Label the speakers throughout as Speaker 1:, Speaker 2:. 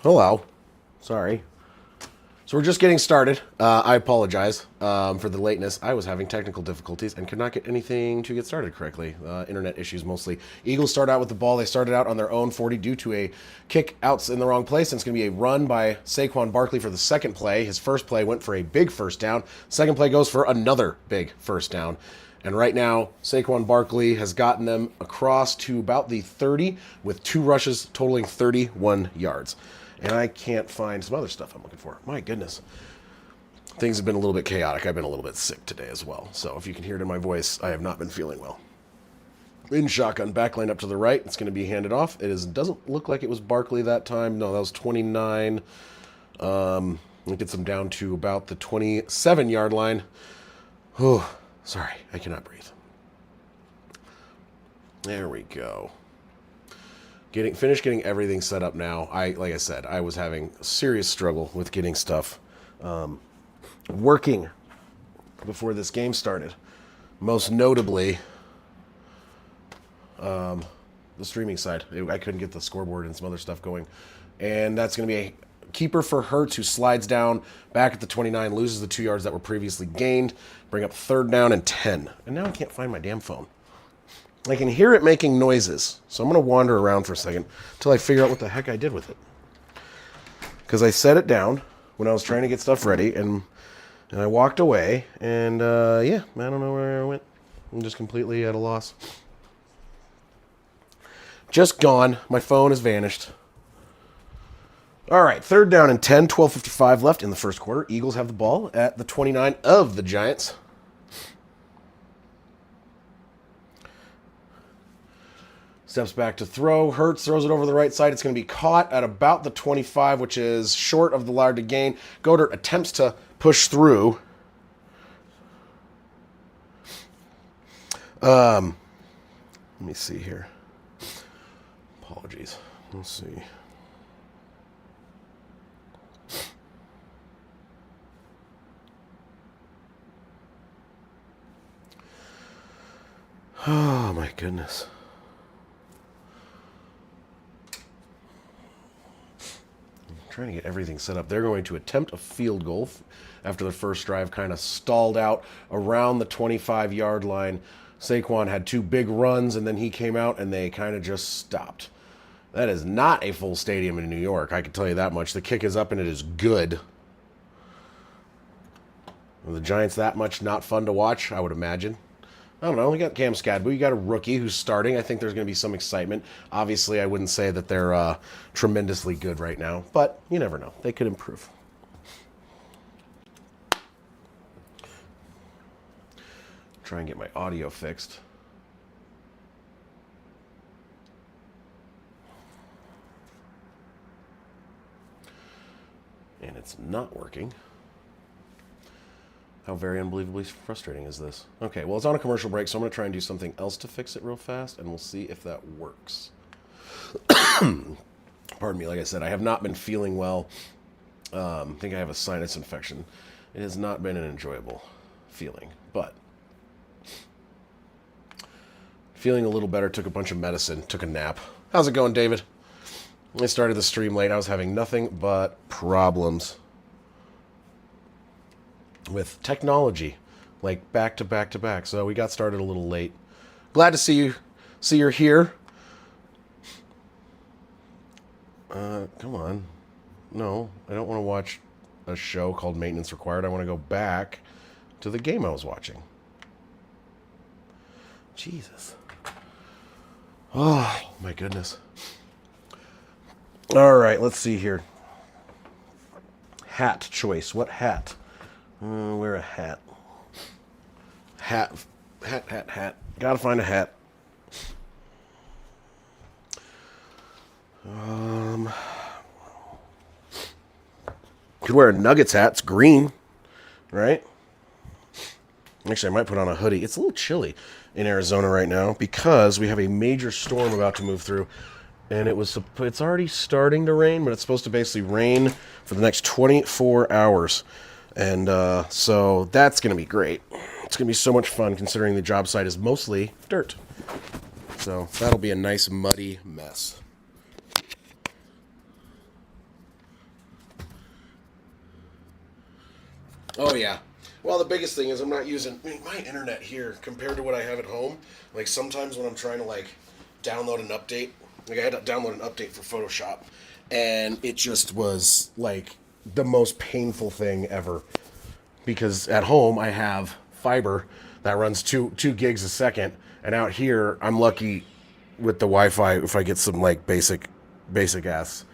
Speaker 1: Hello. Sorry. So we're just getting started. I apologize for the lateness. I was having technical difficulties and could not get anything to get started correctly. Internet issues mostly. Eagles start out with the ball. They started out on their own 40 due to a kick outs in the wrong place. And it's going to be a run by Saquon Barkley for the second play. His first play went for a big first down. Second play goes for another big first down. And right now, Saquon Barkley has gotten them across to about the 30 with 2 rushes totaling 31 yards. And I can't find some other stuff I'm looking for. My goodness. Things have been a little bit chaotic. I've been a little bit sick today as well. So if you can hear it in my voice, I have not been feeling well. In shotgun, back lane up to the right. It's going to be handed off. Doesn't look like it was Barkley that time. No, that was 29. It gets them down to about the 27-yard line. Oh, sorry. I cannot breathe. There we go. Finished getting everything set up now. Like I said, I was having a serious struggle with getting stuff working before this game started. Most notably, the streaming side. I couldn't get the scoreboard and some other stuff going. And that's going to be a keeper for Hurts, who slides down back at the 29, loses the 2 yards that were previously gained, bring up 3rd down and 10. And now I can't find my damn phone. I can hear it making noises, so I'm going to wander around for a second until I figure out what the heck I did with it. Because I set it down when I was trying to get stuff ready, and I walked away, and yeah, I don't know where I went. I'm just completely at a loss. Just gone. My phone has vanished. All right, 3rd down and 10, 12:55 left in the first quarter. Eagles have the ball at the 29 of the Giants. Steps back to throw. Hurts throws it over the right side. It's going to be caught at about the 25, which is short of the yard to gain. Goddard attempts to push through. Let me see here. Apologies. Let's see. Oh, my goodness. Trying to get everything set up. They're going to attempt a field goal after the first drive kind of stalled out around the 25-yard line. Saquon had 2 big runs, and then he came out, and they kind of just stopped. That is not a full stadium in New York, I can tell you that much. The kick is up, and it is good. Are the Giants that much not fun to watch, I would imagine? I don't know. We got Cam Skadbu. You got a rookie who's starting. I think there's going to be some excitement. Obviously, I wouldn't say that they're tremendously good right now, but you never know. They could improve. Try and get my audio fixed. And it's not working. How very unbelievably frustrating is this? Okay, well, it's on a commercial break, so I'm going to try and do something else to fix it real fast, and we'll see if that works. Pardon me, like I said, I have not been feeling well. I think I have a sinus infection. It has not been an enjoyable feeling, but feeling a little better, took a bunch of medicine, took a nap. How's it going, David? I started the stream late. I was having nothing but problems with technology, like back to back to back. So we got started a little late. Glad to see you. See you're here. Come on. No, I don't want to watch a show called Maintenance Required. I want to go back to the game I was watching. Jesus. Oh, my goodness. All right, let's see here. Hat choice. What hat? Wear a hat. Hat. Gotta find a hat. Could wear a Nuggets hat. It's green, right? Actually, I might put on a hoodie. It's a little chilly in Arizona right now because we have a major storm about to move through. And it's already starting to rain, but it's supposed to basically rain for the next 24 hours. And so that's going to be great. It's going to be so much fun considering the job site is mostly dirt. So that'll be a nice muddy mess. Oh yeah. Well, the biggest thing is I'm not using my internet here compared to what I have at home. Like sometimes when I'm trying to like download an update, like I had to download an update for Photoshop, and it just was like the most painful thing ever. Because at home I have fiber that runs two gigs a second, and out here I'm lucky with the Wi-Fi if I get some like basic ass,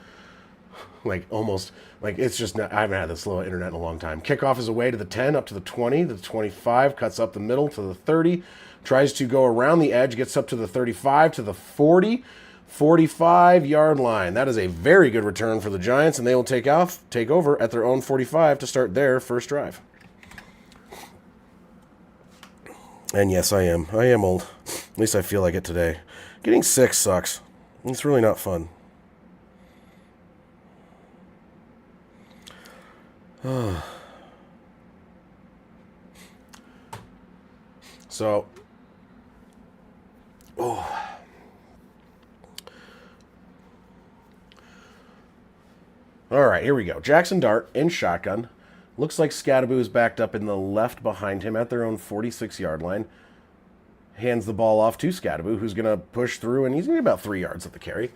Speaker 1: like almost like it's just not, I haven't had this slow internet in a long time. Kickoff is away to the 10, up to the 20, the 25, cuts up the middle to the 30, tries to go around the edge, gets up to the 35, to the 40, 45-yard line. That is a very good return for the Giants, and they will take over at their own 45 to start their first drive. And yes, I am old. At least I feel like it today. Getting sick sucks. It's really not fun. So, all right, here we go. Jackson Dart in shotgun. Looks like Scadaboo is backed up in the left behind him at their own 46-yard line. Hands the ball off to Scadaboo, who's going to push through, and he's going to be about 3 yards at the carry.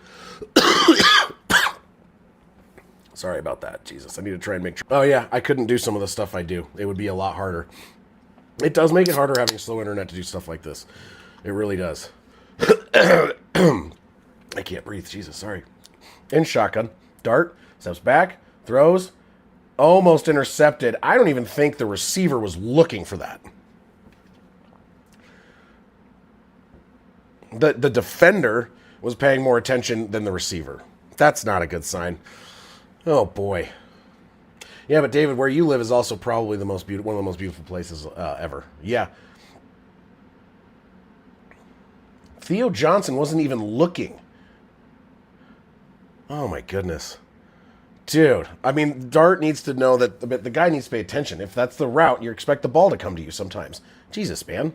Speaker 1: Sorry about that. Jesus, I need to try and make sure. Oh, yeah, I couldn't do some of the stuff I do. It would be a lot harder. It does make it harder having slow internet to do stuff like this. It really does. I can't breathe. Jesus, sorry. In shotgun. Dart steps back, throws, almost intercepted. I don't even think the receiver was looking for that. The defender was paying more attention than the receiver. That's not a good sign. Oh, boy. Yeah, but David, where you live is also probably one of the most beautiful places ever. Yeah. Theo Johnson wasn't even looking. Oh, my goodness. Dude, I mean, Dart needs to know that the guy needs to pay attention. If that's the route, you expect the ball to come to you sometimes. Jesus, man.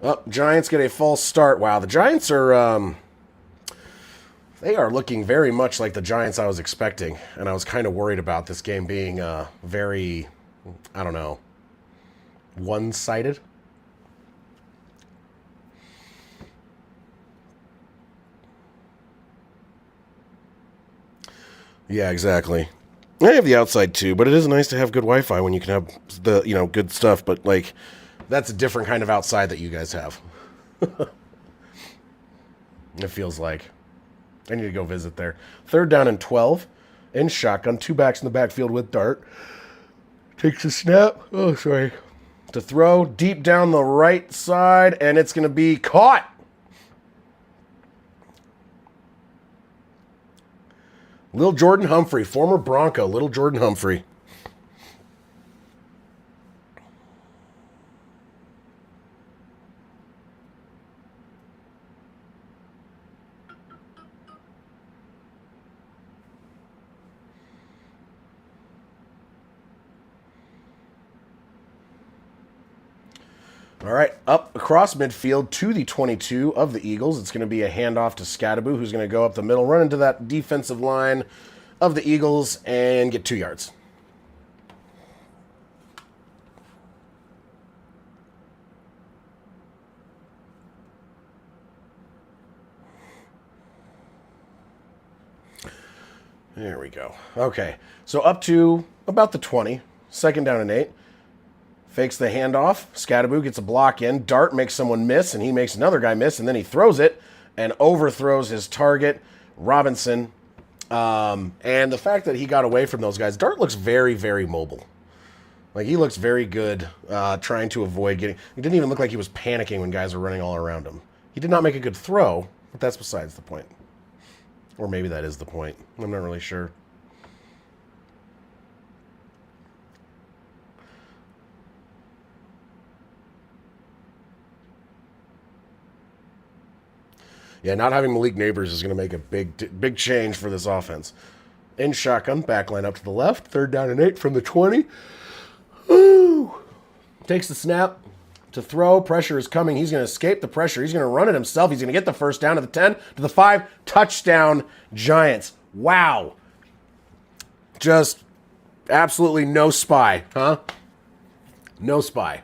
Speaker 1: Oh, Giants get a false start. Wow, the Giants are... They are looking very much like the Giants I was expecting, and I was kind of worried about this game being very, I don't know, one-sided. Yeah, exactly. I have the outside too, but it is nice to have good Wi-Fi when you can have the, good stuff, but like, that's a different kind of outside that you guys have. It feels like. I need to go visit there. 3rd down and 12. In shotgun. 2 backs in the backfield with Dart. Takes a snap. Oh, sorry. To throw deep down the right side, and it's going to be caught. Little Jordan Humphrey, former Bronco. Little Jordan Humphrey. All right, up across midfield to the 22 of the Eagles. It's going to be a handoff to Scadaboo, who's going to go up the middle, run into that defensive line of the Eagles, and get 2 yards. There we go. Okay, so up to about the 20, 2nd down and 8. Fakes the handoff. Scadaboo gets a block in. Dart makes someone miss, and he makes another guy miss, and then he throws it and overthrows his target, Robinson. And the fact that he got away from those guys, Dart looks very, very mobile. Like, he looks very good trying to avoid getting... He didn't even look like he was panicking when guys were running all around him. He did not make a good throw, but that's besides the point. Or maybe that is the point. I'm not really sure. Yeah, not having Malik Neighbors is going to make a big change for this offense. In shotgun, backline up to the left. 3rd down and 8 from the 20. Ooh. Takes the snap to throw. Pressure is coming. He's going to escape the pressure. He's going to run it himself. He's going to get the first down to the 10, to the 5. Touchdown, Giants. Wow. Just Absolutely no spy, huh? No spy.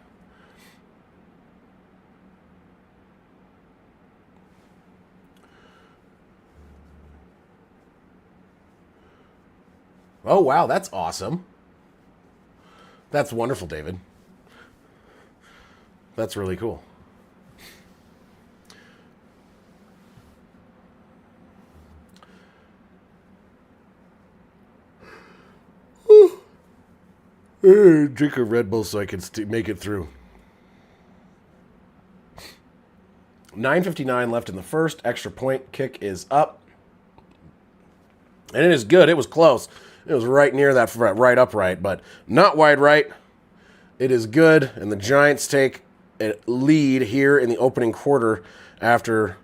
Speaker 1: Oh, wow, that's awesome. That's wonderful, David. That's really cool. Drink a Red Bull so I can make it through. 9:59 left in the first. Extra point kick is up. And it is good. It was close. It was right near that right upright, but not wide right. It is good, and the Giants take a lead here in the opening quarter after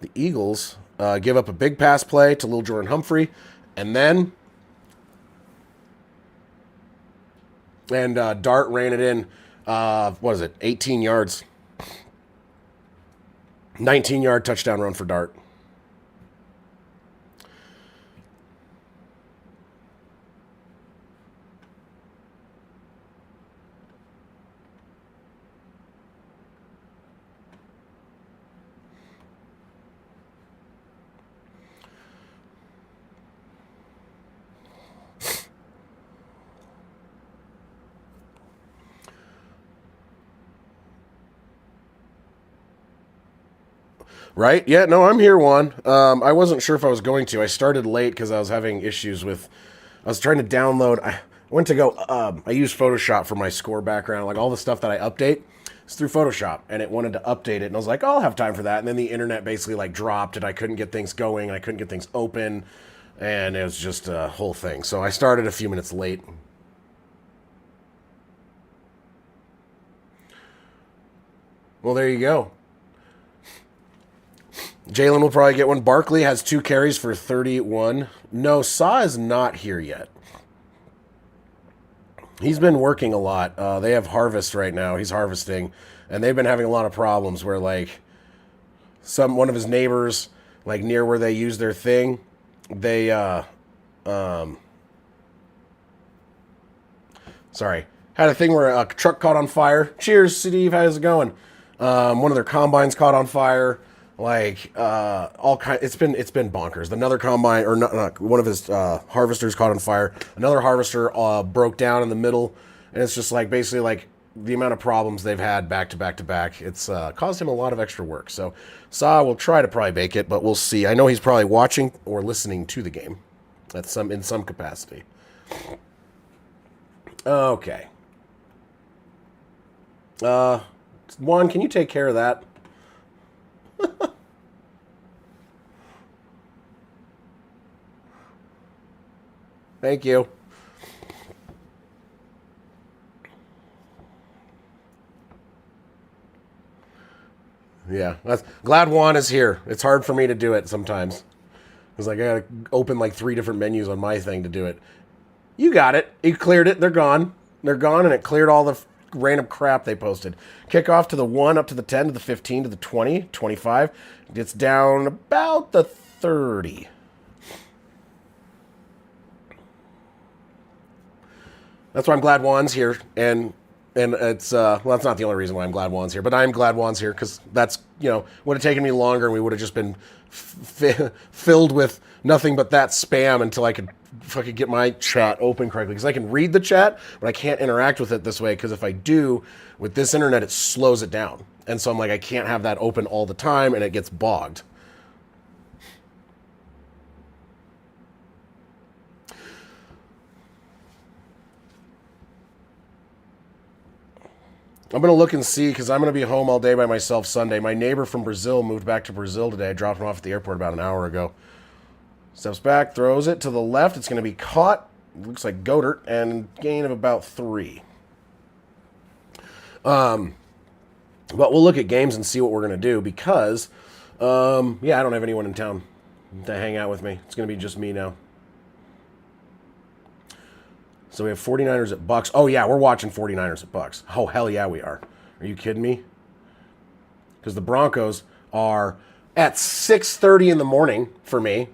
Speaker 1: the Eagles give up a big pass play to Lil Jordan Humphrey, and then Dart ran it in, 18 yards. 19-yard touchdown run for Dart. Right? Yeah, no, I'm here, Juan. I wasn't sure if I was going to. I started late because I was having issues with... I was trying to download... I went to go... I used Photoshop for my score background. Like, all the stuff that I update is through Photoshop. And it wanted to update it. And I was like, oh, I'll have time for that. And then the internet basically, like, dropped. And I couldn't get things going. And I couldn't get things open. And it was just a whole thing. So I started a few minutes late. Well, there you go. Jalen will probably get one. Barkley has 2 carries for 31. No, Sa is not here yet. He's been working a lot. They have harvest right now. He's harvesting. And they've been having a lot of problems where, like, one of his neighbors, like, near where they use their thing, they, had a thing where a truck caught on fire. Cheers, Steve. How's it going? One of their combines caught on fire. Like all kind, it's been bonkers. Another combine, or not one of his harvesters caught on fire. Another harvester broke down in the middle, and it's just like basically like the amount of problems they've had back to back to back. It's caused him a lot of extra work. So Sa will try to probably make it, but we'll see. I know he's probably watching or listening to the game, in some capacity. Okay. Juan, can you take care of that? Thank you. Yeah, glad Juan is here. It's hard for me to do it sometimes. It's like I gotta open like 3 different menus on my thing to do it. You got it. You cleared it. They're gone. They're gone, and it cleared all the random crap they posted. Kickoff to the 1, up to the 10, to the 15, to the 20, 25. It's down about the 30. That's why I'm glad Juan's here, and it's well, that's not the only reason why I'm glad Juan's here, but I'm glad Juan's here because that's, would have taken me longer, and we would have just been filled with nothing but that spam until I could fucking get my chat open correctly, because I can read the chat, but I can't interact with it this way, because if I do with this internet, it slows it down, and so I'm like, I can't have that open all the time, and it gets bogged. I'm going to look and see, because I'm going to be home all day by myself Sunday. My neighbor from Brazil moved back to Brazil today. I dropped him off at the airport about an hour ago. Steps back, throws it to the left. It's going to be caught. Looks like Goddard, and gain of about 3. But we'll look at games and see what we're going to do, because, I don't have anyone in town to hang out with me. It's going to be just me now. So we have 49ers at Bucks. Oh, yeah, we're watching 49ers at Bucks. Oh, hell yeah, we are. Are you kidding me? Because the Broncos are at 6:30 in the morning for me.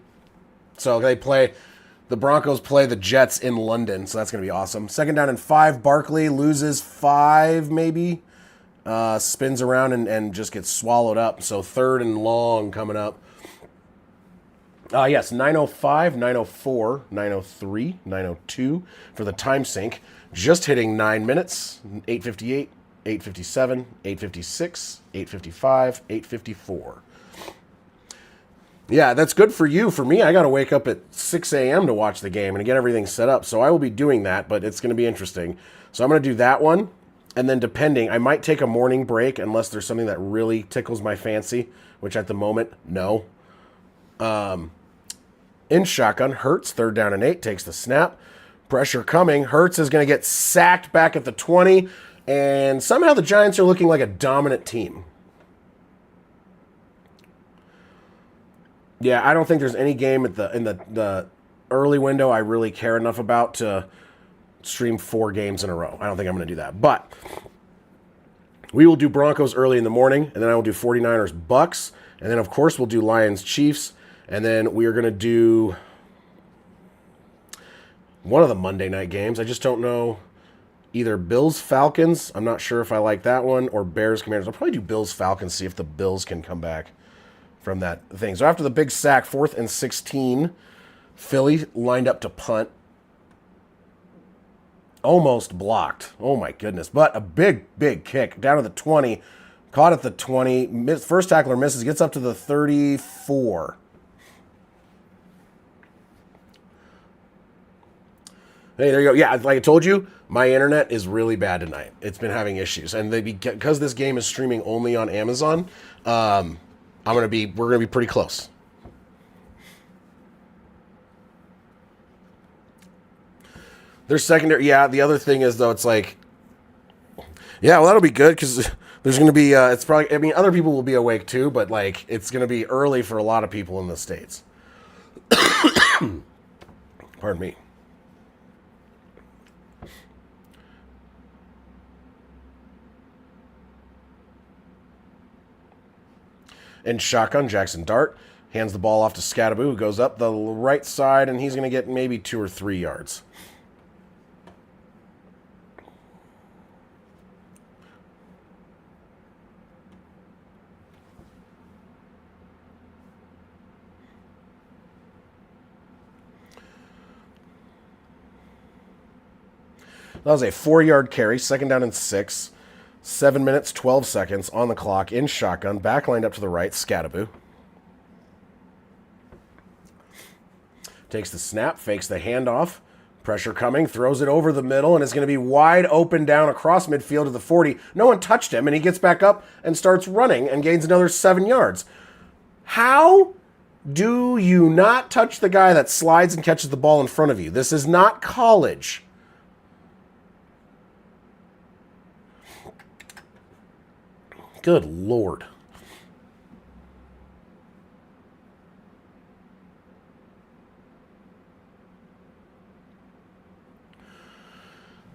Speaker 1: So they play The Broncos play the Jets in London, so that's going to be awesome. Second down and 5. Barkley loses 5, maybe. Spins around and just gets swallowed up. So third and long coming up. Yes, 9:05, 9:04, 9:03, 9:02 for the time sync. Just hitting 9 minutes. 8:58, 8:57, 8:56, 8:55, 8:54. Yeah, that's good for you. For me, I got to wake up at 6 a.m. to watch the game and get everything set up. So I will be doing that, but it's going to be interesting. So I'm going to do that one. And then depending, I might take a morning break unless there's something that really tickles my fancy, which at the moment, no. In shotgun, Hurts, third down and 8, takes the snap. Pressure coming. Hurts is going to get sacked back at the 20. And somehow the Giants are looking like a dominant team. Yeah, I don't think there's any game in the early window I really care enough about to stream 4 games in a row. I don't think I'm going to do that. But we will do Broncos early in the morning, and then I will do 49ers Bucks, and then of course we'll do Lions Chiefs, and then we are going to do one of the Monday night games. I just don't know. Either Bills Falcons, I'm not sure if I like that one, or Bears Commanders. I'll probably do Bills Falcons, see if the Bills can come back from that thing. So after the big sack, 4th and 16, Philly lined up to punt. Almost blocked. Oh my goodness. But a big, big kick down to the 20. Caught at the 20. First tackler misses. Gets up to the 34. Hey, there you go. Yeah, like I told you, my internet is really bad tonight. It's been having issues. And because this game is streaming only on Amazon, we're gonna be pretty close. There's secondary. Yeah, the other thing is though, it's like, yeah, well that'll be good because there's gonna be. It's probably. I mean, other people will be awake too, but like it's gonna be early for a lot of people in the States. Pardon me. In shotgun, Jackson Dart hands the ball off to Scadaboo, who goes up the right side, and he's going to get maybe 2 or 3 yards. That was a 4-yard carry, second down and 6. 7 minutes, 12 seconds on the clock in shotgun. Back lined up to the right, Scadaboo. Takes the snap, fakes the handoff. Pressure coming, throws it over the middle, and it's going to be wide open down across midfield to the 40. No one touched him, and he gets back up and starts running and gains another 7 yards. How do you not touch the guy that slides and catches the ball in front of you? This is not college. Good Lord.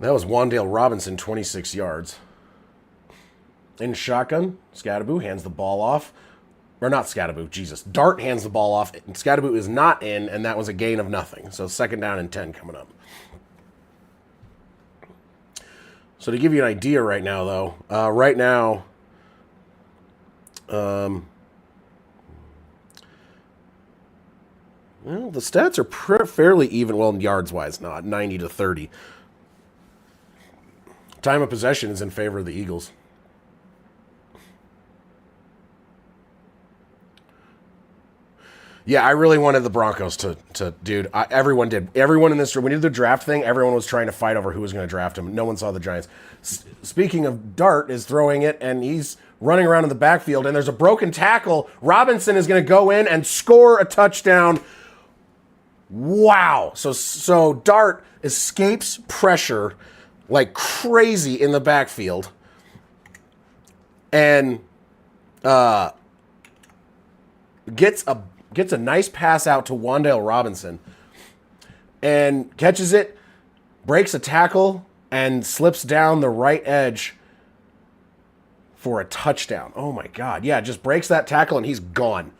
Speaker 1: That was Wan'Dale Robinson, 26 yards. In shotgun, Scadaboo hands the ball off. Or not Scadaboo, Jesus. Dart hands the ball off. Scadaboo is not in, and that was a gain of nothing. So second down and 10 coming up. So to give you an idea right now, though, well, the stats are fairly even. Well, yards-wise, not 90 to 30. Time of possession is in favor of the Eagles. Yeah, I really wanted the Broncos to dude. Everyone did. Everyone in this room, we did the draft thing. Everyone was trying to fight over who was going to draft him. No one saw the Giants. Speaking of, Dart is throwing it, and he's running around in the backfield, and there's a broken tackle. Robinson is going to go in and score a touchdown. Wow. So Dart escapes pressure like crazy in the backfield, and gets a nice pass out to Wan'Dale Robinson and catches it, breaks a tackle, and slips down the right edge for a touchdown. Oh my God. Yeah, just breaks that tackle and he's gone.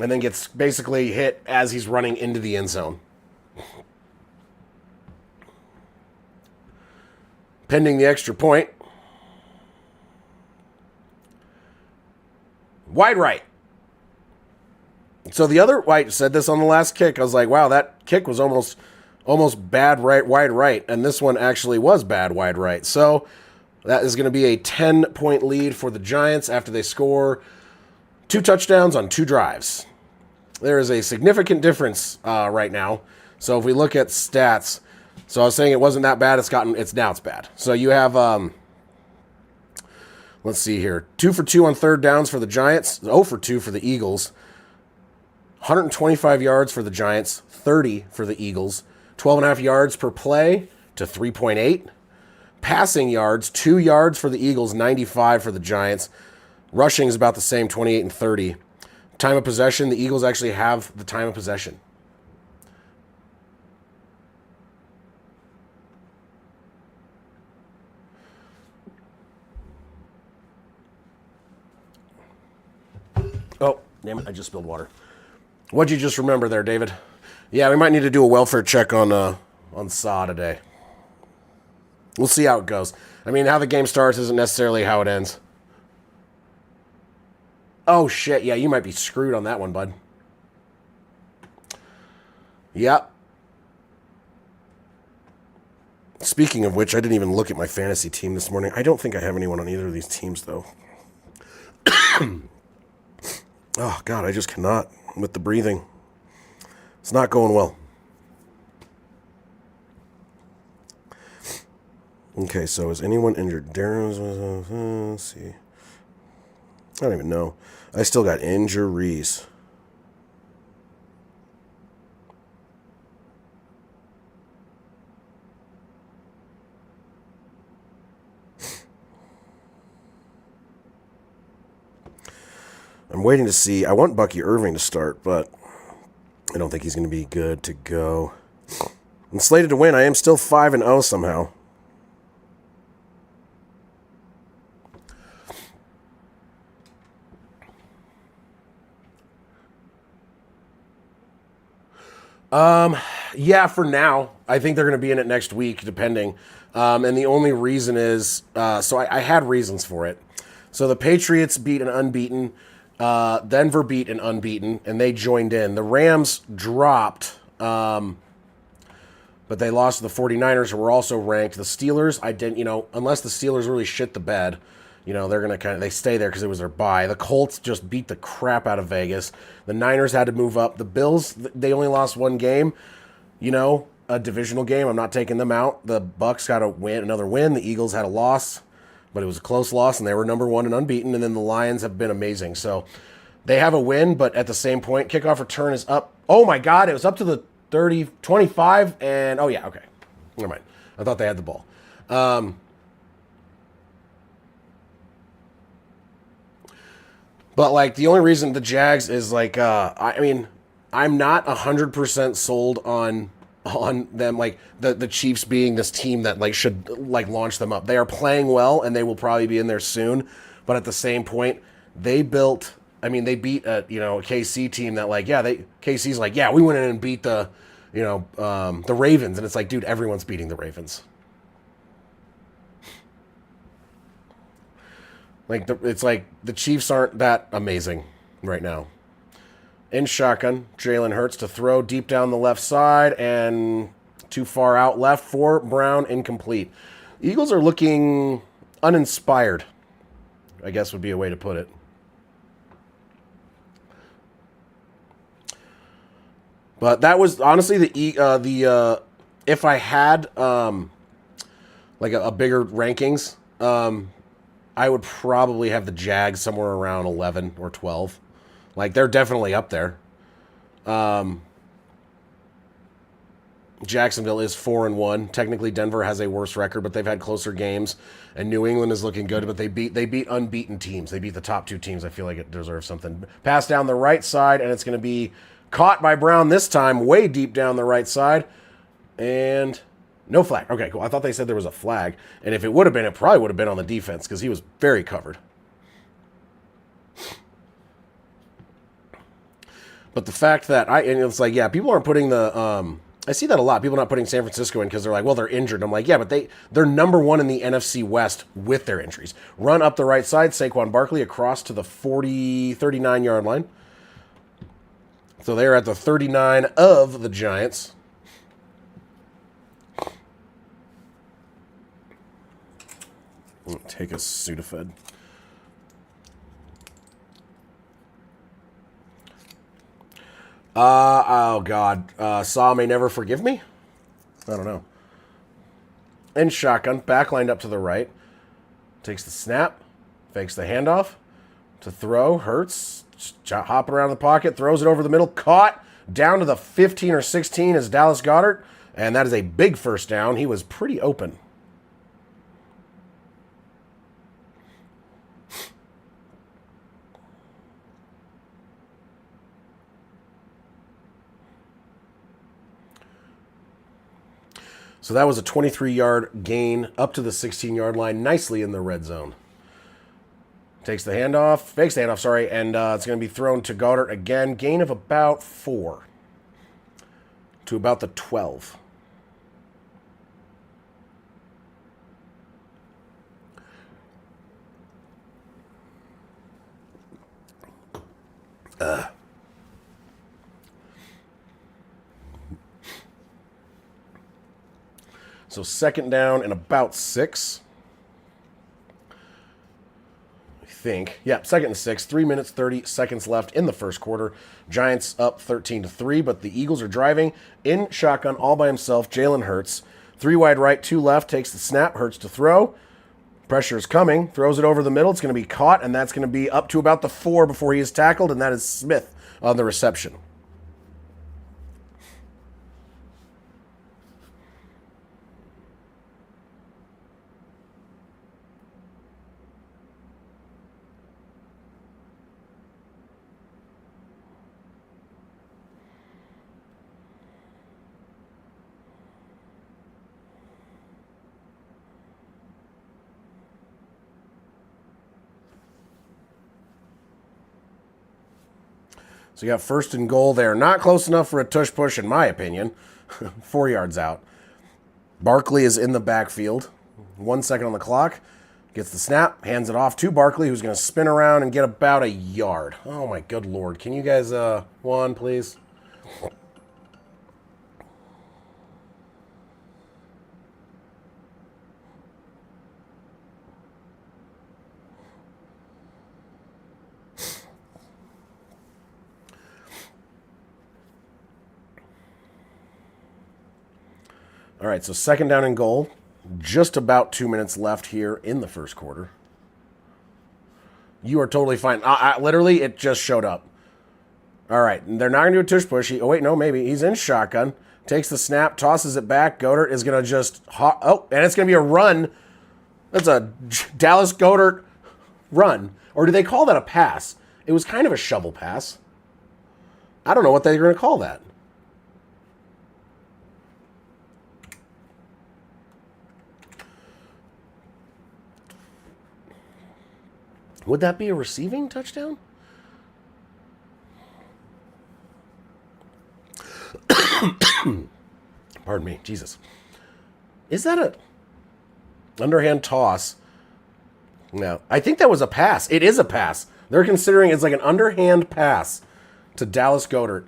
Speaker 1: And then gets basically hit as he's running into the end zone. pending the extra point. Wide right. So the other White said this on the last kick. I was like, wow, that kick was almost bad right, wide right. And this one actually was bad wide right. So that is going to be a 10-point lead for the Giants after they score 2 touchdowns on 2 drives. There is a significant difference right now. So if we look at stats, so I was saying it wasn't that bad. It's bad. So you have, let's see here, 2 for 2 on third downs for the Giants, 0 for 2 for the Eagles, 125 yards for the Giants, 30 for the Eagles, 12.5 yards per play to 3.8. Passing yards, 2 yards for the Eagles, 95 for the Giants. Rushing is about the same, 28 and 30. Time of possession, the Eagles actually have the time of possession. Oh, damn it, I just spilled water. What'd you just remember there, David? Yeah, we might need to do a welfare check on Saw today. We'll see how it goes. I mean, how the game starts isn't necessarily how it ends. Oh, shit. Yeah, you might be screwed on that one, bud. Yep. Speaking of which, I didn't even look at my fantasy team this morning. I don't think I have anyone on either of these teams, though. Oh, God, I just cannot with the breathing. It's not going well. Okay, so is anyone injured? Darren's, let's see. I don't even know. I still got injuries. I'm waiting to see. I want Bucky Irving to start, but I don't think he's going to be good to go. I'm slated to win. I am still 5-0 somehow. Yeah, for now. I think they're going to be in it next week, depending. And the only reason is, so I had reasons for it. So the Patriots beat an unbeaten. Denver beat an unbeaten, and they joined in. The Rams dropped, but they lost to the 49ers, who were also ranked. The Steelers, unless the Steelers really shit the bed, they're going to they stay there because it was their bye. The Colts just beat the crap out of Vegas. The Niners had to move up. The Bills, they only lost one game, a divisional game. I'm not taking them out. The Bucks got another win. The Eagles had a loss, but it was a close loss, and they were number 1 and unbeaten. And then the Lions have been amazing. So they have a win, but at the same point, kickoff return is up. Oh, my God, it was up to the 25, and, oh, yeah, okay. Never mind. I thought they had the ball. But, the only reason the Jags is, I'm not 100% sold on them, the Chiefs being this team that, should, launch them up. They are playing well, and they will probably be in there soon. But at the same point, they beat a KC team that, KC's we went in and beat the Ravens. And it's like, dude, everyone's beating the Ravens. It's like the Chiefs aren't that amazing right now. In shotgun, Jalen Hurts to throw deep down the left side and too far out left for Brown, incomplete. Eagles are looking uninspired, I guess would be a way to put it. But that was honestly if I had a bigger rankings, I would probably have the Jags somewhere around 11 or 12. They're definitely up there. Jacksonville is 4-1. Technically, Denver has a worse record, but they've had closer games. And New England is looking good, but they beat unbeaten teams. They beat the top 2 teams. I feel like it deserves something. Pass down the right side, and it's going to be caught by Brown this time, way deep down the right side. And no flag. Okay, cool. I thought they said there was a flag. And if it would have been, it probably would have been on the defense because he was very covered. But the fact that people aren't putting the I see that a lot. People not putting San Francisco in because they're like, well, they're injured. I'm like, yeah, but they're number one in the NFC West with their injuries. Run up the right side, Saquon Barkley across to the 39-yard line. So they're at the 39 of the Giants. Take a Sudafed. Oh, God. Saw may never forgive me? I don't know. In shotgun, back lined up to the right. Takes the snap, fakes the handoff. To throw, Hurts, hopping around the pocket, throws it over the middle, caught, down to the 15 or 16 is Dallas Goedert, and that is a big first down. He was pretty open. So that was a 23-yard gain up to the 16-yard line, nicely in the red zone. Takes the handoff, fakes the handoff, sorry, and it's going to be thrown to Goddard again. Gain of about 4 to about the 12. So second down and about 6. I think. Yeah, second and 6. 3 minutes, 30 seconds left in the first quarter. Giants up 13-3, but the Eagles are driving in shotgun all by himself. Jalen Hurts. 3 wide right, 2 left. Takes the snap. Hurts to throw. Pressure is coming. Throws it over the middle. It's going to be caught, and that's going to be up to about the 4 before he is tackled, and that is Smith on the reception. So you got first and goal there. Not close enough for a tush push, in my opinion. 4 yards out. Barkley is in the backfield. 1 second on the clock. Gets the snap, hands it off to Barkley, who's going to spin around and get about a yard. Oh, my good Lord. Can you guys, one, please? All right, so second down and goal. Just about 2 minutes left here in the first quarter. You are totally fine. Literally, it just showed up. All right, they're not going to do a tush push. Oh, wait, no, maybe. He's in shotgun. Takes the snap, tosses it back. Goddard is going to just... and it's going to be a run. That's a Dallas Goedert run. Or do they call that a pass? It was kind of a shovel pass. I don't know what they're going to call that. Would that be a receiving touchdown? Pardon me, Jesus. Is that a underhand toss? No, I think that was a pass. It is a pass. They're considering it's like an underhand pass to Dallas Goedert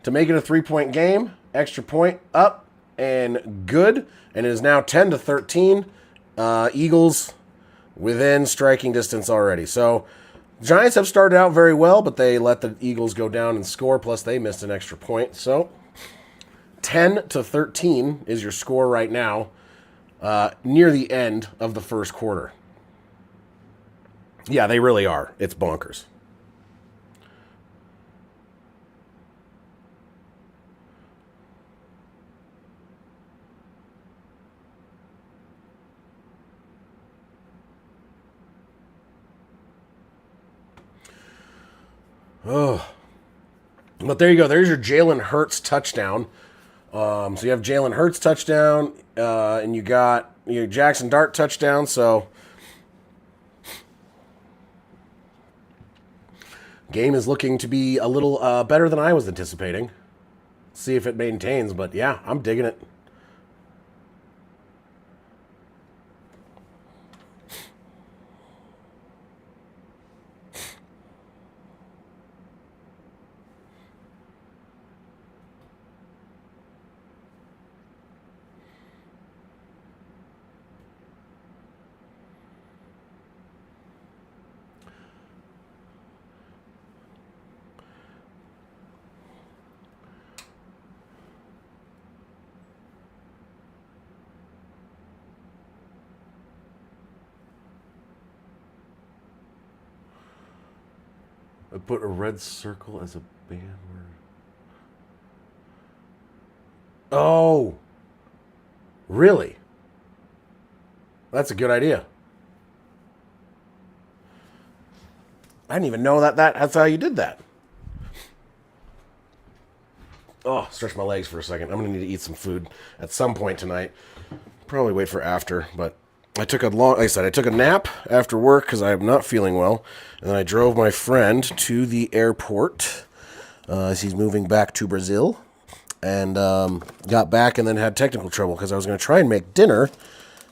Speaker 1: to make it a 3-point game. Extra point up and good, and it is now 10-13. Eagles within striking distance already. So Giants have started out very well, but they let the Eagles go down and score, plus they missed an extra point. So 10-13 is your score right now, near the end of the first quarter. Yeah, they really are. It's bonkers. Oh, but there you go. There's your Jalen Hurts touchdown. So you have Jalen Hurts touchdown, and you got Jackson Dart touchdown. So game is looking to be a little better than I was anticipating. see if it maintains. But yeah, I'm digging it. I put a red circle as a band word. Oh, really? That's a good idea. I didn't even know that's how you did that. Oh, stretch my legs for a second. I'm gonna need to eat some food at some point tonight. Probably wait for after, but I took like I said, I took a nap after work because I'm not feeling well, and then I drove my friend to the airport as he's moving back to Brazil, and got back and then had technical trouble because I was going to try and make dinner,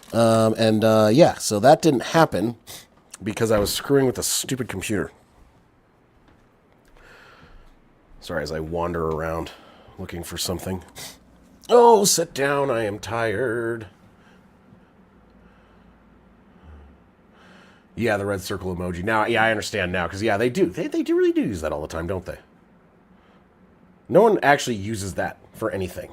Speaker 1: so that didn't happen because I was screwing with the stupid computer. Sorry, as I wander around looking for something. Oh, sit down. I am tired. Yeah, the red circle emoji. Now, yeah, I understand now because yeah, they do. They really do use that all the time, don't they? No one actually uses that for anything.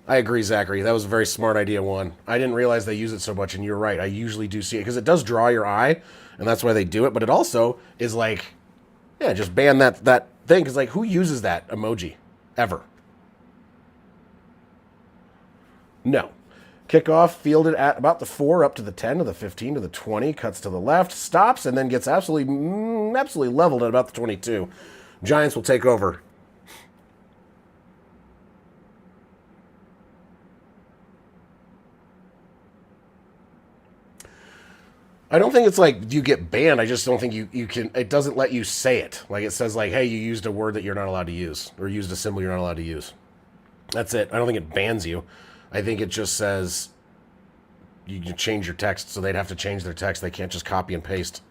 Speaker 1: I agree, Zachary. That was a very smart idea, one. I didn't realize they use it so much, and you're right. I usually do see it because it does draw your eye, and that's why they do it. But it also is like, yeah, just ban that thing because like, who uses that emoji ever? No. Kickoff fielded at about the 4 up to the 10 to the 15 to the 20, cuts to the left, stops, and then gets absolutely leveled at about the 22. Giants will take over. I don't think it's like you get banned. I just don't think you can. It doesn't let you say it. Like it says like, hey, you used a word that you're not allowed to use, or used a symbol you're not allowed to use. That's it. I don't think it bans you. I think it just says you can change your text, so they'd have to change their text. They can't just copy and paste.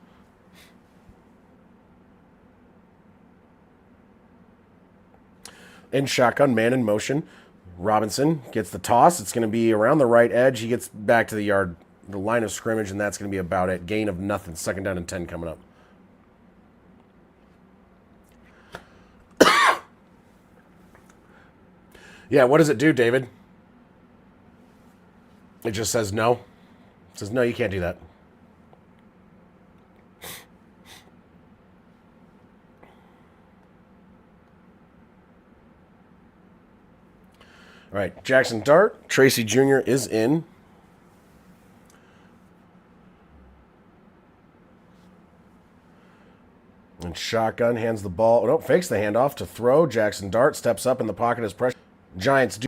Speaker 1: In shotgun, man in motion. Robinson gets the toss. It's going to be around the right edge. He gets back to the yard, the line of scrimmage, and that's going to be about it. Gain of nothing. 2nd down and 10 coming up. Yeah, what does it do, David? It just says no. It says, no, you can't do that. All right, Jackson Dart. Tracy Jr. is in. And shotgun hands the ball. Nope, fakes the handoff to throw. Jackson Dart steps up in the pocket as pressure. Giants do.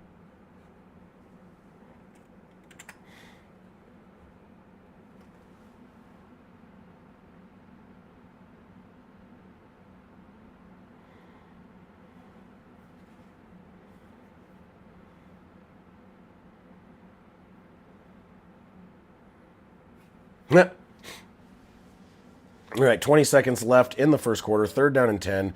Speaker 1: All right, 20 seconds left in the first quarter. 3rd down and 10.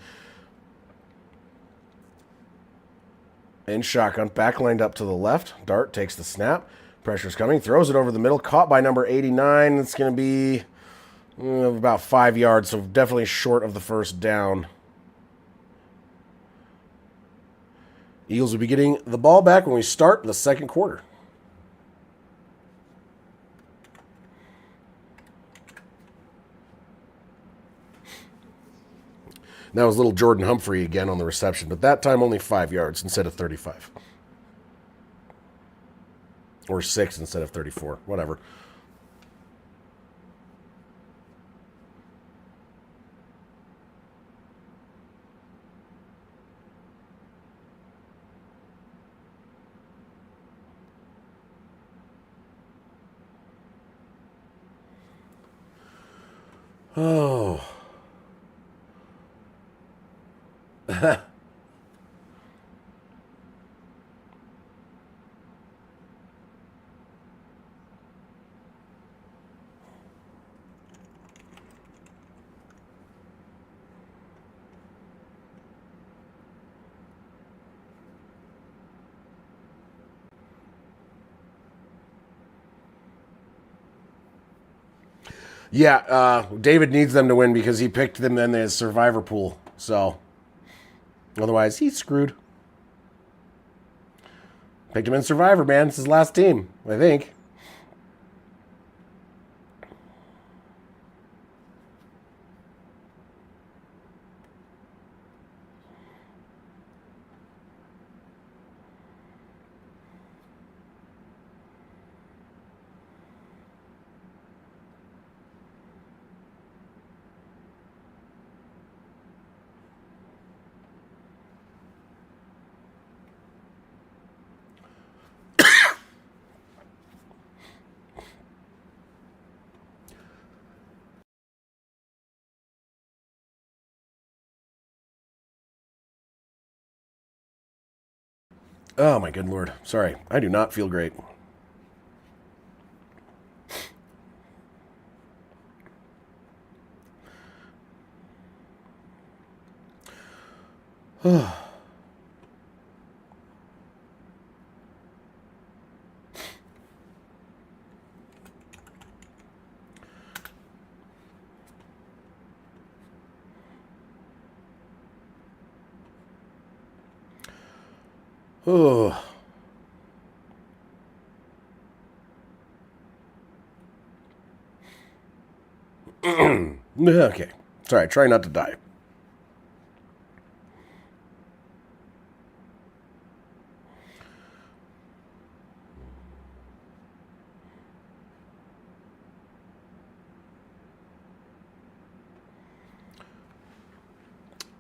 Speaker 1: In shotgun, back lined up to the left. Dart takes the snap. Pressure's coming. Throws it over the middle. Caught by number 89. It's going to be about 5 yards, so definitely short of the 1st down. Eagles will be getting the ball back when we start the 2nd quarter. That was little Jordan Humphrey again on the reception, but that time only 5 yards instead of 35. Or 6 instead of 34. Whatever. Oh. Yeah, David needs them to win because he picked them in his survivor pool. So, otherwise, he's screwed. Picked him in survivor, man. It's his last team, I think. Oh, my good lord. Sorry. I do not feel great. Oh. Okay. Sorry, try not to die.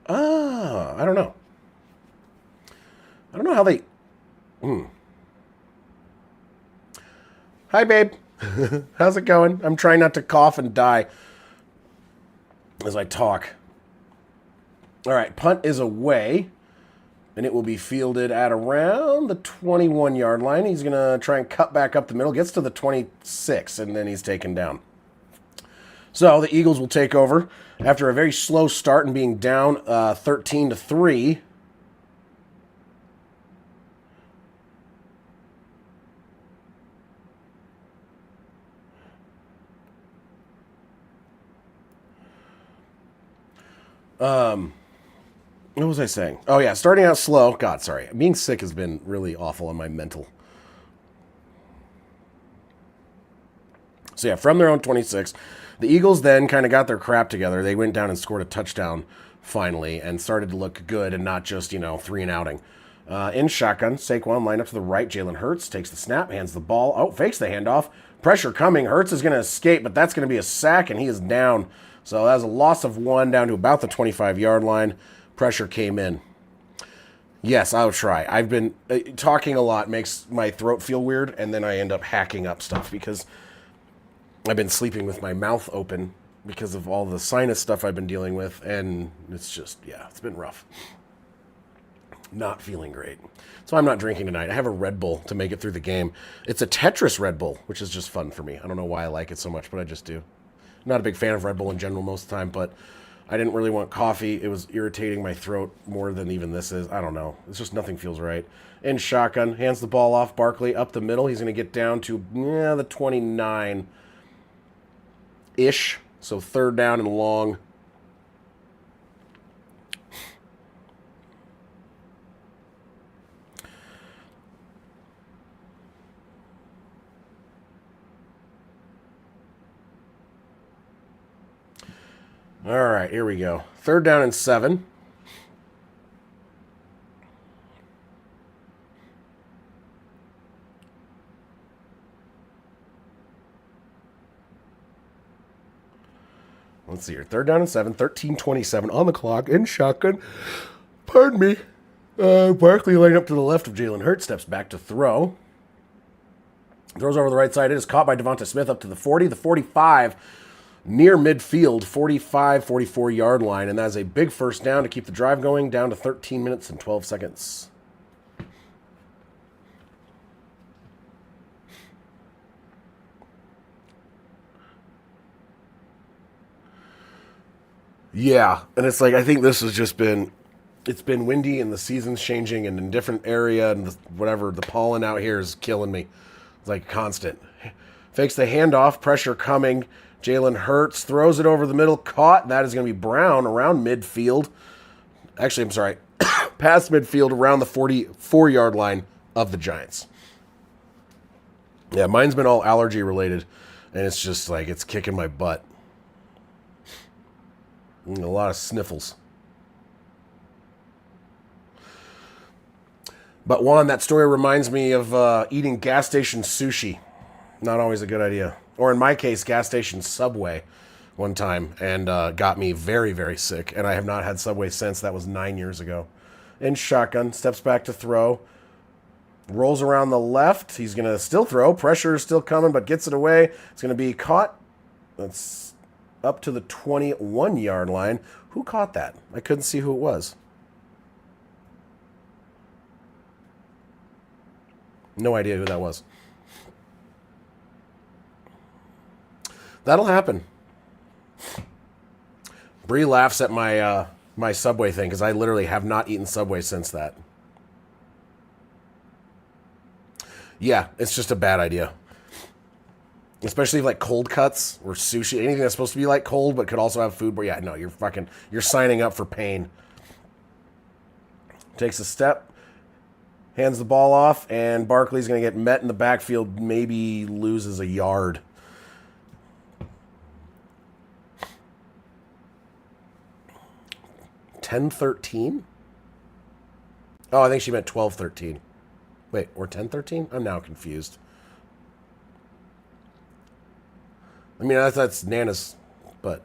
Speaker 1: I don't know. I don't know how they... Hi, babe. How's it going? I'm trying not to cough and die as I talk. All right, punt is away, and it will be fielded at around the 21-yard line. He's going to try and cut back up the middle, gets to the 26, and then he's taken down. So the Eagles will take over after a very slow start and being down 13-3. What was I saying? Oh, yeah, starting out slow. God, sorry. Being sick has been really awful on my mental. So, yeah, from their own 26, the Eagles then kind of got their crap together. They went down and scored a touchdown finally and started to look good and not just, 3 and outing. In shotgun, Saquon lined up to the right. Jalen Hurts takes the snap, hands the ball. Oh, fakes the handoff. Pressure coming. Hurts is going to escape, but that's going to be a sack, and he is down. So that was a loss of 1 down to about the 25-yard line. Pressure came in. Yes, I'll try. I've been talking a lot makes my throat feel weird, and then I end up hacking up stuff because I've been sleeping with my mouth open because of all the sinus stuff I've been dealing with, and it's just, it's been rough. Not feeling great. So I'm not drinking tonight. I have a Red Bull to make it through the game. It's a Tetris Red Bull, which is just fun for me. I don't know why I like it so much, but I just do. I'm not a big fan of Red Bull in general most of the time, but I didn't really want coffee. It was irritating my throat more than even this is. I don't know. It's just nothing feels right. In shotgun, hands the ball off. Barkley up the middle. He's going to get down to the 29-ish. So 3rd down and long. All right, here we go. 3rd down and 7. Let's see here. 3rd down and 7, 13:27 on the clock in shotgun. Pardon me. Barkley laying up to the left of Jalen Hurts, steps back to throw. Throws over the right side. It is caught by Devonta Smith up to the 40, the 45. Near midfield, 45, 44-yard line, and that is a big 1st down to keep the drive going down to 13 minutes and 12 seconds. Yeah, and it's like I think this has just been it's been windy and the season's changing and in a different area and the pollen out here is killing me. It's like constant. Fakes the handoff, pressure coming Jalen Hurts throws it over the middle, caught. That is going to be Brown around midfield. Actually, I'm sorry, past midfield around the 44-yard line of the Giants. Yeah, mine's been all allergy related, and it's just like it's kicking my butt. And a lot of sniffles. But Juan, that story reminds me of eating gas station sushi. Not always a good idea. Or in my case, gas station Subway one time, and got me very, very sick. And I have not had Subway since. That was 9 years ago. In shotgun, steps back to throw. Rolls around the left. He's going to still throw. Pressure is still coming, but gets it away. It's going to be caught. That's up to the 21-yard line. Who caught that? I couldn't see who it was. No idea who that was. That'll happen. Bree laughs at my my Subway thing because I literally have not eaten Subway since that. Yeah, it's just a bad idea. Especially like cold cuts or sushi, anything that's supposed to be like cold but could also have food. But yeah, no, you're signing up for pain. Takes a step. Hands the ball off, and Barkley's going to get met in the backfield, maybe loses a yard. $10-13? Oh, I think she meant 12-13. Wait, or 10-13? I'm now confused. I mean, that's Nana's, but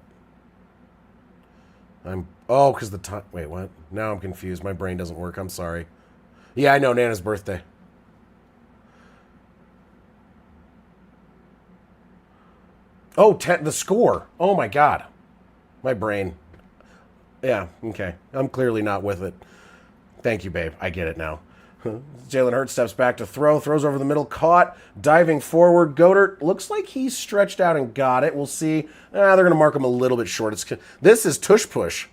Speaker 1: because the time. Wait, what? Now I'm confused. My brain doesn't work. I'm sorry. Yeah, I know, Nana's birthday. Oh, the score. Oh, my God. My brain. Yeah, okay. I'm clearly not with it. Thank you, babe. I get it now. Jalen Hurts steps back to throw. Throws over the middle. Caught. Diving forward. Goddard looks like he's stretched out and got it. We'll see. They're going to mark him a little bit short. This is tush push.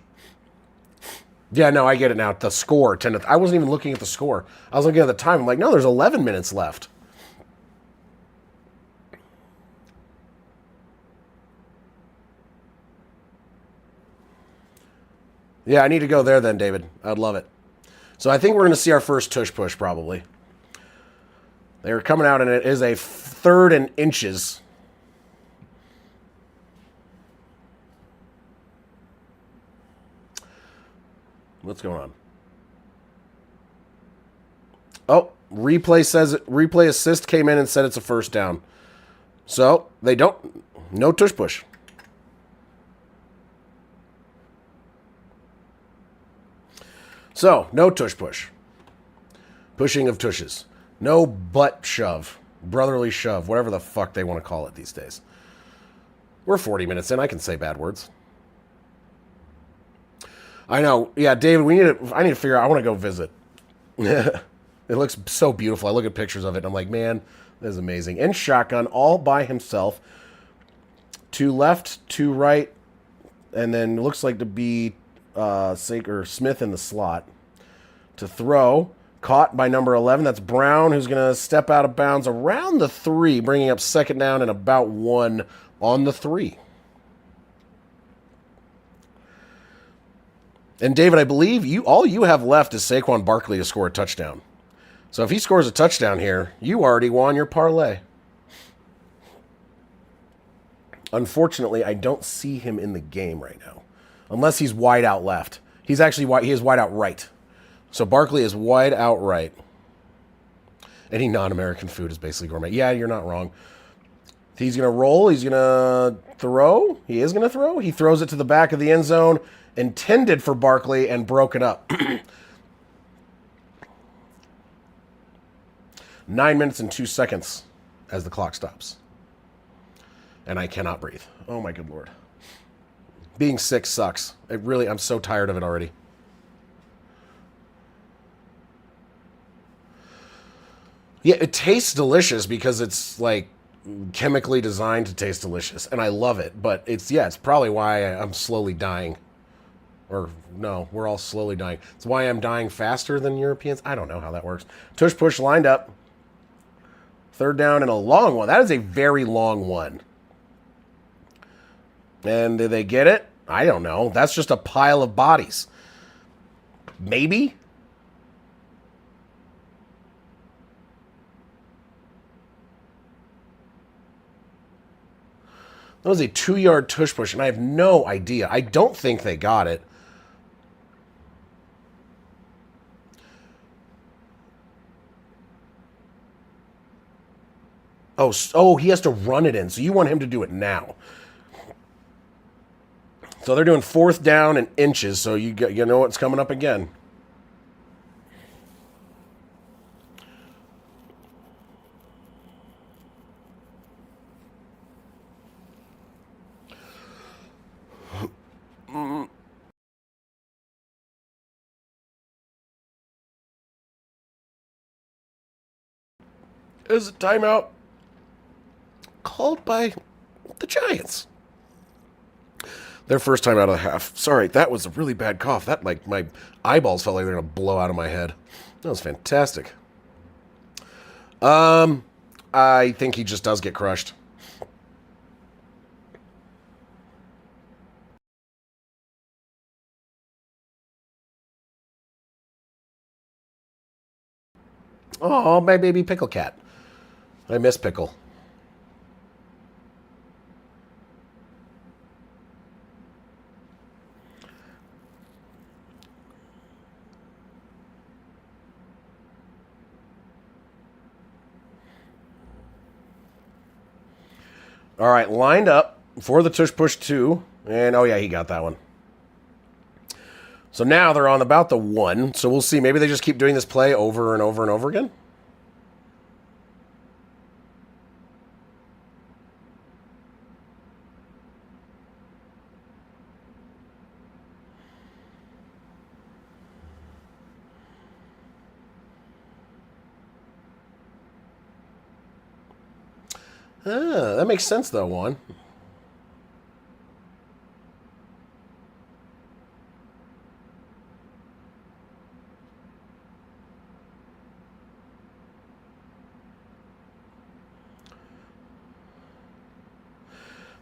Speaker 1: Yeah, no, I get it now. The score, 10 to I wasn't even looking at the score. I was looking at the time. I'm like, no, there's 11 minutes left. Yeah, I need to go there then, David. I'd love it. So I think we're going to see our first tush push probably. They're coming out, and it is a 3rd and inches. What's going on? Oh, replay assist came in and said it's a first down. So no tush push. So, no tush push. Pushing of tushes. No butt shove. Brotherly shove. Whatever the fuck they want to call it these days. We're 40 minutes in. I can say bad words. I know. Yeah, David, I need to figure out. I want to go visit. It looks so beautiful. I look at pictures of it and I'm like, man, that is amazing. In shotgun, all by himself. To left, to right, and then it looks like to be Smith in the slot. To throw, caught by number 11. That's Brown, who's going to step out of bounds around the 3, bringing up 2nd down and about 1 on the 3. And David, I believe all you have left is Saquon Barkley to score a touchdown. So if he scores a touchdown here, you already won your parlay. Unfortunately, I don't see him in the game right now. Unless he's wide out left. He is wide out right. So Barkley is wide out right. Any non-American food is basically gourmet. Yeah, you're not wrong. He's going to roll. He's going to throw. He is going to throw. He throws it to the back of the end zone. Intended for Barkley and broken up. 9 minutes and 2 seconds as the clock stops. And I cannot breathe. Oh my good Lord. Being sick sucks. I'm so tired of it already. Yeah, it tastes delicious because it's like chemically designed to taste delicious, and I love it. But it's probably why I'm slowly dying. Or no, we're all slowly dying. It's why I'm dying faster than Europeans. I don't know how that works. Tush push lined up. 3rd down and a long one. That is a very long one. And did they get it? I don't know. That's just a pile of bodies. Maybe? That was a 2-yard tush push, and I have no idea. I don't think they got it. Oh, he has to run it in, so you want him to do it now. So they're doing 4th down and inches, so you know what's coming up again. Is a timeout called by the Giants. Their first time out of the half. Sorry, that was a really bad cough. That, like, my eyeballs felt like they're going to blow out of my head. That was fantastic. I think he just does get crushed. Oh, my baby Pickle Cat. I miss Pickle. All right, lined up for the tush push 2. And, oh, yeah, he got that one. So now they're on about the 1. So we'll see. Maybe they just keep doing this play over and over and over again. That makes sense, though, Juan.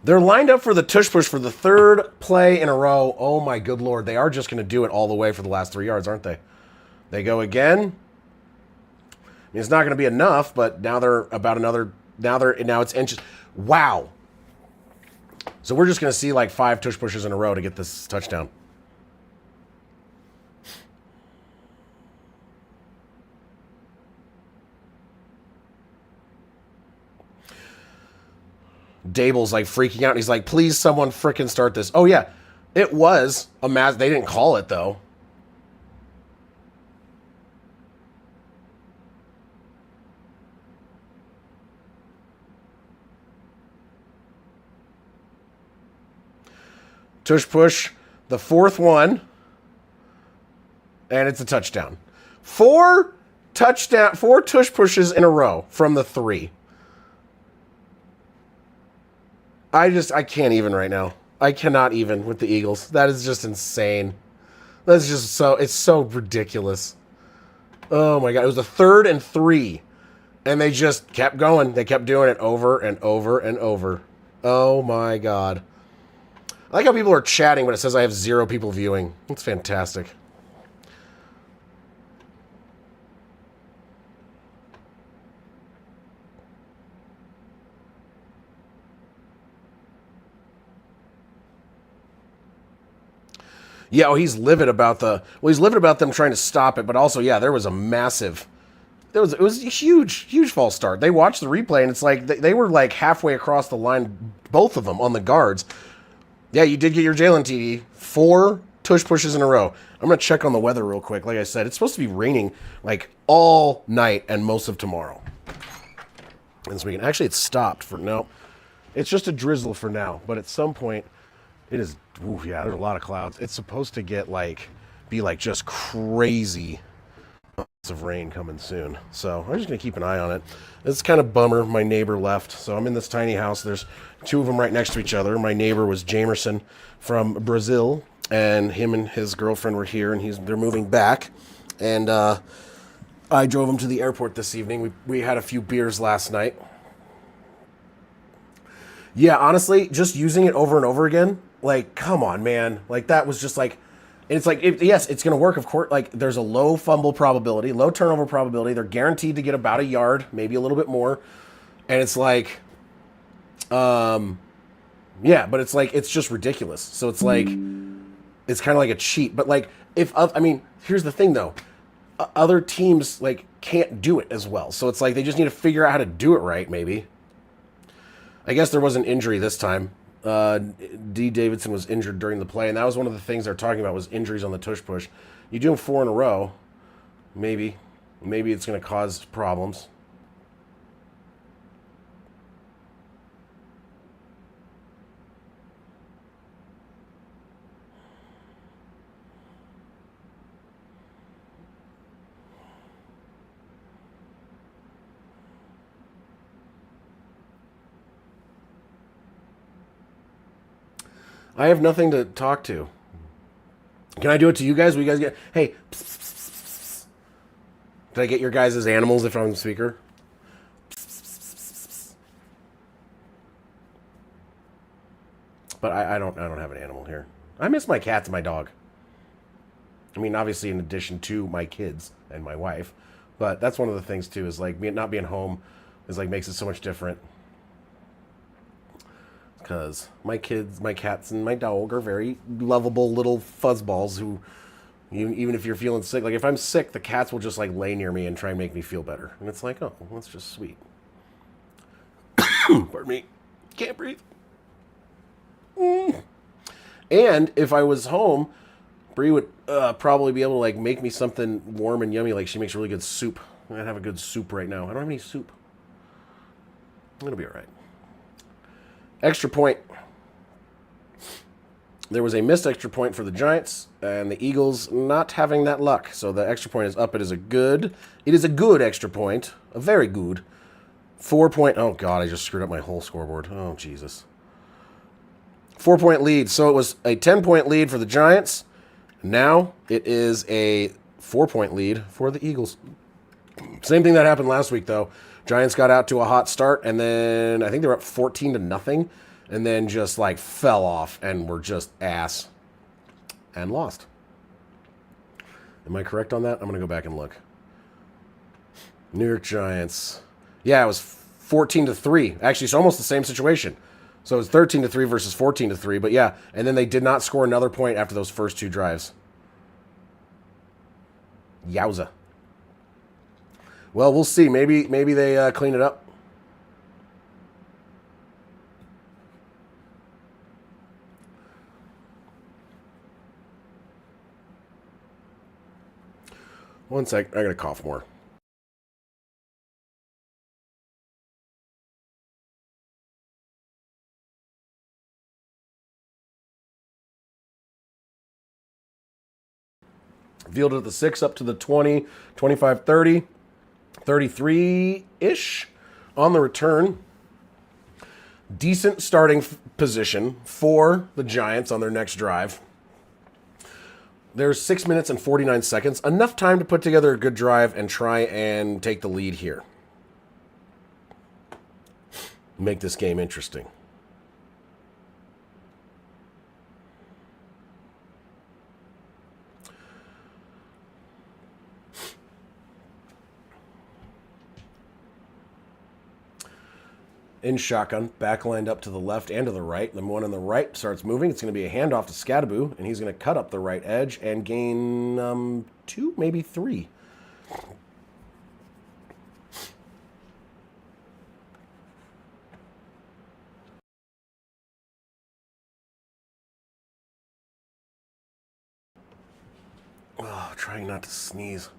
Speaker 1: They're lined up for the tush push for the 3rd play in a row. Oh, my good Lord. They are just going to do it all the way for the last 3 yards, aren't they? They go again. I mean, it's not going to be enough, but now they're about another... Now it's inches. Wow. So we're just going to see like 5 tush pushes in a row to get this touchdown. Dable's like freaking out. And he's like, please, someone frickin' start this. Oh, yeah. It was a mass. They didn't call it, though. Tush push, the 4th one, and it's a touchdown. 4 tush pushes in a row from the 3. I can't even right now. I cannot even with the Eagles. That is just insane. That's just it's so ridiculous. Oh my God. It was the 3rd and 3. And they just kept going. They kept doing it over and over and over. Oh my God. I like how people are chatting, but it says I have 0 people viewing. That's fantastic. Yeah, oh, he's livid about them trying to stop it, but also, yeah, there was a massive... It was a huge false start. They watched the replay, and it's like they were like halfway across the line, both of them, on the guards. Yeah, you did get your Jalen TD. 4 tush pushes in a row. I'm going to check on the weather real quick. Like I said, it's supposed to be raining like all night and most of tomorrow. And this weekend. Actually, it's stopped for now. It's just a drizzle for now. But at some point, it is... Ooh, yeah, there's a lot of clouds. It's supposed to get be just crazy amounts of rain coming soon. So I'm just going to keep an eye on it. It's kind of bummer. My neighbor left. So I'm in this tiny house. There's 2 of them right next to each other. My neighbor was Jamerson from Brazil, and him and his girlfriend were here, and they're moving back. And I drove him to the airport this evening. We had a few beers last night. Yeah, honestly, just using it over and over again, like, come on, man. Like, that was just like, and it's like, yes, it's going to work, of course. Like, there's a low fumble probability, low turnover probability. They're guaranteed to get about a yard, maybe a little bit more. And it's like, yeah, but it's like, it's just ridiculous. So it's like, it's kind of like a cheat. But like, I mean, here's the thing though, other teams like can't do it as well. So it's like, they just need to figure out how to do it right, maybe. I guess there was an injury this time. D. Davidson was injured during the play, and that was one of the things they're talking about was injuries on the tush push. You do them 4 in a row, maybe it's going to cause problems. I have nothing to talk to. Can I do it to you guys? Will you guys get... Hey, pss, pss, pss, pss, pss. Did I get your guys' animals if I'm the speaker? But I don't have an animal here. I miss my cats and my dog. I mean, obviously, in addition to my kids and my wife, but that's one of the things too. Is like not being home is like makes it so much different. Because my kids, my cats, and my dog are very lovable little fuzzballs who, even if you're feeling sick, like if I'm sick, the cats will just like lay near me and try and make me feel better. And it's like, oh, that's just sweet. Pardon me. Can't breathe. And if I was home, Bree would probably be able to like make me something warm and yummy. Like she makes really good soup. I'd have a good soup right now. I don't have any soup. It'll be all right. Extra point. There was a missed extra point for the Giants, and the Eagles not having that luck. So the extra point is up. It is a good extra point. A very good. 4-point. Oh, God, I just screwed up my whole scoreboard. Oh, Jesus. 4-point lead. So it was a 10-point lead for the Giants. Now it is a 4-point lead for the Eagles. Same thing that happened last week, though. Giants got out to a hot start, and then I think they were up 14-0, and then just like fell off and were just ass and lost. Am I correct on that? I'm going to go back and look. New York Giants. Yeah, it was 14-3. Actually, it's almost the same situation. So it was 13-3 versus 14-3, but yeah, and then they did not score another point after those first 2 drives. Yowza. Well, we'll see. Maybe they clean it up. One sec. I gotta cough more. Fielded at the 6 up to the 20, 25, 30. 33-ish on the return. Decent starting position for the Giants on their next drive. There's 6 minutes and 49 seconds. Enough time to put together a good drive and try and take the lead here. Make this game interesting. In shotgun, back lined up to the left and to the right. The one on the right starts moving. It's going to be a handoff to Scadaboo, and he's going to cut up the right edge and gain 2, maybe 3. Oh, trying not to sneeze.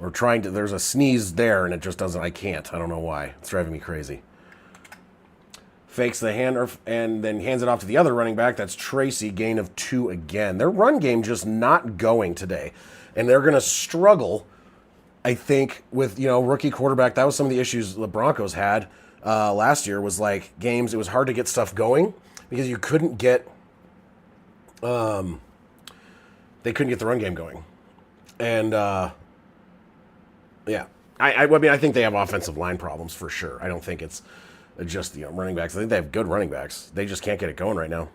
Speaker 1: Or trying to, there's a sneeze there, and it just doesn't, I can't. I don't know why. It's driving me crazy. Fakes the handoff and then hands it off to the other running back. That's Tracy, gain of 2 again. Their run game just not going today. And they're going to struggle, I think, with, rookie quarterback. That was some of the issues the Broncos had last year was like games. It was hard to get stuff going because you couldn't get, they couldn't get the run game going. And, yeah. I mean, I think they have offensive line problems for sure. I don't think it's just, running backs. I think they have good running backs. They just can't get it going right now.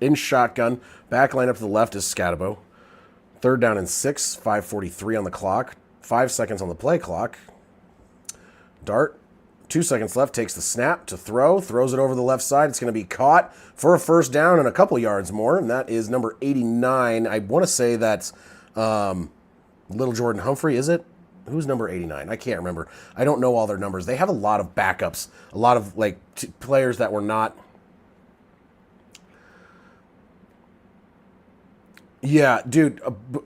Speaker 1: In shotgun, back line up to the left is Scatabo. 3rd down and 6, 5:43 on the clock, 5 seconds on the play clock. Dart, 2 seconds left, takes the snap to throw, throws it over the left side. It's going to be caught for a first down and a couple yards more, and that is number 89. I want to say that's Little Jordan Humphrey, is it? Who's number 89? I can't remember. I don't know all their numbers. They have a lot of backups, a lot of players that were not. Yeah, dude,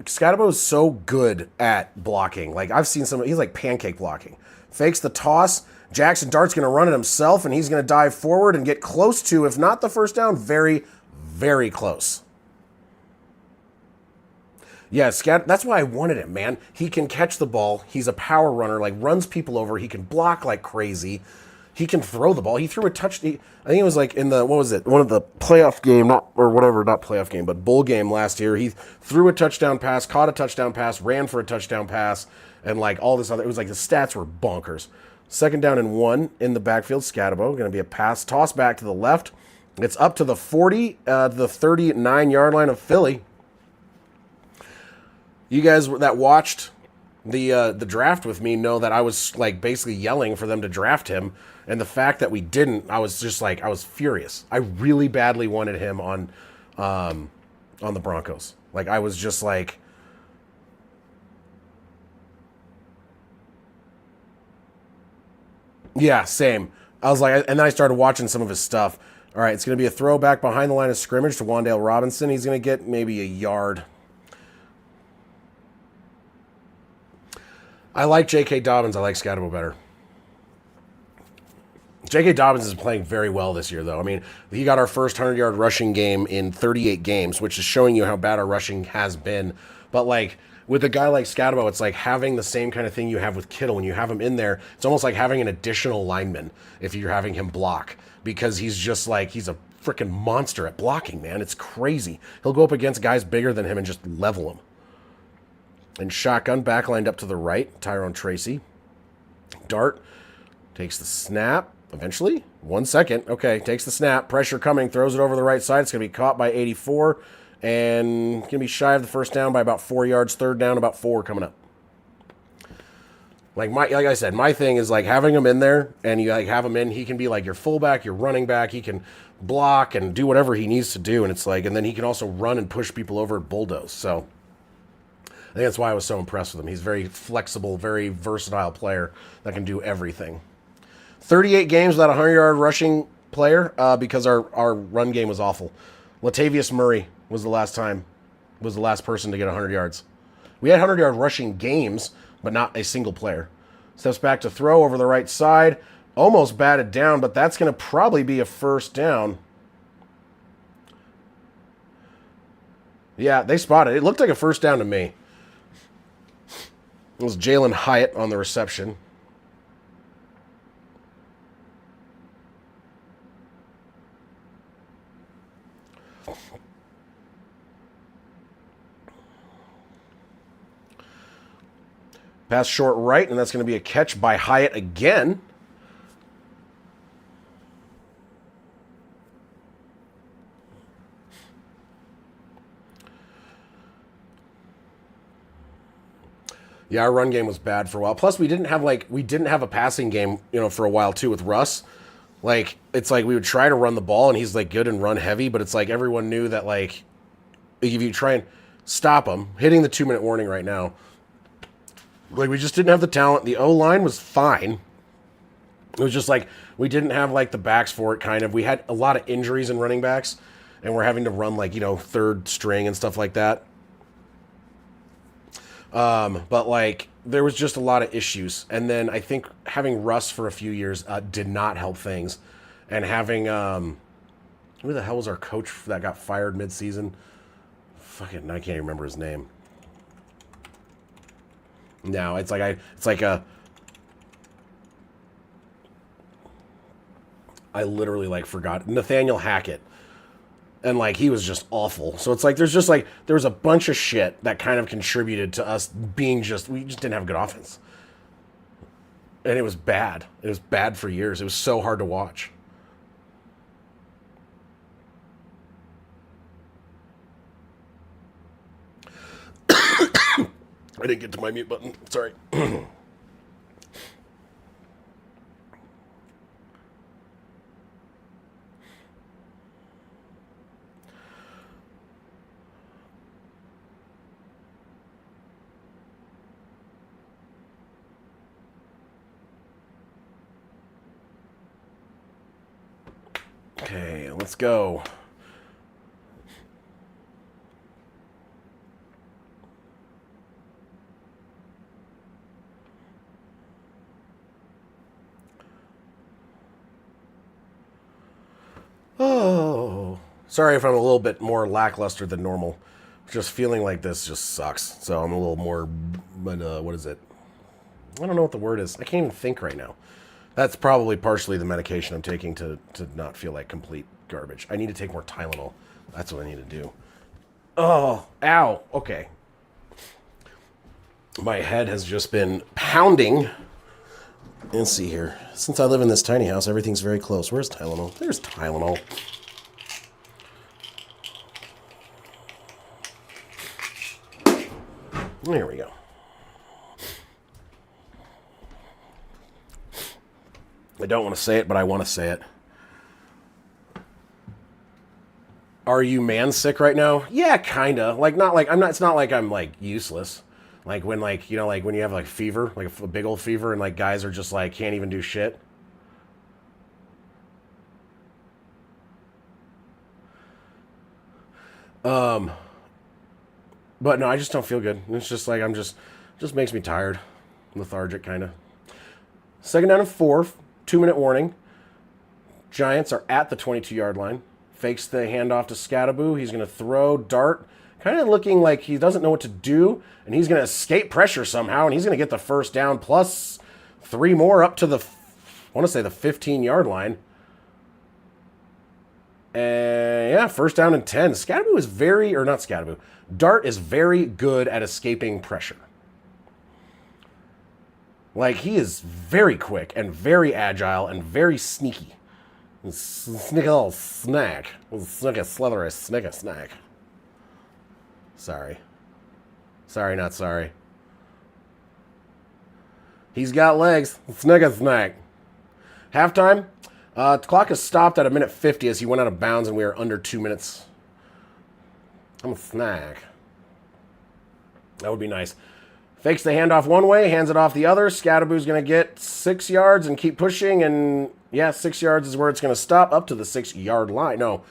Speaker 1: Scatabo is so good at blocking. Like, I've seen he's like pancake blocking. Fakes the toss. Jackson Dart's going to run it himself, and he's going to dive forward and get close to, if not the first down, very, very close. Yeah, that's why I wanted him, man. He can catch the ball. He's a power runner, like runs people over. He can block like crazy. He can throw the ball. He threw a touch. I think it was like in the, what was it? One of the playoff game, not playoff game, but bowl game last year. He threw a touchdown pass, caught a touchdown pass, ran for a touchdown pass, and like all this other, it was like the stats were bonkers. 2nd down and 1 in the backfield. Scatabo, going to be a pass, toss back to the left. It's up to the 40, the 39-yard line of Philly. You guys that watched the draft with me know that I was like basically yelling for them to draft him, and the fact that we didn't, I was just like, I was furious. I really badly wanted him on the Broncos. Like, I was just like, yeah, same. I was like, and then I started watching some of his stuff. All right, it's going to be a throwback behind the line of scrimmage to Wan'Dale Robinson. He's going to get maybe a yard. I like J.K. Dobbins. I like Scatabo better. J.K. Dobbins is playing very well this year, though. I mean, he got our first 100-yard rushing game in 38 games, which is showing you how bad our rushing has been. But, like, with a guy like Scatabo, it's like having the same kind of thing you have with Kittle. When you have him in there, it's almost like having an additional lineman if you're having him block, because he's just like, he's a freaking monster at blocking, man. It's crazy. He'll go up against guys bigger than him and just level them. And shotgun, back lined up to the right, Tyrone Tracy. Dart takes the snap, eventually. 1 second. Okay, takes the snap. Pressure coming, throws it over the right side. It's going to be caught by 84, and going to be shy of the first down by about 4 yards. 3rd down, about 4 coming up. Like I said, my thing is like having him in there, and you like have him in. He can be like your fullback, your running back. He can block and do whatever he needs to do, and it's like, and then he can also run and push people over at bulldoze. So I think that's why I was so impressed with him. He's very flexible, very versatile player that can do everything. 38 games without a 100-yard rushing player because our run game was awful. Latavius Murray was the last person to get 100 yards. We had 100-yard rushing games, but not a single player. Steps back to throw over the right side. Almost batted down, but that's going to probably be a first down. Yeah, they spotted it. It looked like a first down to me. It was Jalen Hyatt on the reception. Pass short right, and that's going to be a catch by Hyatt again. Yeah, our run game was bad for a while. Plus, we didn't have a passing game, for a while too with Russ. Like, it's like we would try to run the ball, and he's like good and run heavy, but it's like everyone knew that like if you try and stop him, hitting the 2-minute warning right now. Like, we just didn't have the talent. The O-line was fine. It was just like we didn't have like the backs for it. Kind of, we had a lot of injuries in running backs, and we're having to run like 3rd string and stuff like that. But like there was just a lot of issues, and then I think having Russ for a few years did not help things, and having who the hell was our coach that got fired mid-season? Fucking, I can't even remember his name. No, I literally like forgot Nathaniel Hackett. And, like, he was just awful. So it's like, there was a bunch of shit that kind of contributed to us being we just didn't have a good offense. And it was bad. It was bad for years. It was so hard to watch. I didn't get to my mute button. Sorry. Okay, let's go. Oh, sorry if I'm a little bit more lackluster than normal. Just feeling like this just sucks. So I'm a little more, what is it? I don't know what the word is. I can't even think right now. That's probably partially the medication I'm taking to not feel like complete garbage. I need to take more Tylenol. That's what I need to do. Oh, ow. Okay. My head has just been pounding. Let's see here. Since I live in this tiny house, everything's very close. Where's Tylenol? There's Tylenol. There we go. I don't want to say it, but I want to say it. Are you man sick right now? Yeah, kinda. Like not like I'm not. It's not like I'm like useless. Like when like you know like when you have like fever, like a big old fever, and like guys are just like can't even do shit. But no, I just don't feel good. It's just like just makes me tired, lethargic kind of. Second down and 4, 2-minute warning. Giants are at the 22-yard line. Fakes the handoff to Scattaboo. He's going to throw, dart, kind of looking like he doesn't know what to do, and he's going to escape pressure somehow, and he's going to get the first down plus 3 more up to the, I want to say the 15-yard line. And yeah, first down and 10. Scattaboo is very, or not Scattaboo, Dart is very good at escaping pressure. Like, he is very quick and very agile and very sneaky. Sneak a little snack. Sneak a slithery sneak a snack. Sorry. Sorry, not sorry. He's got legs. Sneak a snack. Halftime. The clock has stopped at 1:50 as he went out of bounds and we are under 2 minutes. I'm a snack. That would be nice. Fakes the handoff one way, hands it off the other. Scattaboo's going to get 6 yards and keep pushing. And yeah, 6 yards is where it's going to stop up to the 6-yard line. No,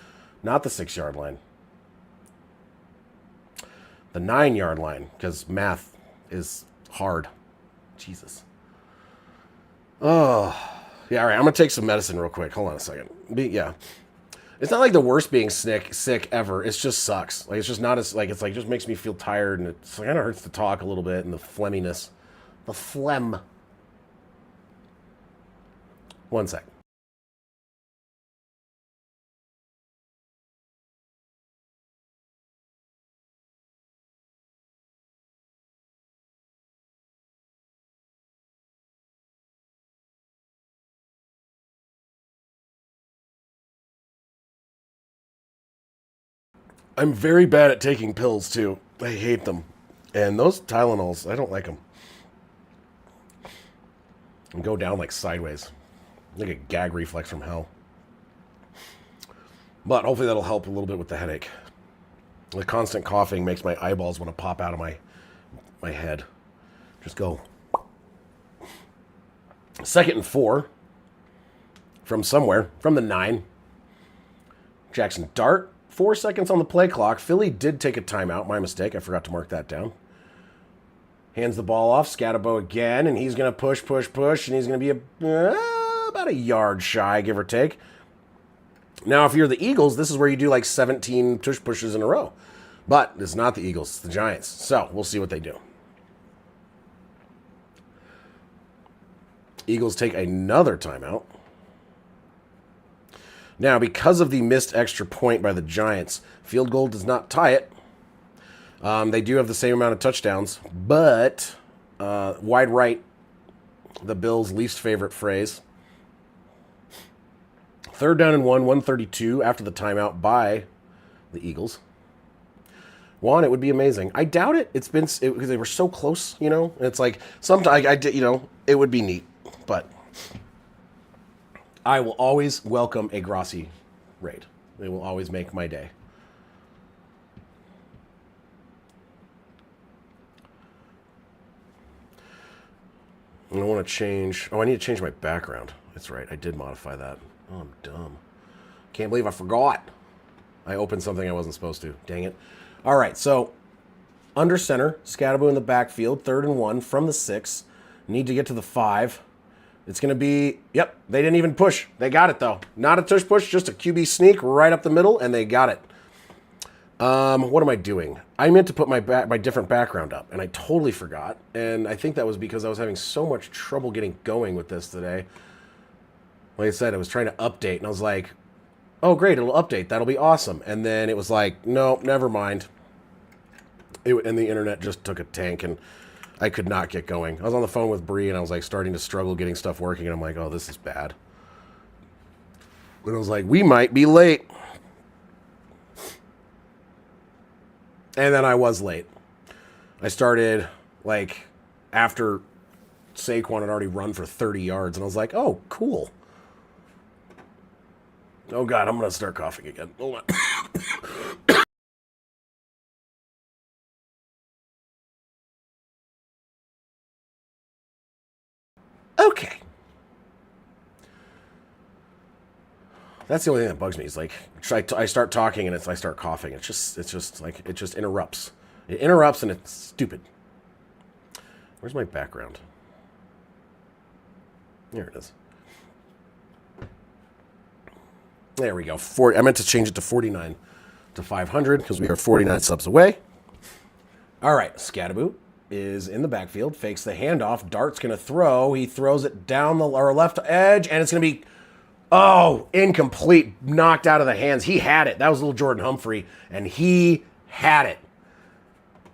Speaker 1: not the 6-yard line. The 9-yard line, because math is hard. Jesus. Oh, yeah, all right. I'm going to take some medicine real quick. Hold on a second. Yeah. It's not like the worst being sick ever. It just sucks. Like, it's just not as, like, it's like, just makes me feel tired, and it's kind of hurts to talk a little bit, and the phlegminess. The phlegm. One sec. I'm very bad at taking pills, too. I hate them. And those Tylenols, I don't like them. And go down, like, sideways. Like a gag reflex from hell. But hopefully that'll help a little bit with the headache. The constant coughing makes my eyeballs want to pop out of my head. Just go. 2nd and 4. From somewhere. From the 9. Jackson Dart. 4 seconds on the play clock. Philly did take a timeout. My mistake. I forgot to mark that down. Hands the ball off. Scatabo again. And he's going to push. And he's going to be about a yard shy, give or take. Now, if you're the Eagles, this is where you do like 17 tush pushes in a row. But it's not the Eagles. It's the Giants. So we'll see what they do. Eagles take another timeout. Now, because of the missed extra point by the Giants, field goal does not tie it. They do have the same amount of touchdowns, but wide right the Bills' least favorite phrase. 3rd down and 132 after the timeout by the Eagles. Juan, it would be amazing. I doubt it. Because they were so close, you know. And it's like sometimes I did, you know, it would be neat, but I will always welcome a Grossi raid. They will always make my day. I want to change. Oh, I need to change my background. That's right. I did modify that. Oh, I'm dumb. Can't believe I forgot. I opened something I wasn't supposed to. Dang it. All right. So under center, Scatterbo in the backfield, 3rd and 1 from the 6. Need to get to the 5. It's going to be, yep, they didn't even push. They got it, though. Not a tush push, just a QB sneak right up the middle, and they got it. What am I doing? I meant to put my different background up, and I totally forgot. And I think that was because I was having so much trouble getting going with this today. Like I said, I was trying to update, and I was like, oh, great, it'll update. That'll be awesome. And then it was like, no, never mind. And the internet just took a tank, and I could not get going. I was on the phone with Bree, and I was like starting to struggle getting stuff working, and I'm like, oh, this is bad. And I was like, we might be late. And then I was late. I started, like, after Saquon had already run for 30 yards, and I was like, oh, cool. Oh, God, I'm going to start coughing again. Hold on. Okay. That's the only thing that bugs me. Is like I start talking and I start coughing. It's just like it just interrupts. It interrupts and it's stupid. Where's my background? There it is. There we go. I meant to change it to 49 to 500 because we are 49 subs away. All right, Scatterbo is in the backfield, fakes the handoff. Dart's going to throw. He throws it down the left edge, and it's going to be, oh, incomplete, knocked out of the hands. He had it. That was little Jordan Humphrey, and he had it.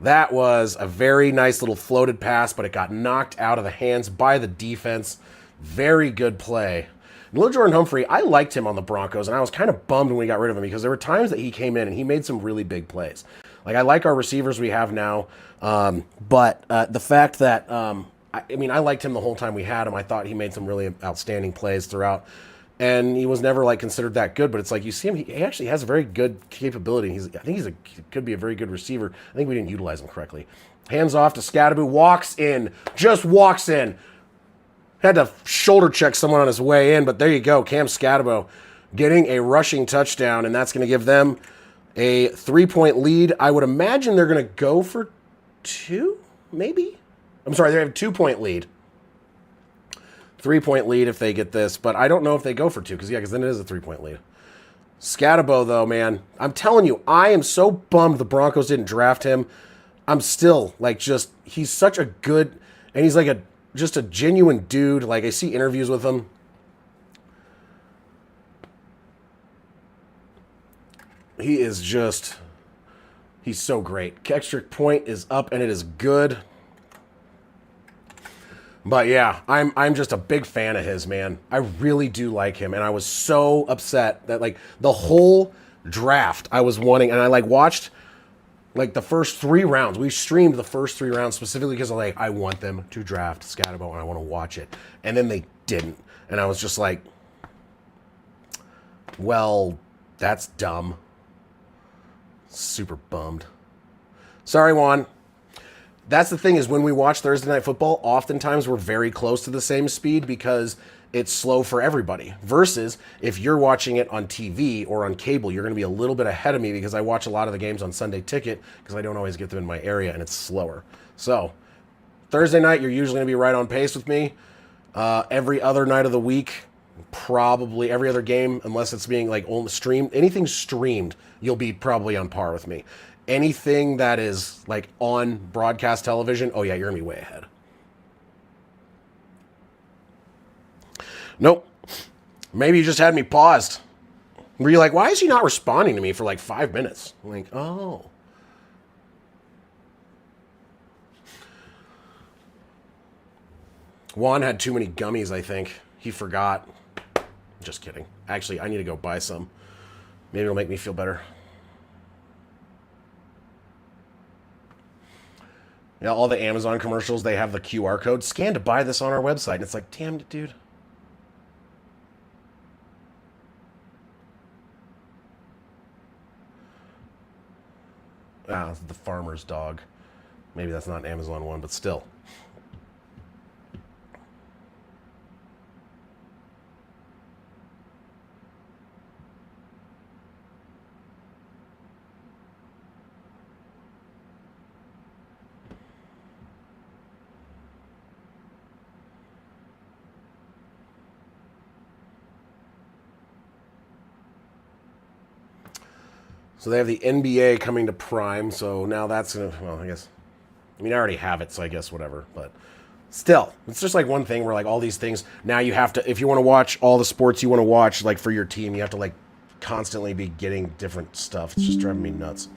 Speaker 1: That was a very nice little floated pass, but it got knocked out of the hands by the defense. Very good play. And little Jordan Humphrey, I liked him on the Broncos, and I was kind of bummed when we got rid of him because there were times that he came in and he made some really big plays. Like, I like our receivers we have now, but the fact that, I liked him the whole time we had him. I thought he made some really outstanding plays throughout, and he was never, like, considered that good. But it's like, you see him, he actually has a very good capability. I think he could be a very good receiver. I think we didn't utilize him correctly. Hands off to Scatterbo, walks in, just walks in. Had to shoulder check someone on his way in, but there you go. Cam Scatterbo getting a rushing touchdown, and that's going to give them a 3-point lead. I would imagine they're going to go for 2, maybe? I'm sorry, they have a 2-point lead. 3-point lead if they get this, but I don't know if they go for 2, because then it is a 3-point lead. Scatterbo, though, man, I'm telling you, I am so bummed the Broncos didn't draft him. I'm still, like, he's such a good, and he's like just a genuine dude. Like, I see interviews with him. He's so great. Extra point is up, and it is good. But yeah, I'm just a big fan of his, man. I really do like him, and I was so upset that, like, the whole draft I was wanting, and I, like, watched, like, the first 3 rounds. We streamed the first 3 rounds specifically because I want them to draft Scatterbo, and I want to watch it. And then they didn't, and I was just like, well, that's dumb. Super bummed. Sorry, Juan. That's the thing is when we watch Thursday Night Football, oftentimes we're very close to the same speed because it's slow for everybody. Versus if you're watching it on TV or on cable, you're going to be a little bit ahead of me because I watch a lot of the games on Sunday Ticket because I don't always get them in my area and it's slower. So Thursday night, you're usually going to be right on pace with me. Every other night of the week, probably every other game, unless it's being like only streamed, anything streamed, you'll be probably on par with me. Anything that is like on broadcast television, oh yeah, you're gonna be way ahead. Nope. Maybe you just had me paused. Were you like, why is he not responding to me for like 5 minutes? I'm like, oh. Juan had too many gummies, I think. He forgot. Just kidding. Actually, I need to go buy some. Maybe it'll make me feel better. Yeah, all the Amazon commercials, they have the QR code. Scan to buy this on our website. And it's like, damn it, dude. Ah, the farmer's dog. Maybe that's not an Amazon one, but still. So they have the NBA coming to Prime, so now that's going to, well, I guess, I mean, I already have it, so I guess whatever, but still, it's just like one thing where like all these things, now you have to, if you want to watch all the sports you want to watch, like for your team, you have to like constantly be getting different stuff. It's just driving me nuts.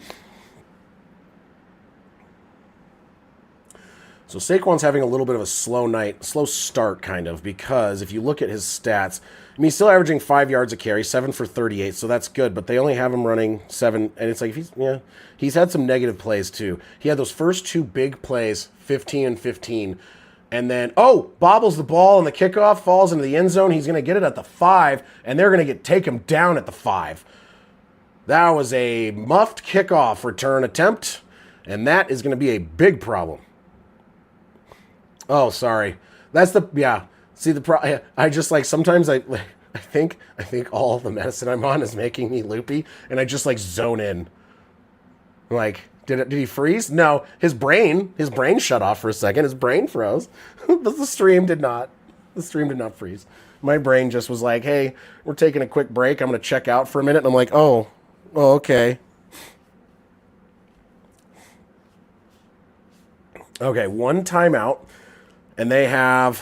Speaker 1: So Saquon's having a little bit of a slow night, slow start kind of, because if you look at his stats, I mean, he's still averaging 5 yards a carry, 7 for 38, so that's good, but they only have him running 7, and it's like, he's had some negative plays too. He had those first 2 big plays, 15 and 15, and then, bobbles the ball, and the kickoff falls into the end zone. He's going to get it at the 5, and they're going to take him down at the 5. That was a muffed kickoff return attempt, and that is going to be a big problem. Oh, sorry. That's the, yeah. See, I just like, sometimes I think all the medicine I'm on is making me loopy, and I just like zone in. Like, did he freeze? No, his brain shut off for a second. His brain froze. The stream did not. The stream did not freeze. My brain just was like, hey, we're taking a quick break. I'm going to check out for a minute. And I'm like, oh, okay. Okay, 1 timeout. And they have,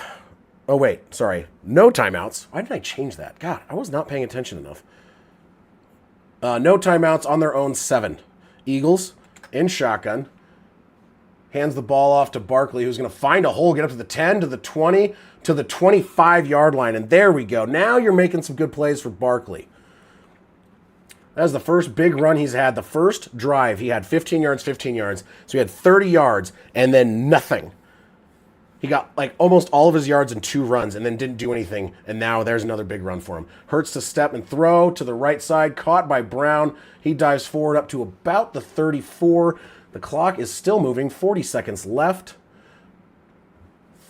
Speaker 1: no timeouts. Why did I change that? God, I was not paying attention enough. No timeouts on their own 7. Eagles in shotgun. Hands the ball off to Barkley, who's going to find a hole, get up to the 10, to the 20, to the 25-yard line. And there we go. Now you're making some good plays for Barkley. That was the first big run he's had. The first drive, he had 15 yards. So he had 30 yards and then nothing. He got like almost all of his yards in 2 runs and then didn't do anything. And now there's another big run for him. Hurts to step and throw to the right side. Caught by Brown. He dives forward up to about the 34. The clock is still moving. 40 seconds left.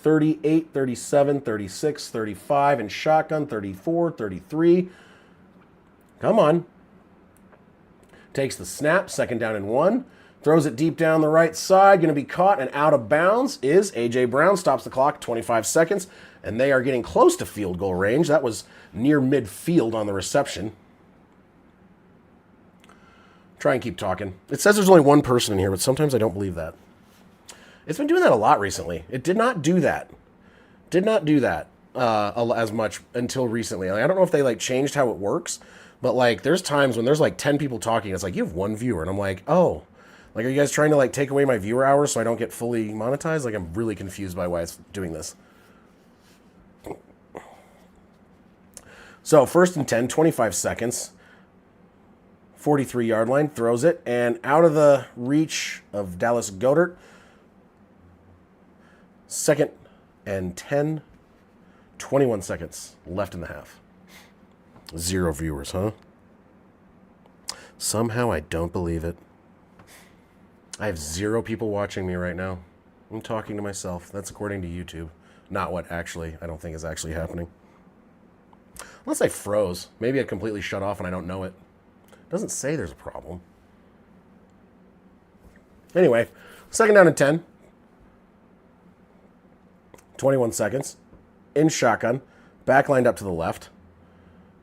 Speaker 1: 38, 37, 36, 35 in shotgun. 34, 33. Come on. Takes the snap. 2nd down and 1. Throws it deep down the right side. Going to be caught and out of bounds is A.J. Brown. Stops the clock, 25 seconds. And they are getting close to field goal range. That was near midfield on the reception. Try and keep talking. It says there's only 1 person in here, but sometimes I don't believe that. It's been doing that a lot recently. It did not do that. As much until recently. Like, I don't know if they like changed how it works, but like there's times when there's like 10 people talking. It's like, you have 1 viewer. And I'm like, oh. Like, are you guys trying to, like, take away my viewer hours so I don't get fully monetized? Like, I'm really confused by why it's doing this. So, 1st and 10, 25 seconds. 43-yard line, throws it, and out of the reach of Dallas Goedert. 2nd and 10, 21 seconds left in the half. 0 viewers, huh? Somehow I don't believe it. I have 0 people watching me right now. I'm talking to myself. That's according to YouTube. Not what actually, I don't think is actually happening. Unless I froze. Maybe I completely shut off and I don't know it. It doesn't say there's a problem. Anyway, 2nd down and 10. 21 seconds. In shotgun. Back lined up to the left.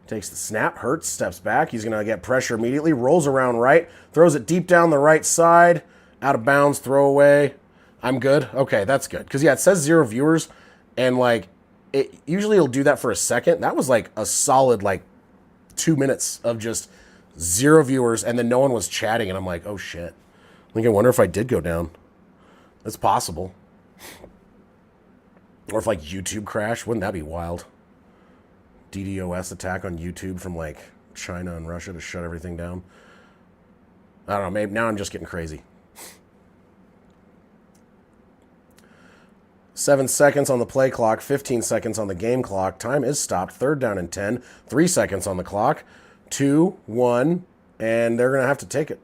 Speaker 1: Takes the snap. Hurts. Steps back. He's going to get pressure immediately. Rolls around right. Throws it deep down the right side. Out of bounds, throwaway. I'm good. Okay, that's good. Because, yeah, it says 0 viewers. And, like, usually it'll do that for a second. That was, like, a solid, like, 2 minutes of just 0 viewers. And then no one was chatting. And I'm like, oh, shit. I wonder if I did go down. That's possible. Or if like YouTube crash, wouldn't that be wild? DDoS attack on YouTube from like China and Russia to shut everything down. I don't know, maybe now I'm just getting crazy. 7 seconds on the play clock, 15 seconds on the game clock. Time is stopped. 3rd down and 10. 3 seconds on the clock. 2, 1, and they're going to have to take it.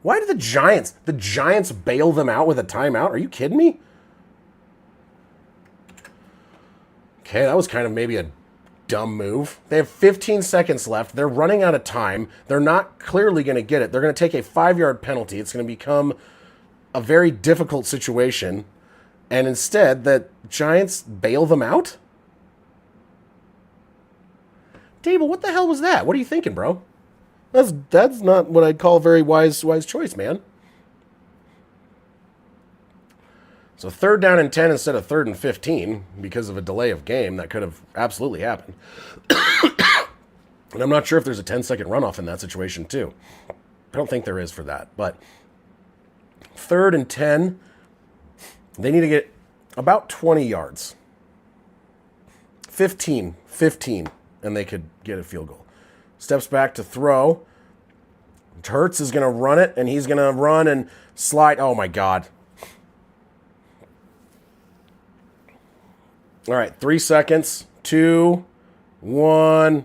Speaker 1: Why did the Giants bail them out with a timeout? Are you kidding me? Okay, that was kind of maybe a dumb move. They have 15 seconds left. They're running out of time. They're not clearly going to get it. They're going to take a 5-yard penalty. It's going to become a very difficult situation. And instead, the Giants bail them out? Dable, what the hell was that? What are you thinking, bro? That's not what I'd call a very wise choice, man. So 3rd down and 10 instead of 3rd and 15 because of a delay of game. That could have absolutely happened. And I'm not sure if there's a 10-second runoff in that situation, too. I don't think there is for that. But 3rd and 10, they need to get about 20 yards. 15, and they could get a field goal. Steps back to throw. Hurts is going to run it, and he's going to run and slide. Oh, my God. All right, 3 seconds. 2, 1.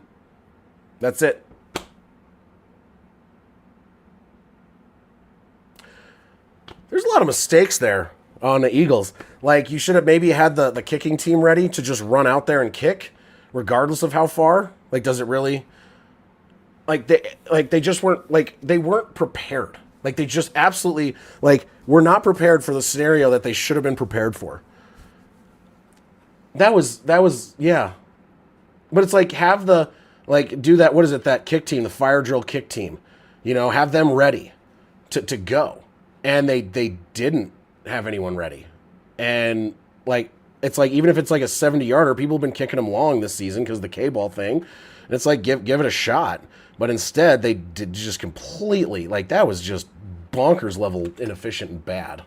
Speaker 1: That's it. There's a lot of mistakes there on the Eagles. Like, you should have maybe had the kicking team ready to just run out there and kick, regardless of how far. Like, does it really... they just weren't, they weren't prepared. Like, they just absolutely, were not prepared for the scenario that they should have been prepared for. That was, yeah. But it's like, have do that, what is it, that kick team, the fire drill kick team, have them ready to go. And they didn't have anyone ready. And, it's like, even if it's like a 70-yarder, people have been kicking them long this season because of the K-ball thing. And it's like, give it a shot. But instead, they did just completely, that was just bonkers level inefficient and bad.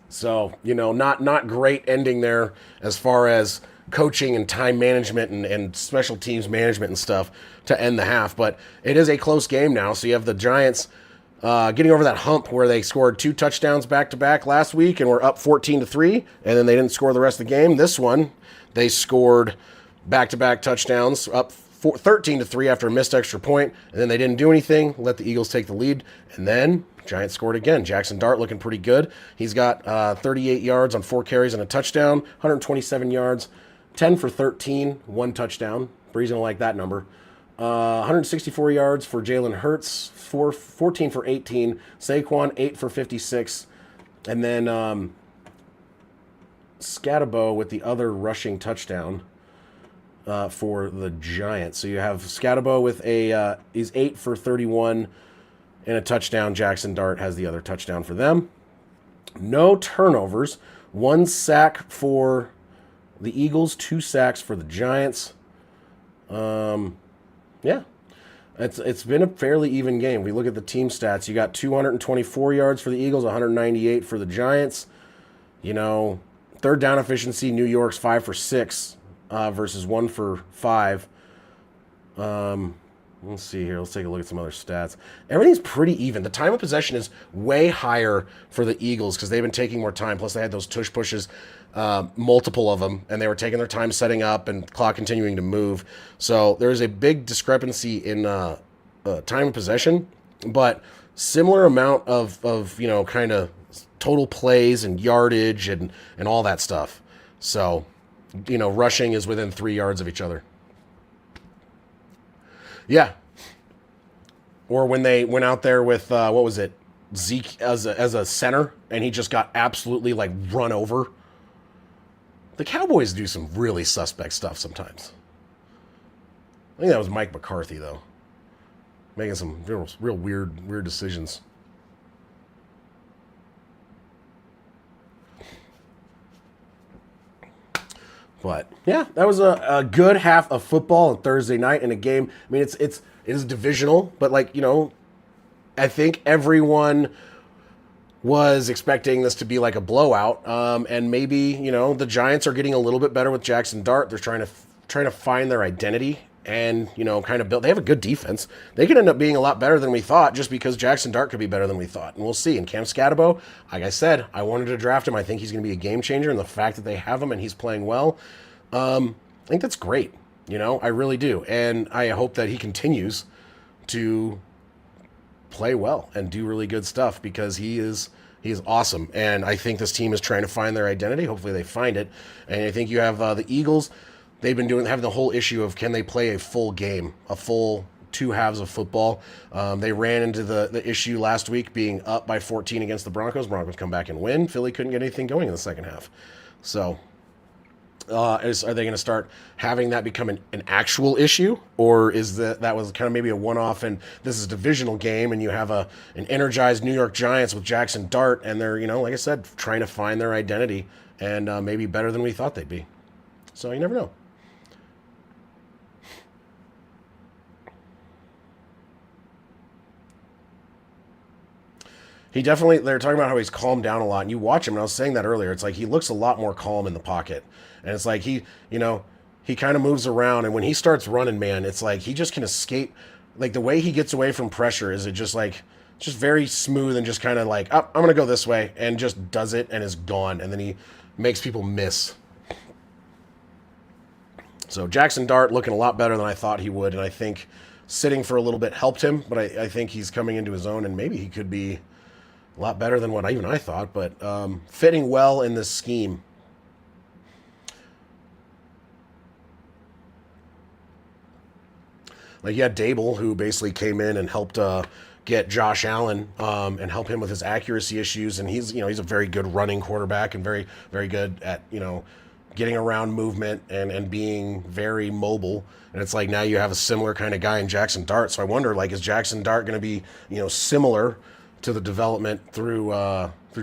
Speaker 1: So, not great ending there as far as coaching and time management and special teams management and stuff to end the half. But it is a close game now. So you have the Giants getting over that hump where they scored 2 touchdowns back-to-back last week and were up 14-3, and then they didn't score the rest of the game. This one, they scored back-to-back touchdowns, up 13-3 after a missed extra point, and then they didn't do anything, let the Eagles take the lead, and then Giants scored again. Jackson Dart looking pretty good. He's got 38 yards on 4 carries and a touchdown, 127 yards, 10 for 13, 1 touchdown. Bree's going to like that number. 164 yards for Jalen Hurts, 14 for 18. Saquon, 8 for 56. And then Scatabo with the other rushing touchdown for the Giants. So you have Scatabo with he's 8 for 31 and a touchdown. Jackson Dart has the other touchdown for them. No turnovers. 1 sack for the Eagles, 2 sacks for the Giants. Yeah, it's been a fairly even game. We look at the team stats. You got 224 yards for the Eagles, 198 for the Giants. 3rd down efficiency, New York's 5 for 6 versus 1 for 5. Let's see here. Let's take a look at some other stats. Everything's pretty even. The time of possession is way higher for the Eagles because they've been taking more time. Plus, they had those tush pushes, multiple of them, and they were taking their time setting up and clock continuing to move. So there's a big discrepancy in time of possession, but similar amount of kind of total plays and yardage and all that stuff. So, rushing is within 3 yards of each other. Yeah. Or when they went out there with, what was it, Zeke as a center, and he just got absolutely, run over. The Cowboys do some really suspect stuff sometimes. I think that was Mike McCarthy, though. Making some real weird decisions. But yeah, that was a good half of football on Thursday night in a game. I mean, it is divisional, but I think everyone was expecting this to be like a blowout, and maybe the Giants are getting a little bit better with Jackson Dart. They're trying to find their identity and kind of build. They have a good defense. They could end up being a lot better than we thought just because Jackson Dart could be better than we thought, and we'll see. And Cam Scatabo, like I said, I wanted to draft him. I think he's going to be a game changer, and the fact that they have him and he's playing well, I think that's great. I really do, and I hope that he continues to play well and do really good stuff because he's awesome. And I think this team is trying to find their identity. Hopefully they find it. And I think you have the Eagles. They've been having the whole issue of can they play a full game, a full two halves of football. They ran into the issue last week being up by 14 against the Broncos. Broncos come back and win. Philly couldn't get anything going in the second half. So are they going to start having that become an actual issue, or is that was kind of maybe a one-off and this is a divisional game and you have an energized New York Giants with Jackson Dart and they're, like I said, trying to find their identity and maybe better than we thought they'd be. So you never know. They're talking about how he's calmed down a lot, and you watch him, and I was saying that earlier, it's like he looks a lot more calm in the pocket. And it's like he kind of moves around, and when he starts running, man, it's like he just can escape. Like the way he gets away from pressure is just very smooth and just kind of like, oh, I'm going to go this way, and just does it and is gone, and then he makes people miss. So Jackson Dart looking a lot better than I thought he would, and I think sitting for a little bit helped him, but I think he's coming into his own, and maybe he could be a lot better than what I thought, but fitting well in this scheme. Like you had Dable, who basically came in and helped get Josh Allen and help him with his accuracy issues, and he's a very good running quarterback and very, very good at getting around movement and being very mobile. And it's like now you have a similar kind of guy in Jackson Dart. So I wonder, like, is Jackson Dart going to be similar to the development through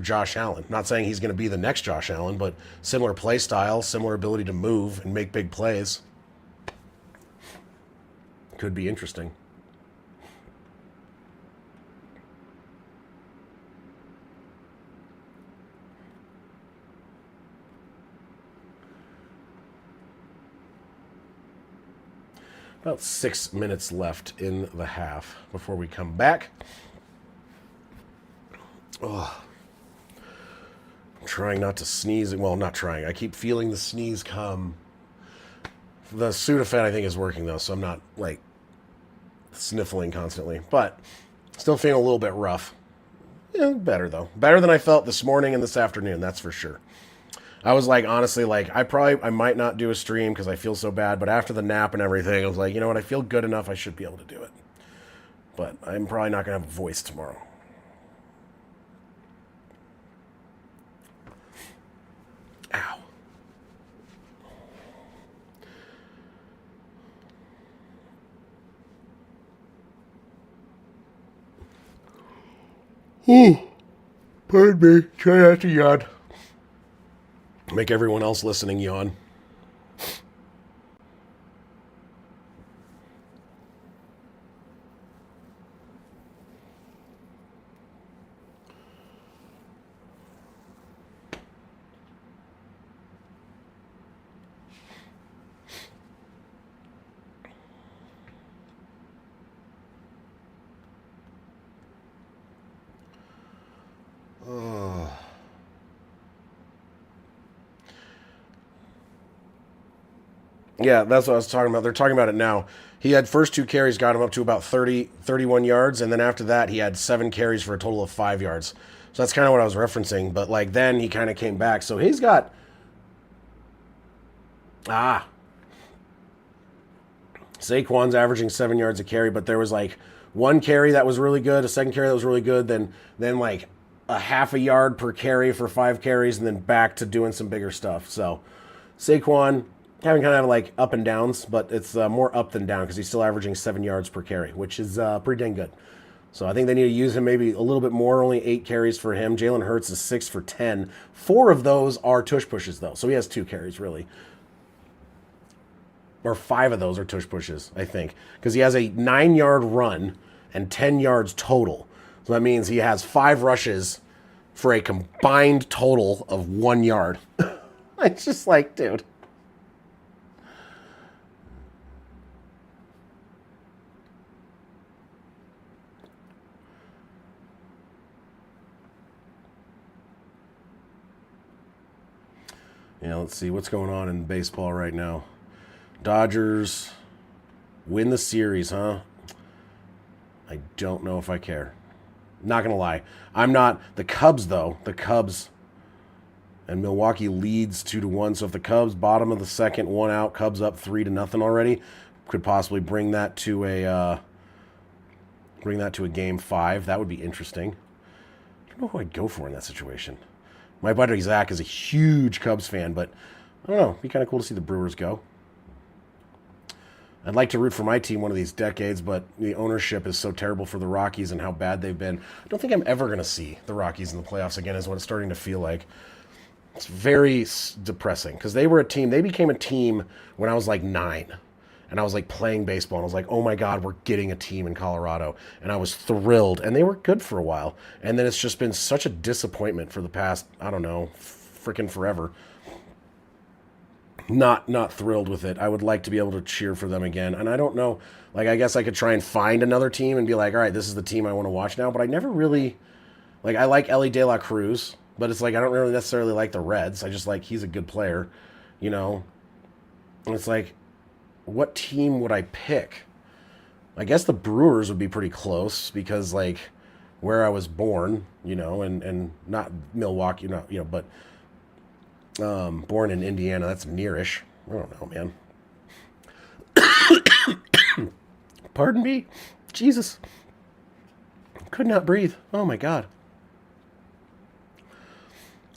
Speaker 1: Josh Allen? Not saying he's going to be the next Josh Allen, but similar play style, similar ability to move and make big plays. Could be interesting. About 6 minutes left in the half before we come back. Oh, I'm trying not to sneeze. Well, not trying. I keep feeling the sneeze come. The Sudafed, I think, is working, though, so I'm not, like, sniffling constantly. But still feeling a little bit rough. Yeah, better, though. Better than I felt this morning and this afternoon, that's for sure. I was like, honestly, like, I might not do a stream because I feel so bad, but after the nap and everything, I was like, you know what, I feel good enough, I should be able to do it. But I'm probably not going to have a voice tomorrow. Ow. Pardon me. Try not to yawn. Make everyone else listening yawn. Yeah, that's what I was talking about. They're talking about it now. He had first two carries, got him up to about 31 yards, and then after that, he had 7 carries for a total of 5 yards. So that's kind of what I was referencing. But, like, then he kind of came back. So he's got... Saquon's averaging 7 yards a carry, but there was, like, one carry that was really good, a second carry that was really good, then like, a half a yard per carry for 5 carries, and then back to doing some bigger stuff. So Saquon... having kind of like up and downs, but it's more up than down because he's still averaging 7 yards per carry, which is pretty dang good. So I think they need to use him maybe a little bit more, only 8 carries for him. Jalen Hurts is 6 for 10. 4 of those are tush pushes, though, so he has 2 carries, really. Or 5 of those are tush pushes, I think, because he has a 9-yard run and 10 yards total. So that means he has 5 rushes for a combined total of 1 yard. It's just like, dude. Yeah, let's see what's going on in baseball right now. Dodgers win the series, huh? I don't know if I care. Not going to lie. I'm not. The Cubs, though. The Cubs. And Milwaukee leads 2-1. So if the Cubs, bottom of the second, 1 out, Cubs up 3-0 already, could possibly bring that to a game 5. That would be interesting. I don't know who I'd go for in that situation. My buddy Zach is a huge Cubs fan, but I don't know. It'd be kind of cool to see the Brewers go. I'd like to root for my team one of these decades, but the ownership is so terrible for the Rockies and how bad they've been. I don't think I'm ever going to see the Rockies in the playoffs again, is what it's starting to feel like. It's very depressing because they became a team when I was like 9. And I was like playing baseball, and I was like, oh my God, we're getting a team in Colorado. And I was thrilled, and they were good for a while. And then it's just been such a disappointment for the past, I don't know, freaking forever. Not thrilled with it. I would like to be able to cheer for them again. And I don't know, like, I guess I could try and find another team and be like, all right, this is the team I want to watch now. But I never really, like, I like Ellie De La Cruz, but it's like I don't really necessarily like the Reds. I just like, he's a good player, you know. And it's like, what team would I pick? I guess the Brewers would be pretty close because, like, where I was born, you know, and not Milwaukee, but born in Indiana, that's nearish. I don't know, man. Pardon me? Jesus. Could not breathe. Oh, my God.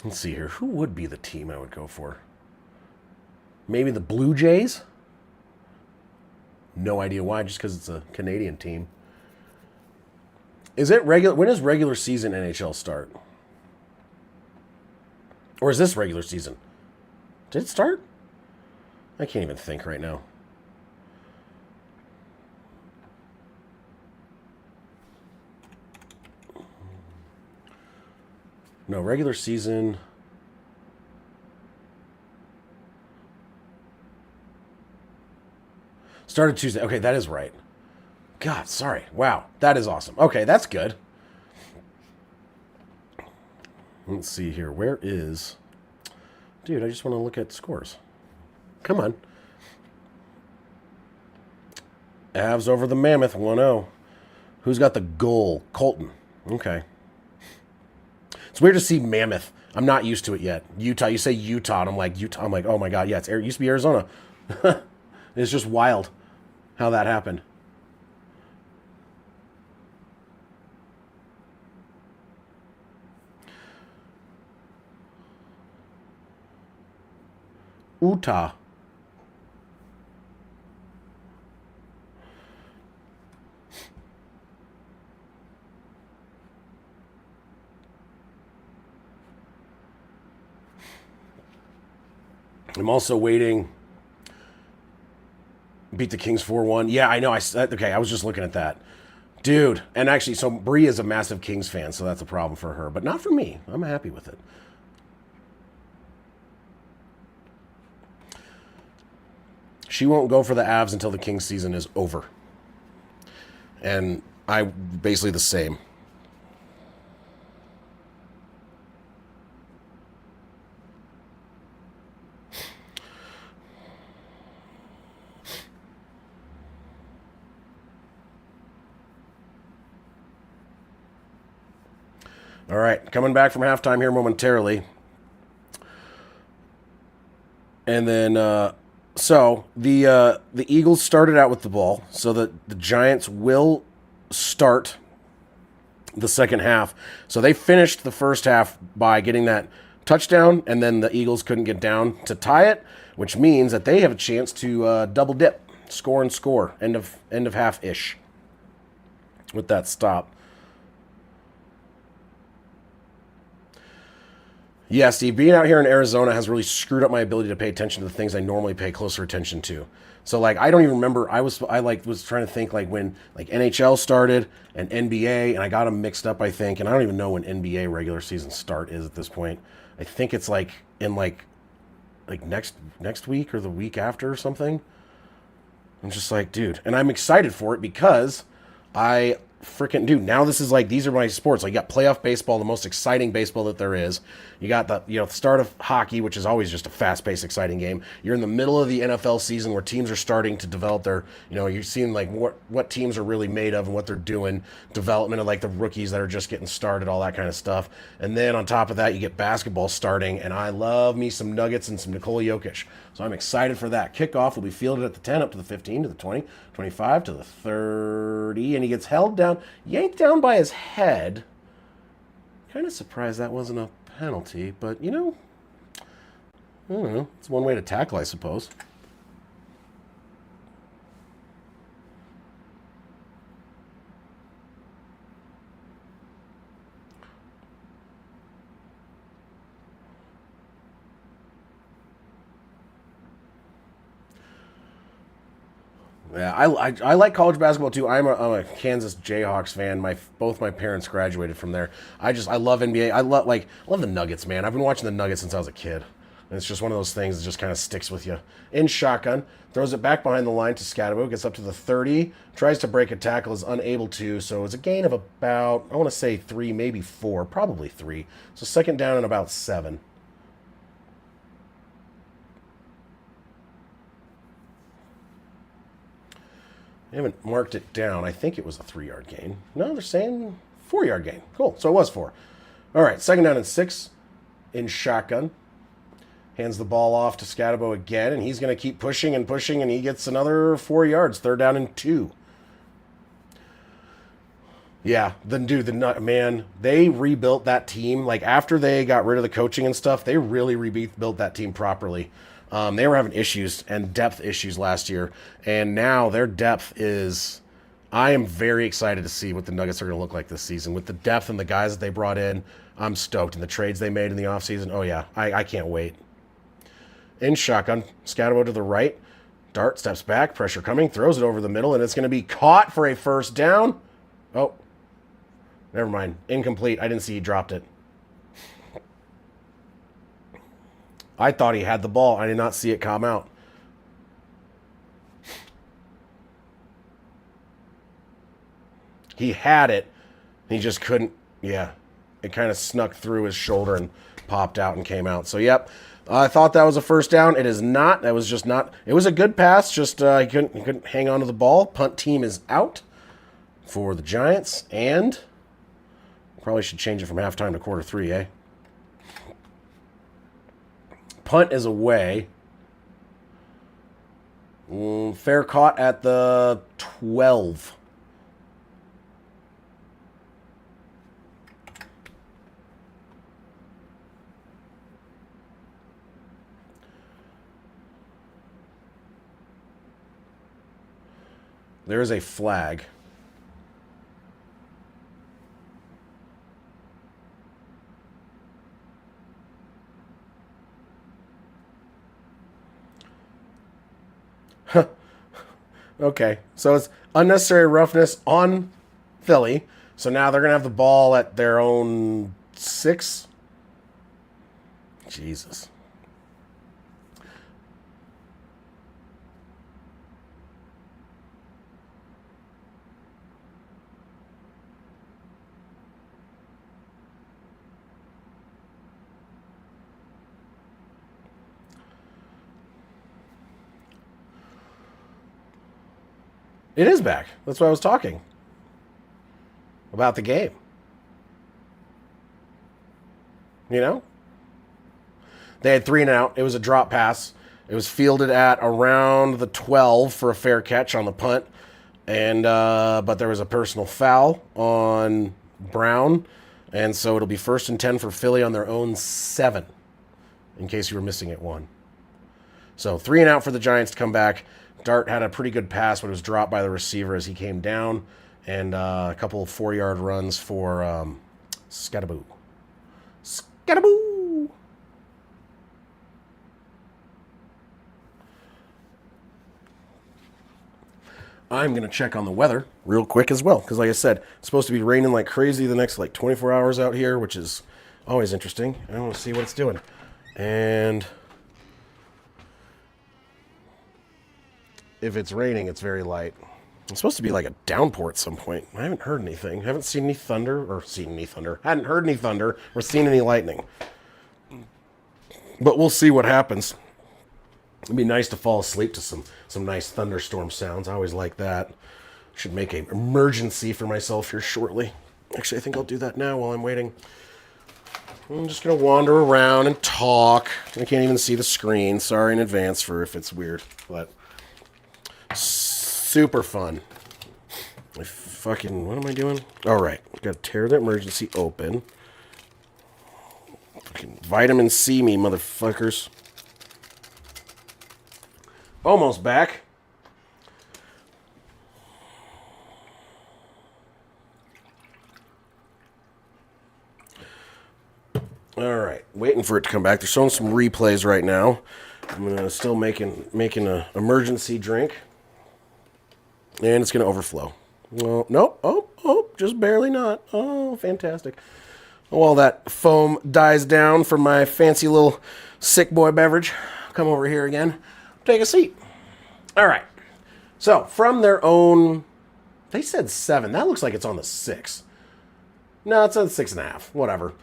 Speaker 1: Let's see here. Who would be the team I would go for? Maybe the Blue Jays? No idea why, just because it's a Canadian team. Is it regular? When does regular season NHL start? Or is this regular season? Did it start? I can't even think right now. No, regular season. Started Tuesday. Okay, that is right. God, sorry. Wow, that is awesome. Okay, that's good. Let's see here. Where is... Dude, I just want to look at scores. Come on. Avs over the Mammoth, 1-0. Who's got the goal? Colton. Okay. It's weird to see Mammoth. I'm not used to it yet. Utah. You say Utah, and I'm like, Utah. I'm like, oh my God, yeah, it used to be Arizona. It's just wild how that happened. Utah. I'm also waiting. Beat the Kings 4-1. Yeah, I know. Okay, I was just looking at that. Dude, and actually, so Bree is a massive Kings fan, so that's a problem for her. But not for me. I'm happy with it. She won't go for the Avs until the Kings season is over. And I basically the same. All right, coming back from halftime here momentarily. And then, so the Eagles started out with the ball, so the Giants will start the second half. So they finished the first half by getting that touchdown, and then the Eagles couldn't get down to tie it, which means that they have a chance to double dip, score and score, end of half-ish with that stop. Yeah, Steve, being out here in Arizona has really screwed up my ability to pay attention to the things I normally pay closer attention to. So like I don't even remember I was trying to think like when like NHL started and NBA and I got them mixed up I think and I don't even know when NBA regular season start is at this point. I think it's like in like next week or the week after or something. I'm just like, dude, and I'm excited for it because I freaking dude. Now this is like these are my sports. Like you got playoff baseball, the most exciting baseball that there is. You got the start of hockey, which is always just a fast-paced, exciting game. You're in the middle of the NFL season where teams are starting to develop their you're seeing like what teams are really made of and what they're doing. Development of like the rookies that are just getting started, all that kind of stuff. And then on top of that, you get basketball starting, and I love me some Nuggets and some Nikola Jokic. So I'm excited for that. Kickoff will be fielded at the 10, up to the 15, to the 20, 25, to the 30, and he gets held down, yanked down by his head. Kind of surprised that wasn't a penalty, but I don't know. It's one way to tackle, I suppose. Yeah, I like college basketball too. I'm a Kansas Jayhawks fan. Both my parents graduated from there. I love NBA. I love the Nuggets, man. I've been watching the Nuggets since I was a kid. And it's just one of those things that just kind of sticks with you. In shotgun, throws it back behind the line to Scatabo, gets up to the 30, tries to break a tackle, is unable to. So it's a gain of about I want to say 3, maybe 4, probably 3. So second down and about 7. They haven't marked it down. I think it was a 3-yard gain. No, they're saying 4-yard gain. Cool. So it was 4. All right, second down and 6 in shotgun. Hands the ball off to Scatabo again, and he's going to keep pushing and pushing, and he gets another 4 yards. Third down and 2. Yeah, man, they rebuilt that team. Like after they got rid of the coaching and stuff, they really rebuilt that team properly. They were having issues and depth issues last year, and now their depth is. I am very excited to see what the Nuggets are going to look like this season with the depth and the guys that they brought in. I'm stoked, and the trades they made in the offseason. Oh yeah, I can't wait. In shotgun, Scatabo to the right. Dart steps back, pressure coming, throws it over the middle, and it's going to be caught for a first down. Oh, never mind. Incomplete. I didn't see he dropped it. I thought he had the ball. I did not see it come out. He had it. He just couldn't. Yeah. It kind of snuck through his shoulder and popped out and came out. So, yep. I thought that was a first down. It is not. That was just not. It was a good pass. Just he couldn't hang on to the ball. Punt team is out for the Giants. And probably should change it from halftime to quarter 3, eh? Punt is away. Fair caught at the 12. There is a flag. Okay, so it's unnecessary roughness on Philly. So now they're going to have the ball at their own 6. Jesus. It is back. That's why I was talking about the game. They had 3 and out. It was a drop pass. It was fielded at around the 12 for a fair catch on the punt, and but there was a personal foul on Brown, and so it'll be 1st and 10 for Philly on their own 7, in case you were missing it 1. So 3 and out for the Giants to come back. Dart had a pretty good pass, but it was dropped by the receiver as he came down, and a couple of 4-yard runs for Scatabo. Scatabo! I'm going to check on the weather real quick as well. Because like I said, it's supposed to be raining like crazy the next like 24 hours out here, which is always interesting. I want to see what it's doing. And if it's raining, it's very light. It's supposed to be like a downpour at some point. I haven't heard anything. I haven't seen any thunder or seen any thunder. Hadn't heard any thunder or seen any lightning. But we'll see what happens. It'd be nice to fall asleep to some nice thunderstorm sounds. I always like that. Should make an emergency for myself here shortly. Actually, I think I'll do that now while I'm waiting. I'm just going to wander around and talk. I can't even see the screen. Sorry in advance for if it's weird. But super fun. What am I doing? All right. Got to tear the emergency open. Fucking vitamin C me, motherfuckers. Almost back. All right, waiting for it to come back. They're showing some replays right now. I'm still making an emergency drink, and it's gonna overflow. Well, nope. Oh, just barely not. Oh, fantastic. While that foam dies down from my fancy little sick boy beverage, come over here again. Take a seat. All right. So from their own, they said 7. That looks like it's on the 6. No, it's on 6.5. Whatever.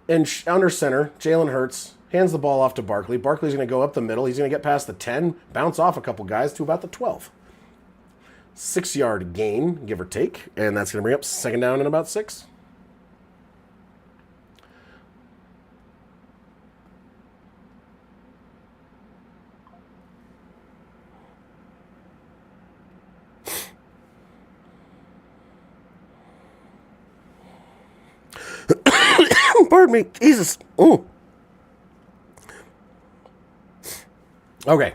Speaker 1: And under center, Jalen Hurts hands the ball off to Barkley. Barkley's going to go up the middle. He's going to get past the 10, bounce off a couple guys to about the 12. 6-yard gain, give or take. And that's going to bring up second down and about 6. Pardon me. Jesus. Ooh. Okay.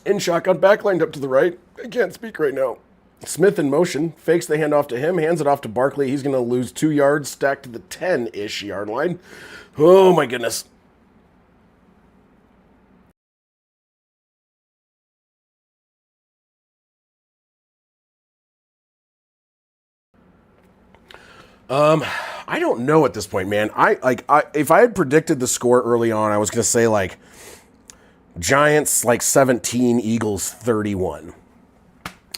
Speaker 1: In shotgun, back lined up to the right. I can't speak right now. Smith in motion, fakes the handoff to him, hands it off to Barkley. He's going to lose 2 yards, stacked to the 10-ish yard line. Oh, my goodness. I don't know at this point, man. If I had predicted the score early on, I was going to say like Giants like 17, Eagles 31.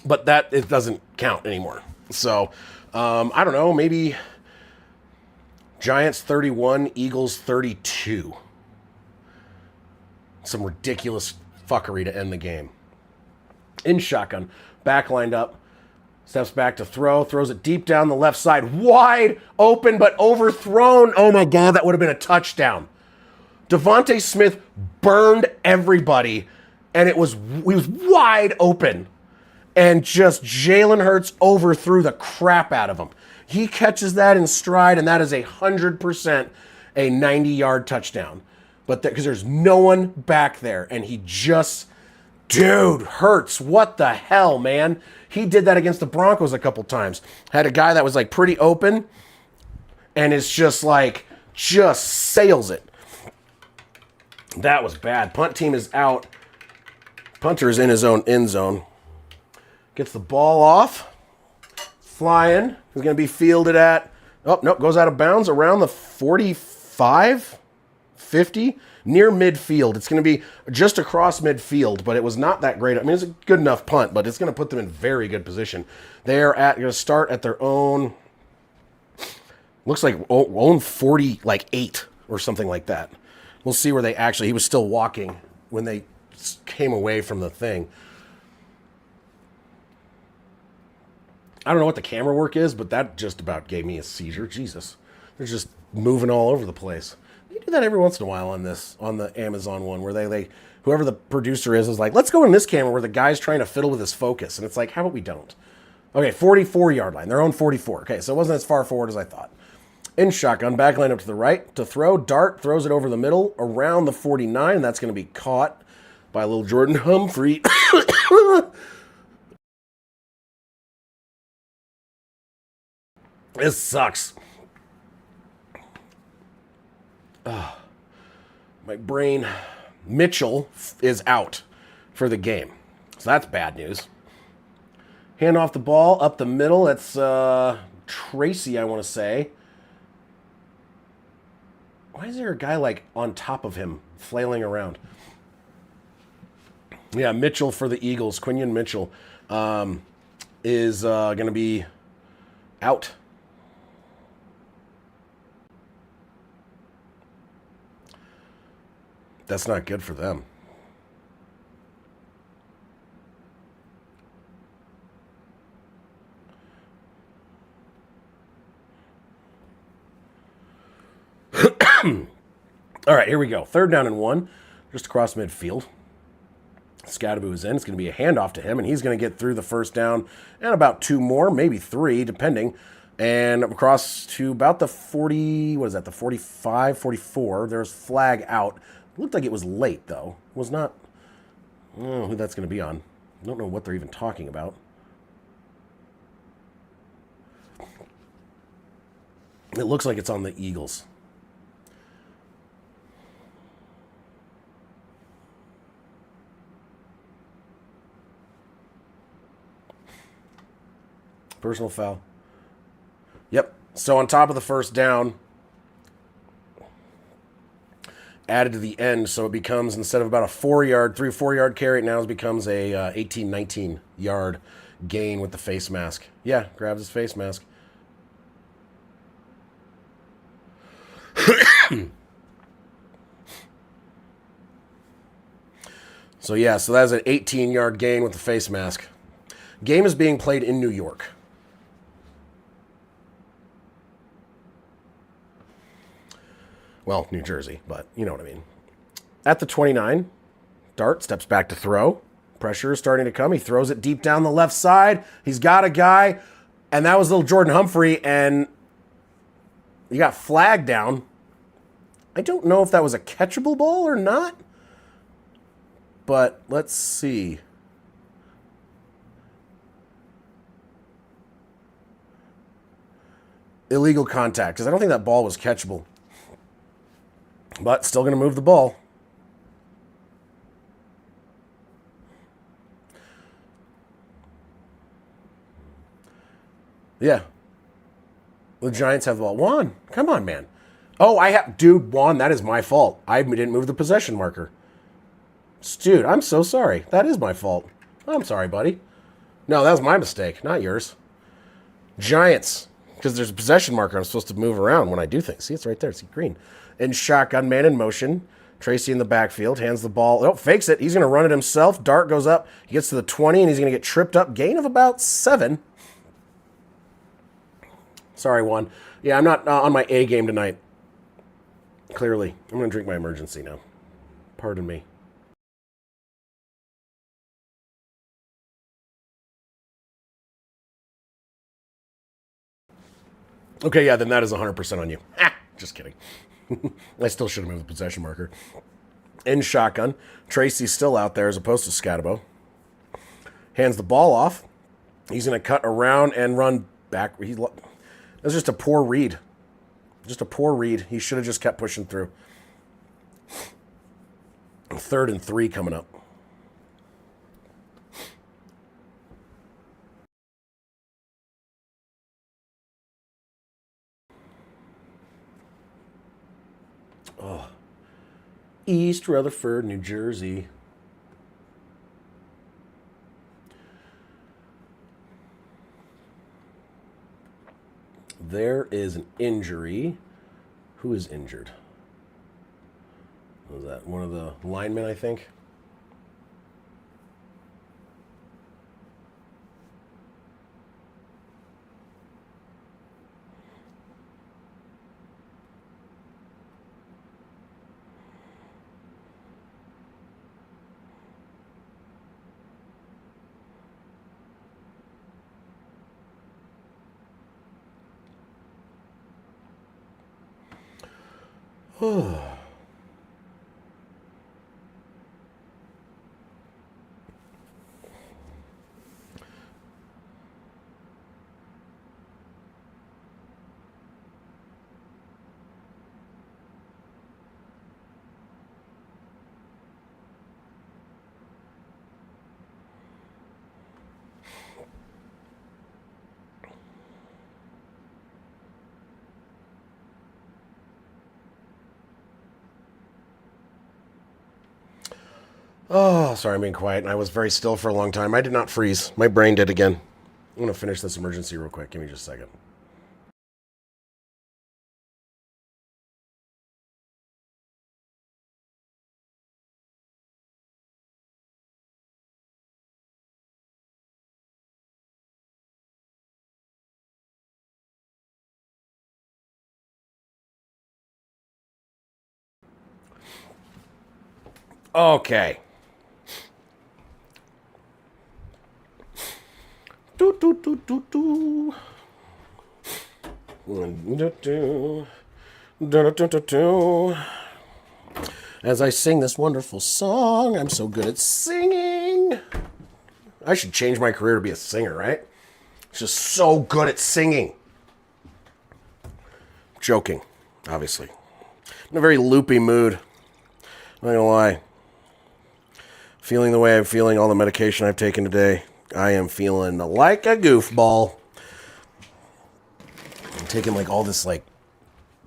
Speaker 1: But that it doesn't count anymore. So, I don't know, maybe Giants 31, Eagles 32. Some ridiculous fuckery to end the game. In shotgun, back lined up. Steps back to throw, throws it deep down the left side. Wide open, but overthrown. Oh my God, that would have been a touchdown. Devontae Smith burned everybody, and he was wide open. And just Jalen Hurts overthrew the crap out of him. He catches that in stride, and that is 100% a 90-yard touchdown. But because there's no one back there, and he just... Dude, Hurts, what the hell, man? He did that against the Broncos a couple times. Had a guy that was like pretty open and is just sails it. That was bad. Punt team is out. Punter is in his own end zone. Gets the ball off. Flying. He's going to be fielded at, oh, nope, goes out of bounds around the 45, 50. Near midfield. It's going to be just across midfield, but it was not that great. I mean, it's a good enough punt, but it's going to put them in very good position. They're going to start at their own, looks like own 48 or something like that. We'll see where they actually, he was still walking when they came away from the thing. I don't know what the camera work is, but that just about gave me a seizure. Jesus. They're just moving all over the place. You do that every once in a while on the Amazon one, where they whoever the producer is like, let's go in this camera where the guy's trying to fiddle with his focus, and it's like, how about we don't? Okay, 44-yard line. They're on 44. Okay, so it wasn't as far forward as I thought. In shotgun, back line up to the right to throw. Dart throws it over the middle around the 49. That's going to be caught by little Jordan Humphrey. This sucks. My brain. Mitchell is out for the game. So that's bad news. Hand off the ball up the middle. That's Tracy, I want to say. Why is there a guy like on top of him flailing around? Yeah, Mitchell for the Eagles. Quinion Mitchell is going to be out. That's not good for them. All right, here we go. 3rd down and 1, just across midfield. Scadaboo is in. It's going to be a handoff to him, and he's going to get through the 1st down and about 2 more, maybe 3, depending. And across to about the 40, what is that, the 45, 44. There's flag out. It looked like it was late, though. It was not. I don't know who that's going to be on. I don't know what they're even talking about. It looks like it's on the Eagles. Personal foul. Yep. So on top of the 1st down, added to the end, so it becomes, instead of about a 4-yard, 3 or 4 yard carry, it now becomes a 18, 19 yard gain with the face mask. Yeah, grabs his face mask. So yeah, so that's an 18-yard gain with the face mask. Game is being played in New York. Well, New Jersey, but you know what I mean. At the 29, Dart steps back to throw. Pressure is starting to come. He throws it deep down the left side. He's got a guy, and that was little Jordan Humphrey, and he got flagged down. I don't know if that was a catchable ball or not, but let's see. Illegal contact, because I don't think that ball was catchable. But still going to move the ball. Yeah. The Giants have the ball. Juan, come on, man. Oh, dude, Juan, that is my fault. I didn't move the possession marker. Dude, I'm so sorry. That is my fault. I'm sorry, buddy. No, that was my mistake, not yours. Giants, because there's a possession marker I'm supposed to move around when I do things. See, it's right there. See, green. And shotgun, man in motion. Tracy in the backfield, hands the ball. Oh, fakes it. He's going to run it himself. Dart goes up. He gets to the 20, and he's going to get tripped up. Gain of about 7. Sorry, Juan. Yeah, I'm not on my A game tonight. Clearly. I'm going to drink my emergency now. Pardon me. Okay, yeah, then that is 100% on you. Just kidding. I still should have moved the possession marker. In shotgun, Tracy's still out there as opposed to Scadabo. Hands the ball off. He's going to cut around and run back. That's just a poor read. Just a poor read. He should have just kept pushing through. 3rd and 3 coming up. Oh. East Rutherford, New Jersey. There is an injury. Who is injured? Was that one of the linemen, I think? Oh, sorry, I'm being quiet. I was very still for a long time. I did not freeze. My brain did again. I'm going to finish this emergency real quick. Give me just a second. Okay. Do, do, do, do, do. Do, do. Do, do, do, do. As I sing this wonderful song, I'm so good at singing. I should change my career to be a singer, right? Just so good at singing. Joking, obviously. In a very loopy mood. Not gonna lie. Feeling the way I'm feeling, all the medication I've taken today, I am feeling like a goofball. I'm taking like all this like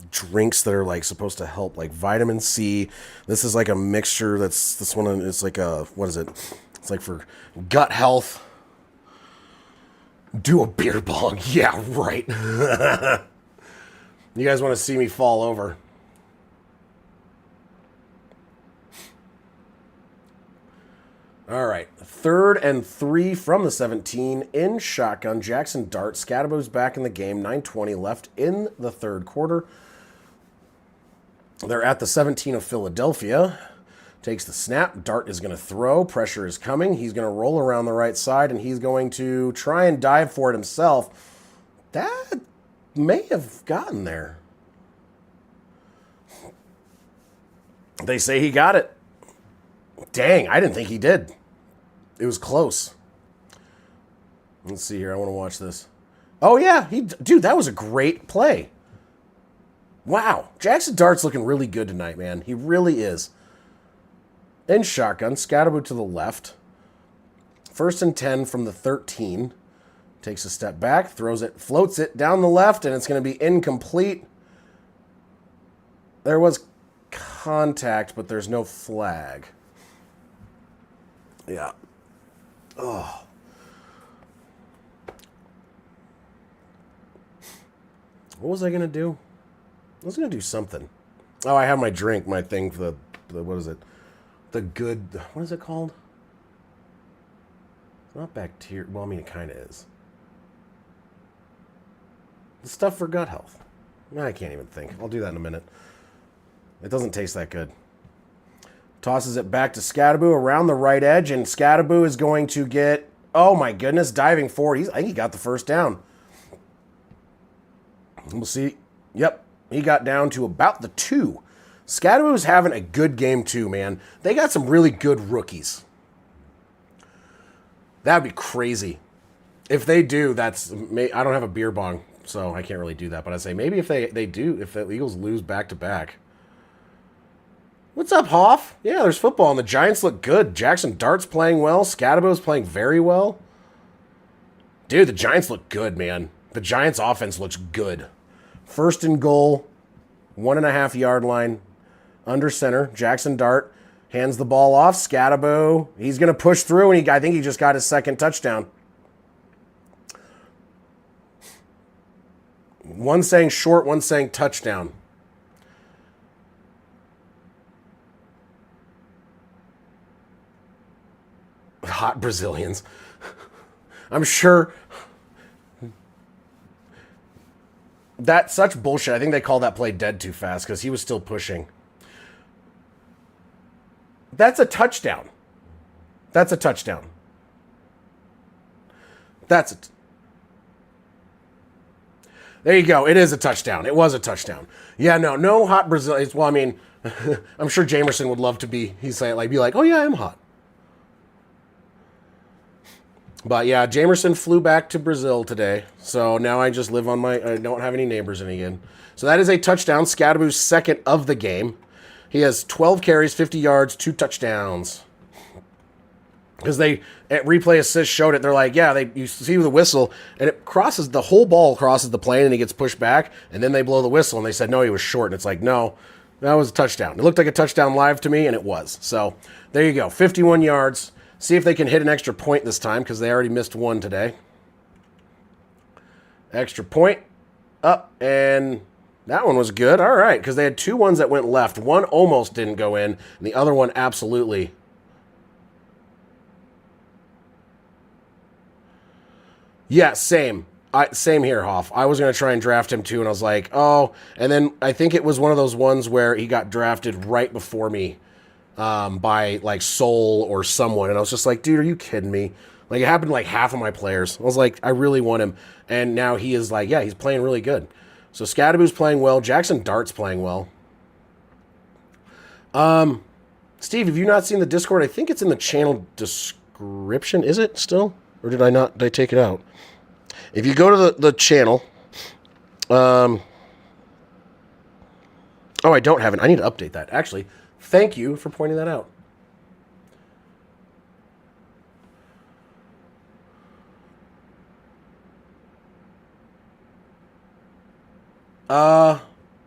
Speaker 1: drinks that are like supposed to help, like vitamin C. This is like a mixture this one is like a, what is it? It's like for gut health. Do a beer bong. Yeah, right. You guys want to see me fall over? All right. 3rd and 3 from the 17 in shotgun. Jackson Dart. Scadaboo's back in the game. 9:20 left in the third quarter. They're at the 17 of Philadelphia. Takes the snap. Dart is going to throw. Pressure is coming. He's going to roll around the right side, and he's going to try and dive for it himself. That may have gotten there. They say he got it. Dang, I didn't think he did. It was close. Let's see here. I want to watch this. Oh, yeah. Dude, that was a great play. Wow. Jackson Dart's looking really good tonight, man. He really is. In shotgun. Scadaboo to the left. 1st and 10 from the 13. Takes a step back. Throws it. Floats it down the left, and it's going to be incomplete. There was contact, but there's no flag. Yeah. Oh. What was I going to do? I was going to do something. Oh, I have my drink, my thing for the what is it? The good, what is it called? It's not bacteria. Well, I mean, it kind of is. The stuff for gut health. I can't even think. I'll do that in a minute. It doesn't taste that good. Tosses it back to Scadaboo around the right edge, and Scadaboo is going to get, oh my goodness, diving forward. I think he got the first down. We'll see. Yep, he got down to about the 2. Scadaboo's having a good game too, man. They got some really good rookies. That'd be crazy. If they do, I don't have a beer bong, so I can't really do that. But I say maybe if they do, if the Eagles lose back-to-back. What's up, Hoff? Yeah, there's football, and the Giants look good. Jackson Dart's playing well. Scadaboo's playing very well. Dude, the Giants look good, man. The Giants' offense looks good. 1st and goal, 1.5 yard line, under center. Jackson Dart hands the ball off. Scadaboo, he's going to push through, and I think he just got his 2nd touchdown. One saying short, one saying touchdown. Hot Brazilians. I'm sure that's such bullshit. I think they call that play dead too fast because he was still pushing. That's a touchdown. That's a touchdown. There you go. It is a touchdown. It was a touchdown. Yeah, no hot Brazilians. Well, I mean, I'm sure Jamerson would love to be like, oh yeah, I'm hot. But yeah, Jamerson flew back to Brazil today, so now I just live on I don't have any neighbors in again. So that is a touchdown. Scadaboo's 2nd of the game. He has 12 carries, 50 yards, 2 touchdowns. Because at replay assist showed it. They're like, yeah, you see the whistle, and the whole ball crosses the plane, and he gets pushed back, and then they blow the whistle, and they said, no, he was short. And it's like, no, That was a touchdown. It looked like a touchdown live to me, and it was. So there you go. 51 yards. See if they can hit an extra point this time because they already missed one today. Extra point. Up, and that one was good. All right, because they had two ones that went left. One almost didn't go in, and the other one absolutely. Yeah, same. Same here, Hoff. I was going to try and draft him too, and I was like, oh. And then I think it was one of those ones where he got drafted right before me by like Soul or someone, and I was just like, dude, are you kidding me? Like, it happened to like half of my players. I was like, I really want him. And now he is like, yeah, he's playing really good. So Scadaboo's playing well. Jackson Dart's playing well. Steve, have you not seen the Discord? I think it's in the channel description. Is it still? Or did I not? Did I take it out? If you go to the channel, oh, I don't have it. I need to update that. Actually, thank you for pointing that out.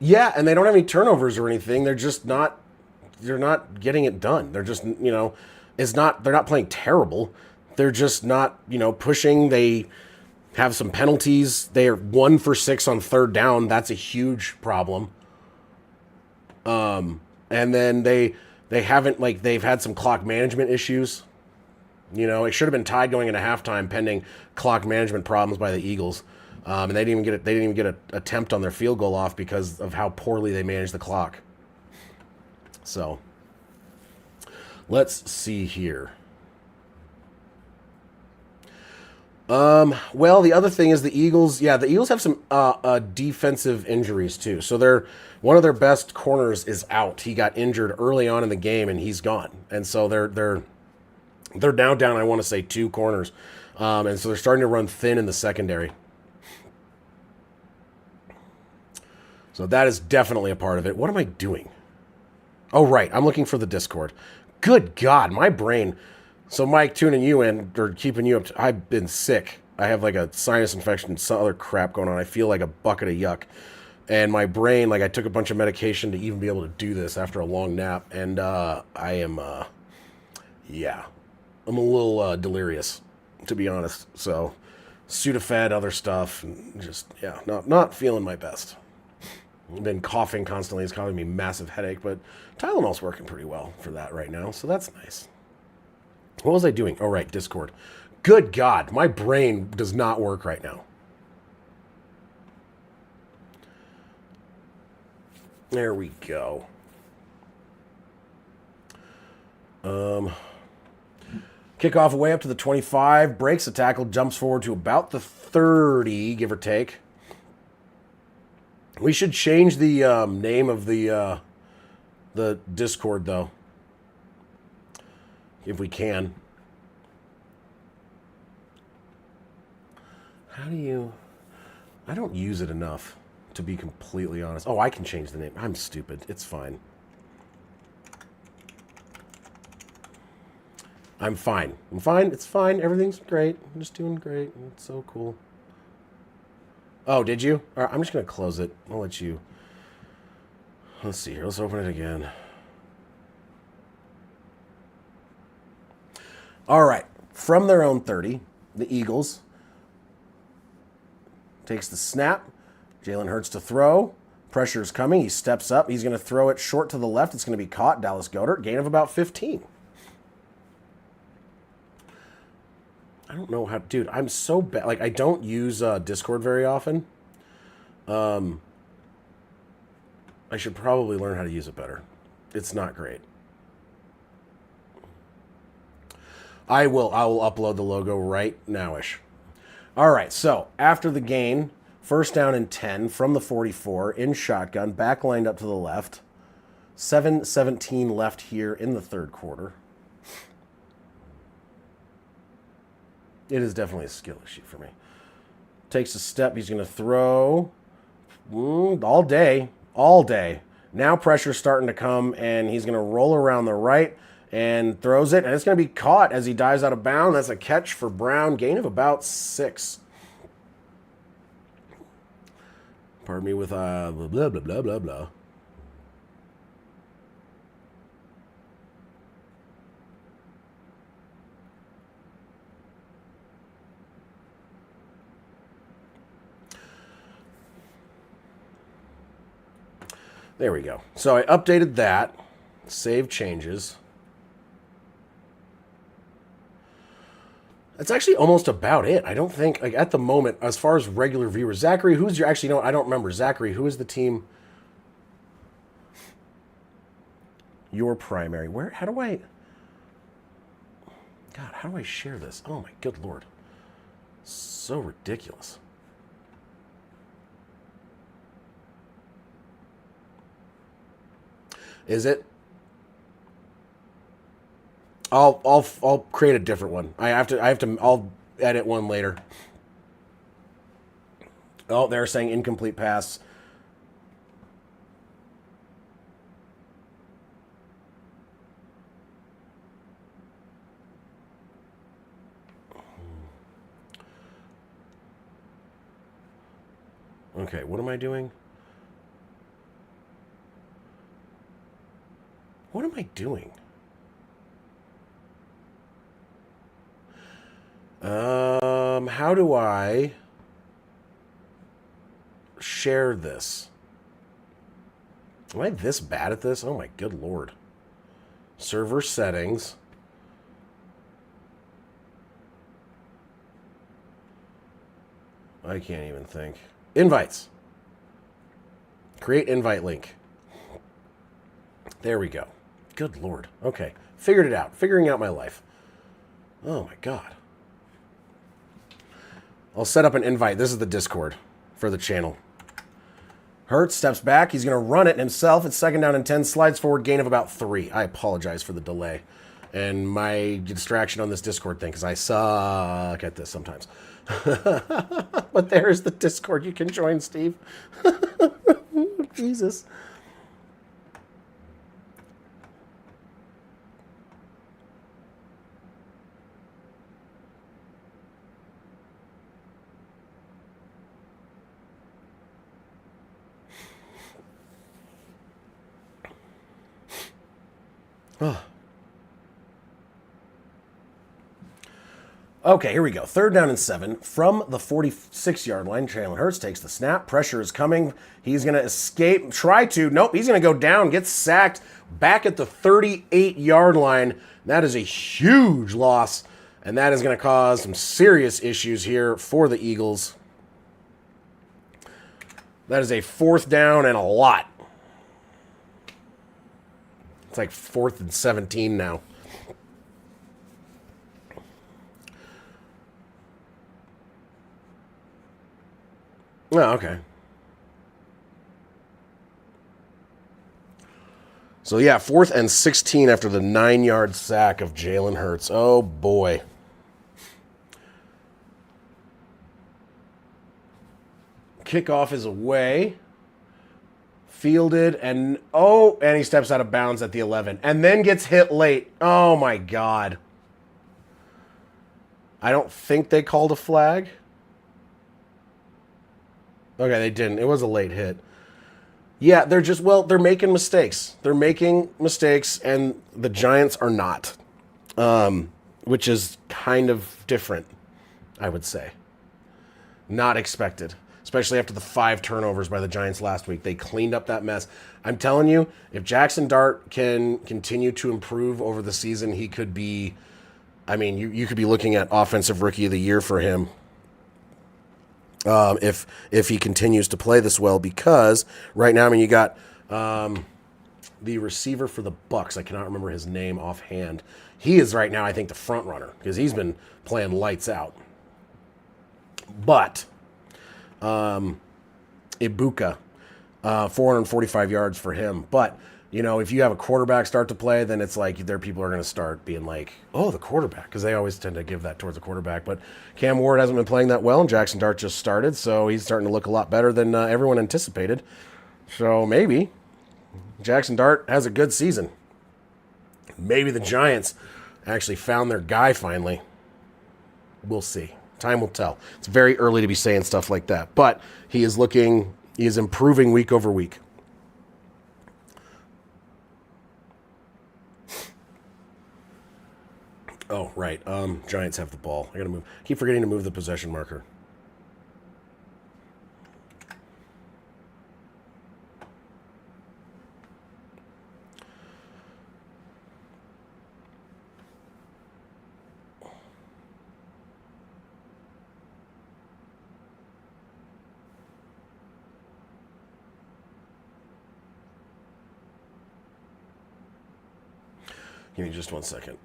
Speaker 1: Yeah, and they don't have any turnovers or anything. They're just not. They're not getting it done. They're just, they're not playing terrible. They're just not, pushing. They have some penalties. They are 1 for 6 on third down. That's a huge problem. And then they haven't, they've had some clock management issues. It should have been tied going into halftime pending clock management problems by the Eagles. And they didn't even get an attempt on their field goal off because of how poorly they managed the clock. So, let's see here. Well, the other thing is the Eagles have some defensive injuries too. So one of their best corners is out. He got injured early on in the game and he's gone. And so they're now down, I want to say, 2 corners. And so they're starting to run thin in the secondary. So that is definitely a part of it. What am I doing? Oh, right. I'm looking for the Discord. Good God, my brain. So, Mike, tuning you in, or keeping you up, I've been sick. I have like a sinus infection and some other crap going on. I feel like a bucket of yuck. And my brain, I took a bunch of medication to even be able to do this after a long nap. And I'm a little delirious, to be honest. So, Sudafed, other stuff, and just, not feeling my best. I've been coughing constantly. It's causing me massive headache, but Tylenol's working pretty well for that right now, so that's nice. What was I doing? Oh, right, Discord. Good God, my brain does not work right now. There we go. Kickoff away up to the 25, breaks the tackle, jumps forward to about the 30, give or take. We should change the name of the Discord, though, if we can. How do you... I don't use it enough, to be completely honest. Oh, I can change the name. I'm stupid. It's fine. I'm fine. I'm fine. It's fine. Everything's great. I'm just doing great. It's so cool. Oh, did you? All right, I'm just going to close it. I'll let you... Let's see here. Let's open it again. All right. From their own 30, the Eagles takes the snap. Jalen Hurts to throw. Pressure's coming. He steps up. He's going to throw it short to the left. It's going to be caught. Dallas Goedert. Gain of about 15. I don't know how... Dude, I'm so bad. I don't use Discord very often. I should probably learn how to use it better. It's not great. I will upload the logo right nowish. All right, so after the gain, first down and 10 from the 44 in shotgun, back lined up to the left. 7:17 left here in the third quarter. It is definitely a skill issue for me. Takes a step. He's going to throw all day. All day. Now pressure's starting to come, and he's going to roll around the right and throws it, and it's going to be caught as he dives out of bounds. That's a catch for Brown. Gain of about 6. Pardon me with blah, blah, blah, blah, blah. There we go. So I updated that. Save changes. That's actually almost about it. I don't think, like, at the moment, as far as regular viewers, Zachary, who's your, actually, no, I don't remember. Zachary, who is the team? Your primary. Where, how do I, God, how do I share this? Oh my good Lord. So ridiculous. Is it? I'll create a different one. I'll edit one later. Oh, they're saying incomplete pass. Okay, what am I doing? What am I doing? How do I share this? Am I this bad at this? Oh my good Lord. Server settings. I can't even think. Invites. Create invite link. There we go. Good Lord. Okay. Figured it out. Figuring out my life. Oh my God. I'll set up an invite. This is the Discord for the channel. Hurts steps back. He's going to run it himself. It's 2nd down and 10. Slides forward. Gain of about 3. I apologize for the delay and my distraction on this Discord thing because I suck at this sometimes. But there's the Discord. You can join, Steve. Jesus. Oh. Okay, here we go. 3rd down and 7 from the 46-yard line. Jalen Hurts takes the snap. Pressure is coming. He's going to escape. Try to. Nope, he's going to go down. Gets sacked back at the 38-yard line. That is a huge loss, and that is going to cause some serious issues here for the Eagles. That is a 4th down and a lot. It's like 4th and 17 now. Oh, okay. So, yeah, 4th and 16 after the 9-yard sack of Jalen Hurts. Oh, boy. Kickoff is away. Fielded, and he steps out of bounds at the 11. And then gets hit late. Oh, my God. I don't think they called a flag. Okay, they didn't. It was a late hit. Yeah, they're making mistakes. They're making mistakes, and the Giants are not. Which is kind of different, I would say. Not expected. Especially after the 5 turnovers by the Giants last week. They cleaned up that mess. I'm telling you, if Jackson Dart can continue to improve over the season, he could be, I mean, you could be looking at Offensive Rookie of the Year for him. If he continues to play this well, because right now, I mean, you got the receiver for the Bucks. I cannot remember his name offhand. He is right now, I think, the front runner because he's been playing lights out. But Ibuka, 445 yards for him. But you know, if you have a quarterback start to play, then it's like people are going to start being like, oh, the quarterback, because they always tend to give that towards the quarterback. But Cam Ward hasn't been playing that well, and Jackson Dart just started, so he's starting to look a lot better than everyone anticipated. So maybe Jackson Dart has a good season. Maybe the Giants actually found their guy finally. We'll see. Time will tell. It's very early to be saying stuff like that, but he is improving week over week. Oh, right. Giants have the ball. I gotta move. Keep forgetting to move the possession marker. Give me just 1 second.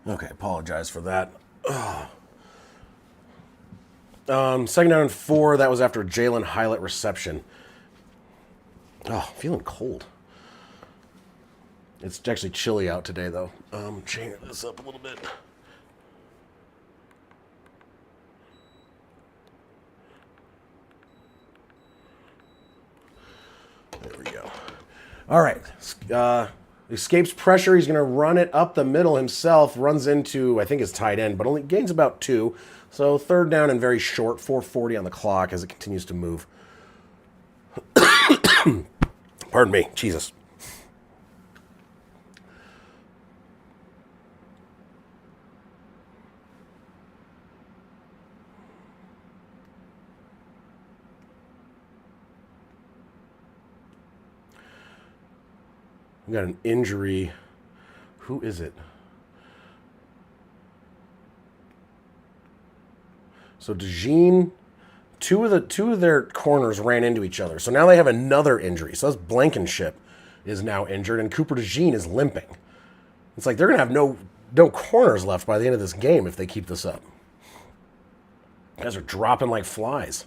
Speaker 1: Okay, apologize for that. Second down and 4. That was after Jalen Hylett reception. Oh, feeling cold. It's actually chilly out today, though. Change this up a little bit. There we go. All right. Escapes pressure. He's going to run it up the middle himself. Runs into, I think, his tight end, but only gains about 2. So third down and very short. 4:40 on the clock as it continues to move. Pardon me. Jesus. We got an injury. Who is it? So DeJean, two of their corners ran into each other. So now they have another injury. So that's Blankenship is now injured, and Cooper DeJean is limping. It's like they're gonna have no corners left by the end of this game if they keep this up. You guys are dropping like flies.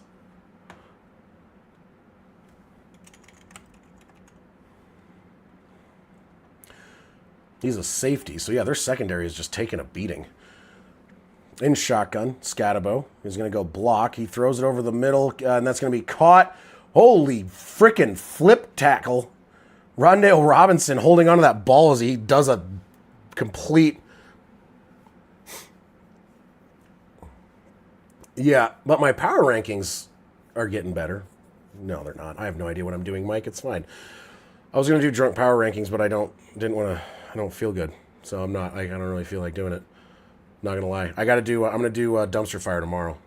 Speaker 1: He's a safety, so yeah, their secondary is just taking a beating. In shotgun, Scatabo. He's going to go block. He throws it over the middle, and that's going to be caught. Holy frickin' flip tackle. Rondale Robinson holding onto that ball as he does a complete... Yeah, but my power rankings are getting better. No, they're not. I have no idea what I'm doing, Mike. It's fine. I was going to do drunk power rankings, but I don't feel good. So I don't really feel like doing it. Not gonna lie. I'm gonna do dumpster fire tomorrow.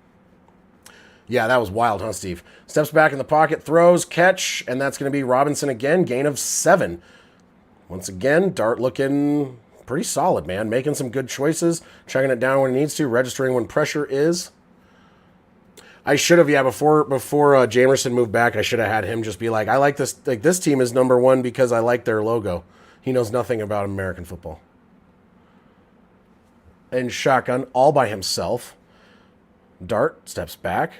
Speaker 1: Yeah, that was wild, huh, Steve? Steps back in the pocket, throws, catch, and that's gonna be Robinson again. Gain of 7. Once again, Dart looking pretty solid, man. Making some good choices, checking it down when he needs to, registering when pressure is. I should have, before Jamerson moved back, I should have had him just be like, I like this. Like, this team is number 1 because I like their logo. He knows nothing about American football. And shotgun all by himself. Dart steps back.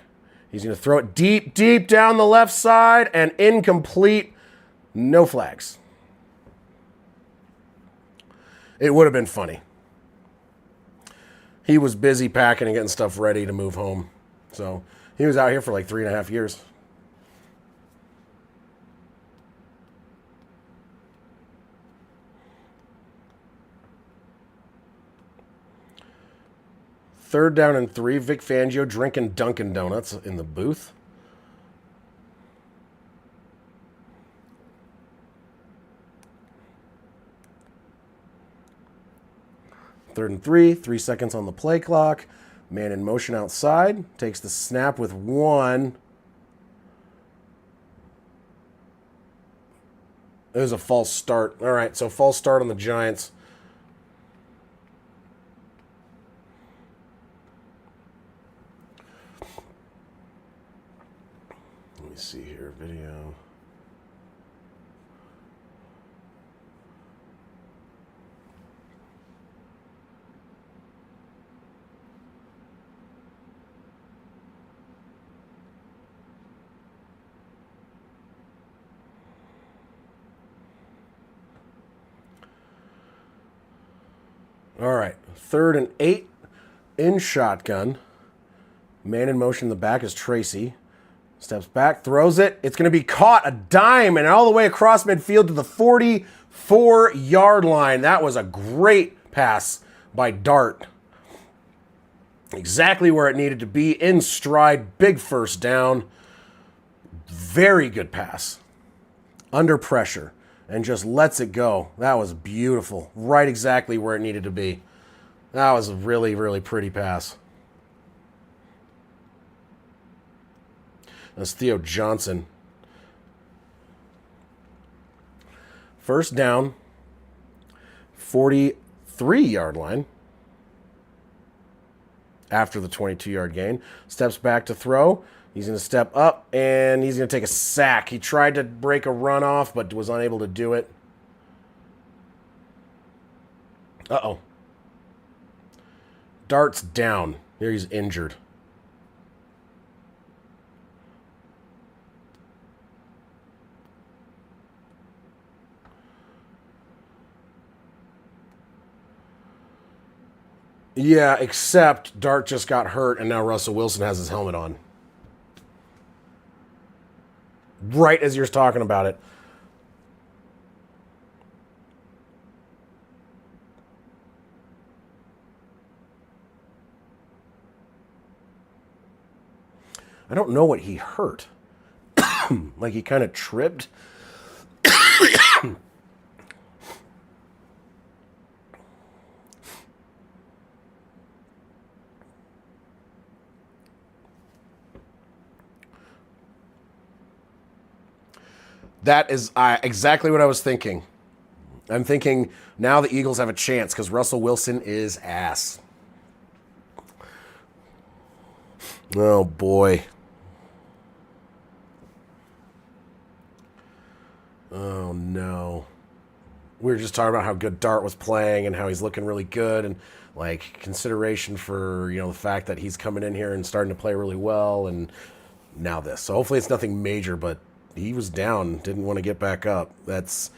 Speaker 1: He's going to throw it deep, deep down the left side and incomplete. No flags. It would have been funny. He was busy packing and getting stuff ready to move home. So he was out here for like 3.5 years. Third down and 3. Vic Fangio drinking Dunkin' Donuts in the booth. Third and 3. 3 seconds on the play clock. Man in motion outside. Takes the snap with 1. It was a false start. All right, so false start on the Giants. Let me see here, video. All right, 3rd and 8 in shotgun. Man in motion in the back is Tracy. Steps back, throws it. It's going to be caught, a dime, and all the way across midfield to the 44-yard line. That was a great pass by Dart. Exactly where it needed to be, in stride, big first down. Very good pass. Under pressure, and just lets it go. That was beautiful. Right exactly where it needed to be. That was a really, really pretty pass. That's Theo Johnson. First down, 43-yard line. After the 22-yard gain. Steps back to throw. He's going to step up, and he's going to take a sack. He tried to break a run off, but was unable to do it. Uh-oh. Dart's down. Here he's injured. Yeah, except Dart just got hurt, and now Russell Wilson has his helmet on. Right as you're talking about it. I don't know what he hurt. Like he kind of tripped. That is exactly what I was thinking. I'm thinking now the Eagles have a chance because Russell Wilson is ass. Oh, boy. Oh, no. We were just talking about how good Dart was playing and how he's looking really good and, like, consideration for, the fact that he's coming in here and starting to play really well, and now this. So hopefully it's nothing major, but he was down, didn't want to get back up. That's,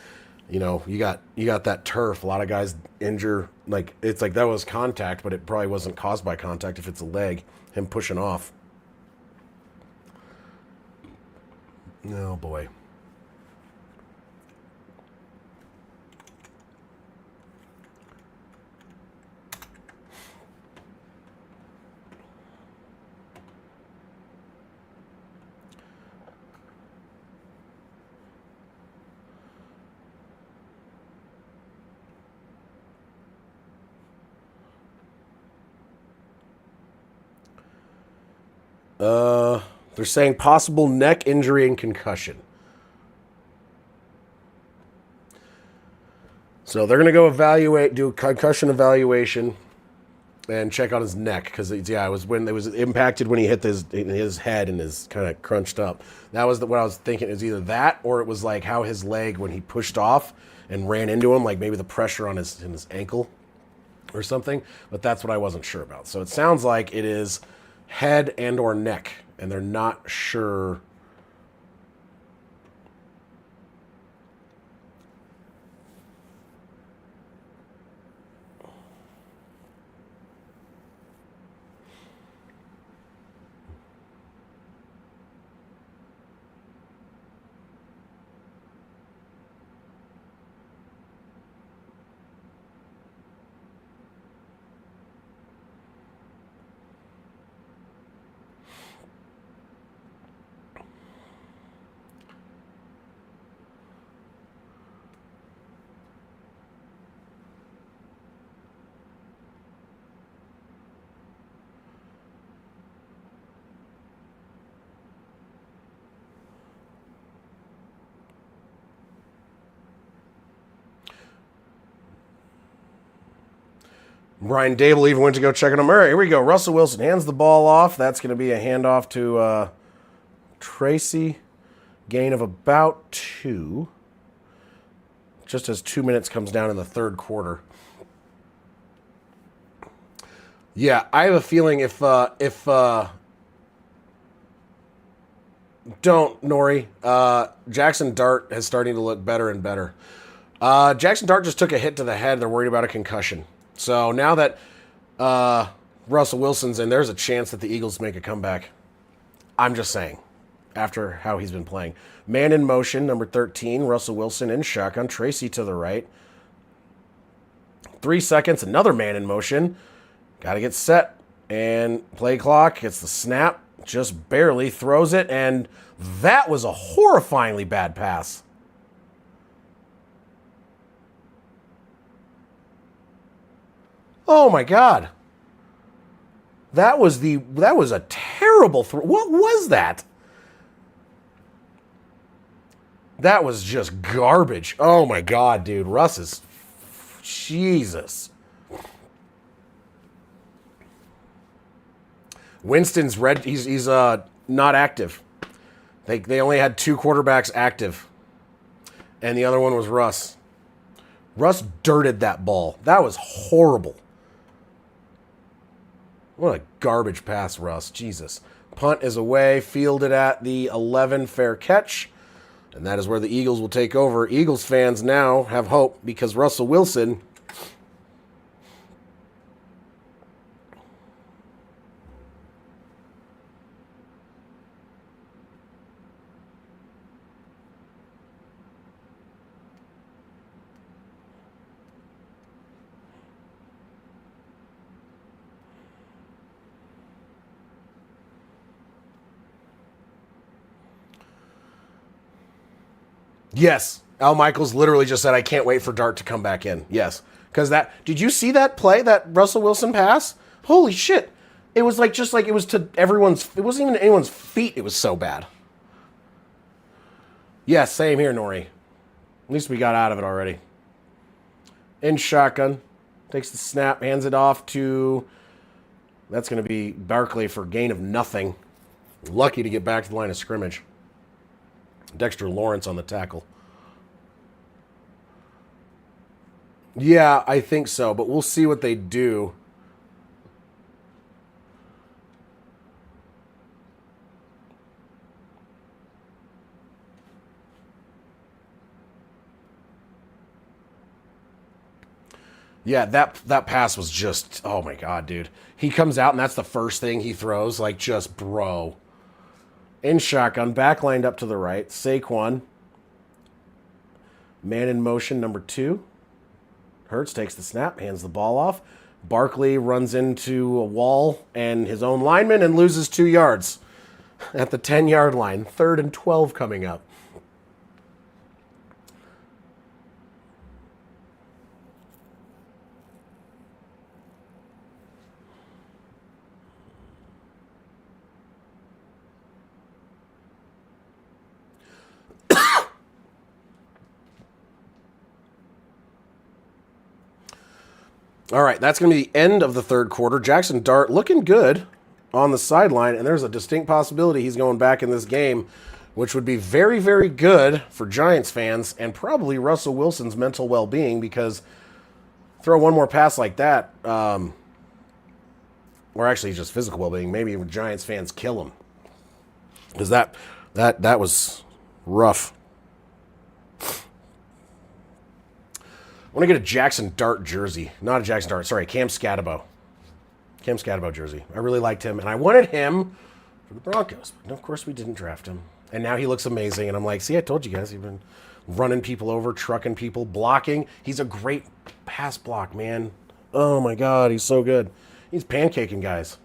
Speaker 1: you got that turf. A lot of guys injure, like, it's like that was contact, but it probably wasn't caused by contact if it's a leg, him pushing off. Oh, boy. They're saying possible neck injury and concussion. So they're going to go do a concussion evaluation and check on his neck because it was impacted when he hit his head and is kind of crunched up. That was what I was thinking. Is either that or it was like how his leg when he pushed off and ran into him, like maybe the pressure on his ankle or something. But that's what I wasn't sure about. So it sounds like it is head and or neck, and they're not sure. Brian Dable even went to go check on him. All right, here we go. Russell Wilson hands the ball off. That's going to be a handoff to Tracy. Gain of about 2. Just as 2 minutes comes down in the third quarter. Yeah, I have a feeling if don't Nori, Jackson Dart is starting to look better and better. Jackson Dart just took a hit to the head. They're worried about a concussion. So now that Russell Wilson's in, there's a chance that the Eagles make a comeback. I'm just saying, after how he's been playing. Man in motion, number 13, Russell Wilson in shotgun. Tracy to the right. 3 seconds, another man in motion. Got to get set. And play clock, gets the snap, just barely throws it, and that was a horrifyingly bad pass. Oh my God. That was a terrible throw. What was that? That was just garbage. Oh my God, dude. Russ is Jesus. Winston's red. He's not active. They only had 2 quarterbacks active, and the other one was Russ. Russ dirted that ball. That was horrible. What a garbage pass, Russ. Jesus. Punt is away. Fielded at the 11. Fair catch. And that is where the Eagles will take over. Eagles fans now have hope because Russell Wilson Yes. Al Michaels literally just said, I can't wait for Dart to come back in. Yes. Because did you see that play, that Russell Wilson pass? Holy shit. It was just like it was to everyone's, it wasn't even anyone's feet. It was so bad. Yes, same here, Nori. At least we got out of it already. In shotgun. Takes the snap, hands it off to, that's going to be Barkley for gain of nothing. Lucky to get back to the line of scrimmage. Dexter Lawrence on the tackle. Yeah, I think so, but we'll see what they do. Yeah, that pass was just, oh my God, dude. He comes out and that's the first thing he throws, like just bro. In shotgun, back lined up to the right. Saquon. Man in motion, number 2. Hurts takes the snap, hands the ball off. Barkley runs into a wall and his own lineman and loses 2 yards at the 10-yard line. 3rd and 12 coming up. All right, that's going to be the end of the 3rd quarter. Jackson Dart looking good on the sideline, and there's a distinct possibility he's going back in this game, which would be very, very good for Giants fans and probably Russell Wilson's mental well-being because throw one more pass like that, or actually just physical well-being, maybe Giants fans kill him. Because that was rough. I want to get a Jackson Dart jersey. Not a Jackson Dart, sorry, Cam Scatterbo. Cam Scatterbo jersey. I really liked him, and I wanted him for the Broncos. But of course, we didn't draft him. And now he looks amazing, and I'm like, see, I told you guys, he's been running people over, trucking people, blocking. He's a great pass block, man. Oh, my God, he's so good. He's pancaking guys.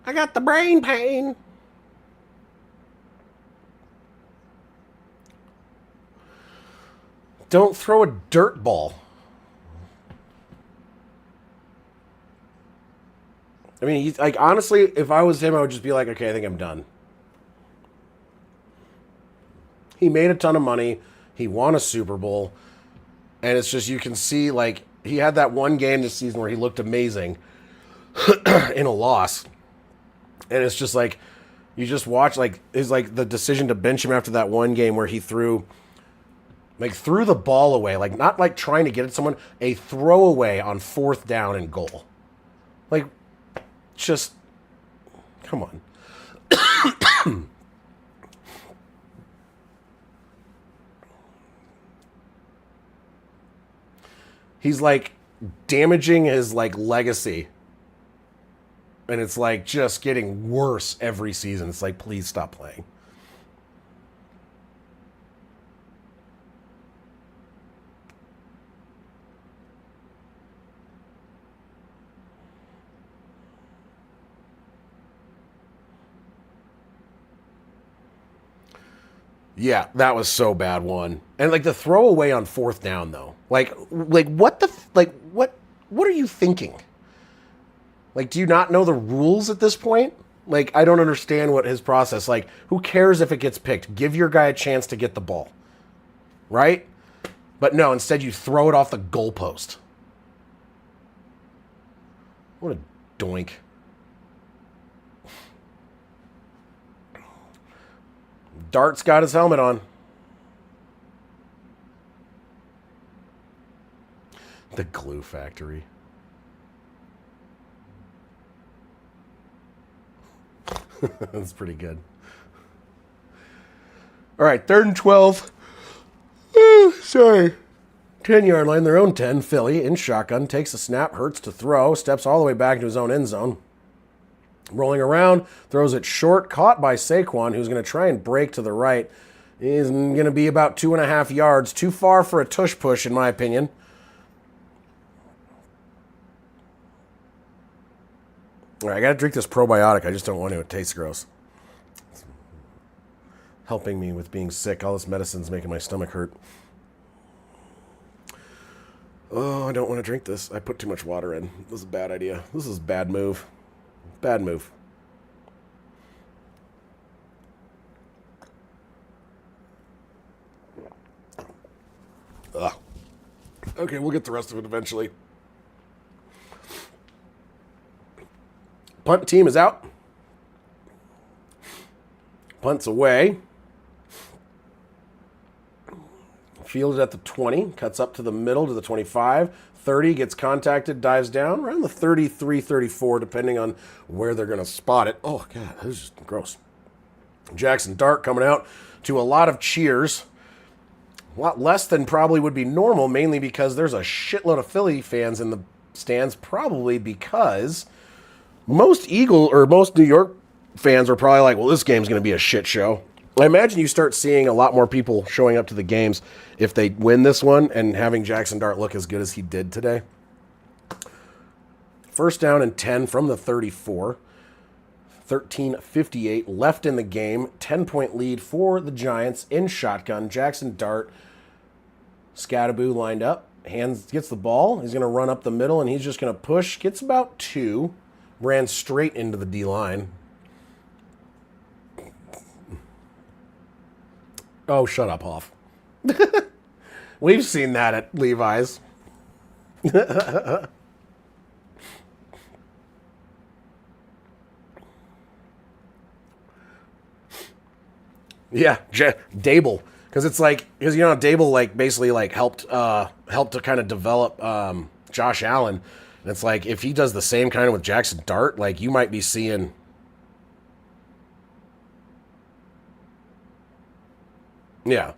Speaker 1: I got the brain pain. Don't throw a dirt ball. I mean, he's like, honestly, if I was him, I would just be like, okay, I think I'm done. He made a ton of money. He won a Super Bowl. And it's just, you can see, like, he had that one game this season where he looked amazing in a loss. And it's just like, you just watch, like, is like the decision to bench him after that one game where he threw the ball away, like not like trying to get at someone, a throwaway on 4th down and goal. Like, just, come on. he's like damaging his like legacy. And it's like just getting worse every season. It's like, please stop playing. Yeah, that was so bad one. And like the throwaway on fourth down though. Like what the like what are you thinking? Like do you not know the rules at this point? Like I don't understand what his process. Like who cares if it gets picked? Give your guy a chance to get the ball. Right? But no, instead you throw it off the goalpost. What a doink. Dart's got his helmet on. The glue factory. That's pretty good. All right, 3rd and 12. Sorry. 10-yard line, their own 10. Philly in shotgun, takes a snap, Hurts to throw, steps all the way back into his own end zone. Rolling around, throws it short, caught by Saquon, who's going to try and break to the right. He's going to be about 2.5 yards. Too far for a tush push, in my opinion. All right, I got to drink this probiotic. I just don't want to. It tastes gross. It's helping me with being sick. All this medicine's making my stomach hurt. Oh, I don't want to drink this. I put too much water in. This is a bad idea. This is a bad move. Bad move. Ugh. Okay, we'll get the rest of it eventually. Punt team is out. Punts away. Fielded at the 20. Cuts up to the middle to the 25. 30, gets contacted, dives down. Around the 33, 34, depending on where they're going to spot it. Oh, God, this is just gross. Jackson Dart coming out to a lot of cheers. A lot less than probably would be normal, mainly because there's a shitload of Philly fans in the stands, probably because most New York fans are probably like, well, this game's going to be a shit show. I imagine you start seeing a lot more people showing up to the games if they win this one and having Jackson Dart look as good as he did today. 1st down and 10 from the 34. 13:58 left in the game. 10-point lead for the Giants in shotgun. Jackson Dart, Scattaboo lined up. Gets the ball. He's going to run up the middle, and he's just going to push. Gets about 2. Ran straight into the D-line. Oh, shut up, Hoff. We've seen that at Levi's. Yeah, Dable. Because it's like, because you know, Dable like basically like helped to kind of develop Josh Allen. And it's like, if he does the same kind of with Jackson Dart, like you might be seeing... Yeah.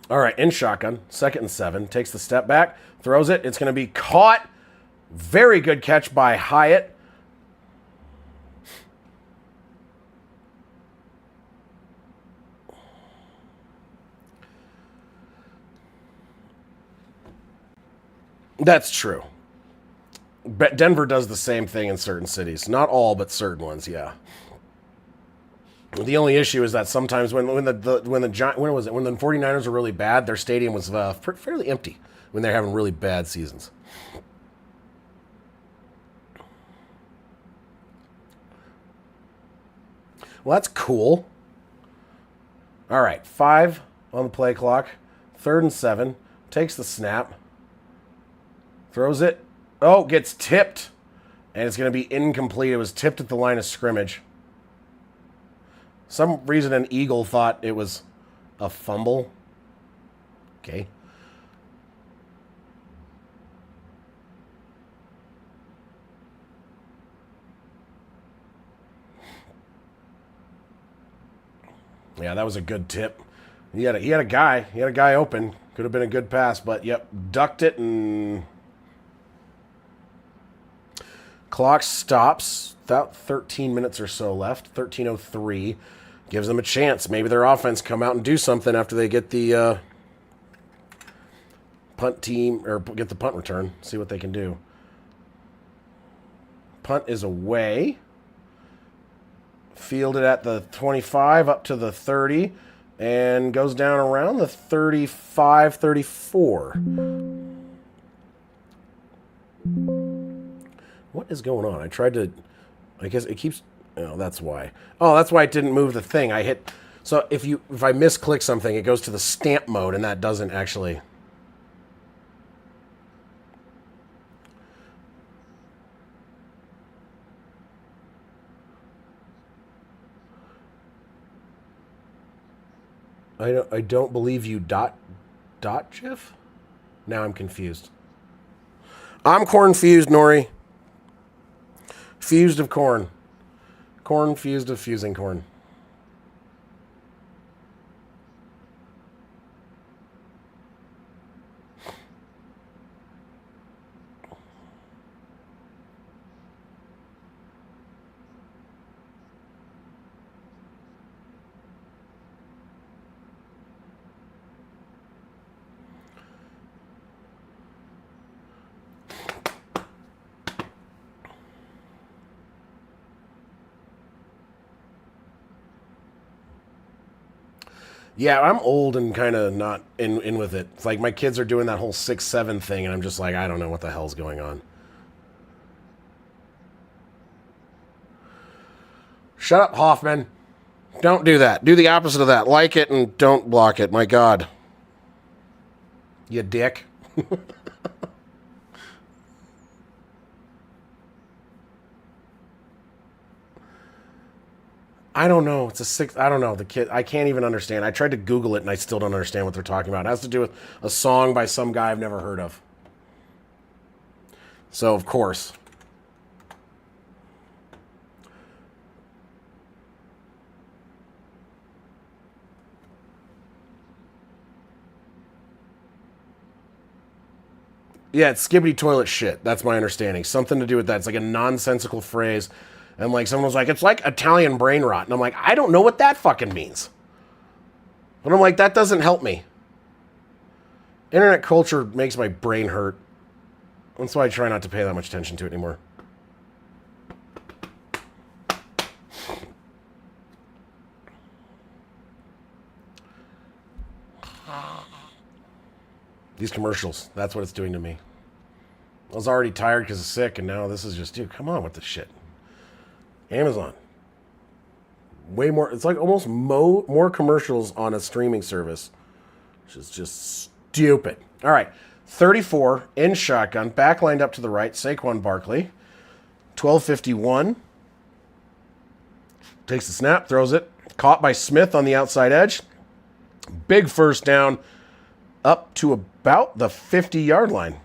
Speaker 1: All right, in shotgun, 2nd and 7. Takes the step back, throws it. It's going to be caught. Very good catch by Hyatt. That's true. But Denver does the same thing in certain cities. Not all, but certain ones, yeah. The only issue is that sometimes when the 49ers are really bad, their stadium was fairly empty when they're having really bad seasons. Well, that's cool. All right, 5 on the play clock. 3rd and 7. Takes the snap. Throws it. Oh, gets tipped. And it's going to be incomplete. It was tipped at the line of scrimmage. Some reason an Eagle thought it was a fumble. Okay. Yeah, that was a good tip. He had a guy open. Could have been a good pass, but yep, ducked it and clock stops. About 13 minutes or so left. 13:03 gives them a chance. Maybe their offense come out and do something after they get the punt team or get the punt return. See what they can do. Punt is away. Fielded at the 25 up to the 30 and goes down around the 35, 34. What is going on? I tried to, I guess it keeps, oh, that's why. Oh, that's why it didn't move the thing. I hit, so if I misclick something, it goes to the stamp mode and that doesn't actually. I don't believe you dot GIF? Now I'm confused. I'm corn fused, Nori. Fused of corn. Corn fused of fusing corn. Yeah, I'm old and kind of not in with it. It's like my kids are doing that whole 6-7 thing, and I'm just like, I don't know what the hell's going on. Shut up, Hoffman. Don't do that. Do the opposite of that. Like it and don't block it. My God. You dick. I don't know. It's a six. I don't know. The kid. I can't even understand. I tried to Google it and I still don't understand what they're talking about. It has to do with a song by some guy I've never heard of. So, of course. Yeah, it's skibbity toilet shit. That's my understanding. Something to do with that. It's like a nonsensical phrase. And like someone was like, it's like Italian brain rot. And I'm like, I don't know what that fucking means. But I'm like, that doesn't help me. Internet culture makes my brain hurt. That's why I try not to pay that much attention to it anymore. These commercials, that's what it's doing to me. I was already tired because of sick, and now this is just, dude, come on with this shit. Amazon. Way more, it's like almost more commercials on a streaming service, which is just stupid. All right, 34 in shotgun, back lined up to the right, Saquon Barkley. 12:51. Takes the snap, throws it. Caught by Smith on the outside edge. Big first down up to about the 50-yard line.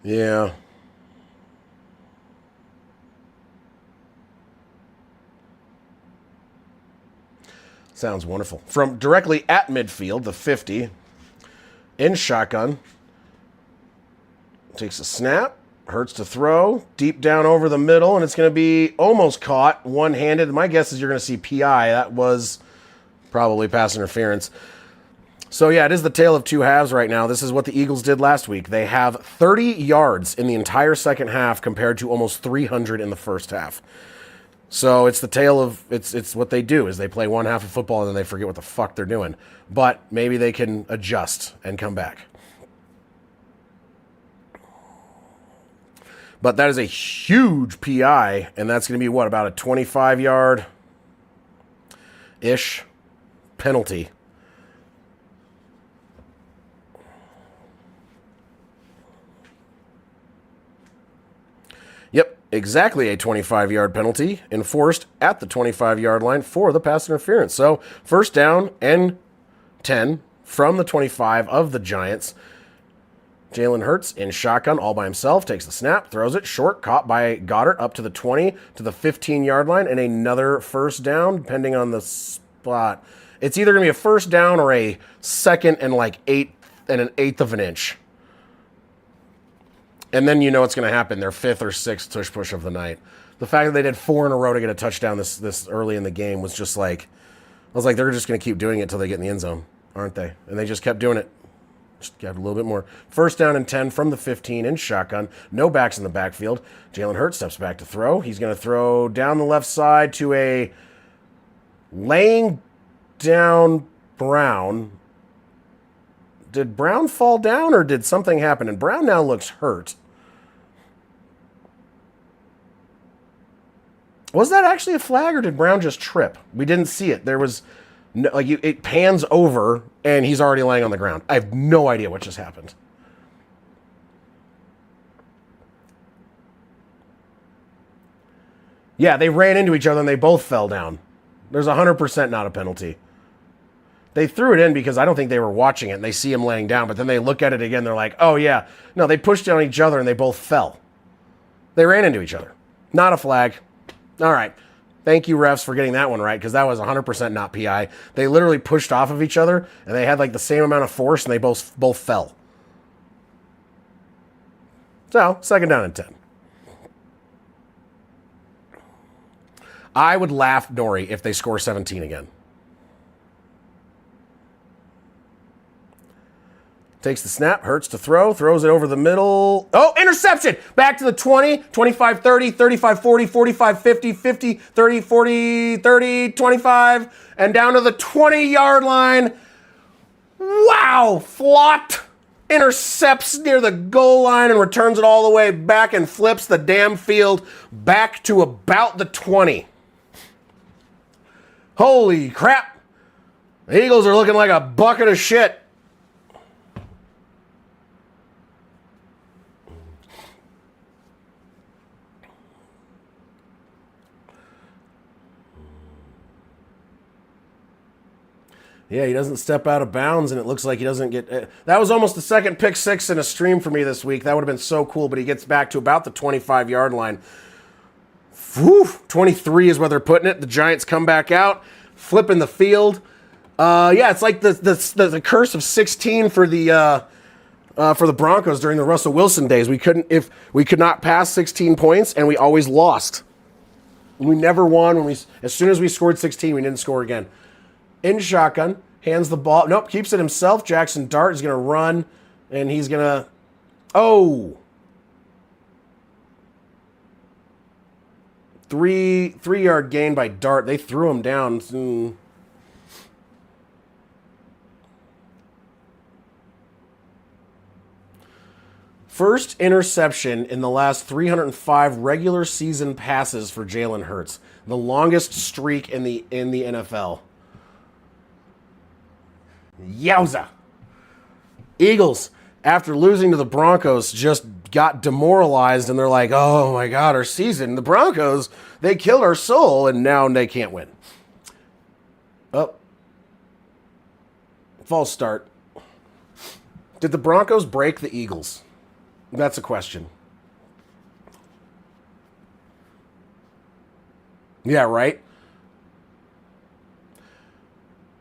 Speaker 1: Yeah. Sounds wonderful. From directly at midfield, the 50, in shotgun. Takes a snap. Hurts to throw. Deep down over the middle, and it's going to be almost caught one-handed. My guess is you're going to see PI. That was probably pass interference. So, yeah, it is the tale of two halves right now. This is what the Eagles did last week. They have 30 yards in the entire second half compared to almost 300 in the first half. So it's the tale of, it's what they do, is they play one half of football and then they forget what the fuck they're doing. But maybe they can adjust and come back. But that is a huge PI, and that's going to be, what, about a 25-yard-ish penalty. Yep, exactly a 25-yard penalty enforced at the 25-yard line for the pass interference. So first down and 10 from the 25 of the Giants. Jalen Hurts in shotgun all by himself, takes the snap, throws it short, caught by Goddard up to the 20, to the 15-yard line, and another first down, depending on the spot. It's either going to be a first down or a second and like an eighth of an inch. And then you know what's going to happen. Their fifth or sixth tush push of the night. The fact that they did 4 in a row to get a touchdown this early in the game was just like, I was like, they're just going to keep doing it until they get in the end zone, aren't they? And they just kept doing it. Just got a little bit more. First down and 10 from the 15 in shotgun. No backs in the backfield. Jalen Hurts steps back to throw. He's going to throw down the left side to a laying down Brown. Did Brown fall down or did something happen? And Brown now looks hurt. Was that actually a flag or did Brown just trip? We didn't see it. There was no, like it pans over and he's already laying on the ground. I have no idea what just happened. Yeah, they ran into each other and they both fell down. There's 100% not a penalty. They threw it in because I don't think they were watching it and they see him laying down, but then they look at it again. They're like, oh yeah. No, they pushed on each other and they both fell. They ran into each other. Not a flag. All right. Thank you, refs, for getting that one right, because that was 100% not PI. They literally pushed off of each other, and they had like the same amount of force, and they both fell. So, second down and 10. I would laugh, Nori, if they score 17 again. Takes the snap, Hurts to throw, throws it over the middle. Oh, interception! Back to the 20, 25, 30, 35, 40, 45, 50, 50, 30, 40, 30, 25, and down to the 20-yard line. Wow! Flopped, intercepts near the goal line and returns it all the way back and flips the damn field back to about the 20. Holy crap! The Eagles are looking like a bucket of shit. Yeah, he doesn't step out of bounds, and it looks like he doesn't get... that was almost the second pick six in a stream for me this week. That would have been so cool, but he gets back to about the 25-yard line. Whew, 23 is where they're putting it. The Giants come back out, flipping the field. Yeah, it's like the curse of 16 for the Broncos during the Russell Wilson days. We could not pass 16 points, and we always lost. We never won. As soon as we scored 16, we didn't score again. In shotgun, hands the ball. Nope, keeps it himself. Jackson Dart is going to run, and he's going to... Oh! Three-yard gain by Dart. They threw him down. First interception in the last 305 regular season passes for Jalen Hurts. The longest streak in the NFL. Yowza. Eagles, after losing to the Broncos, just got demoralized, and they're like, oh my God, our season. The Broncos, they killed our soul, and now they can't win. Oh. False start. Did the Broncos break the Eagles? That's a question. Yeah, right?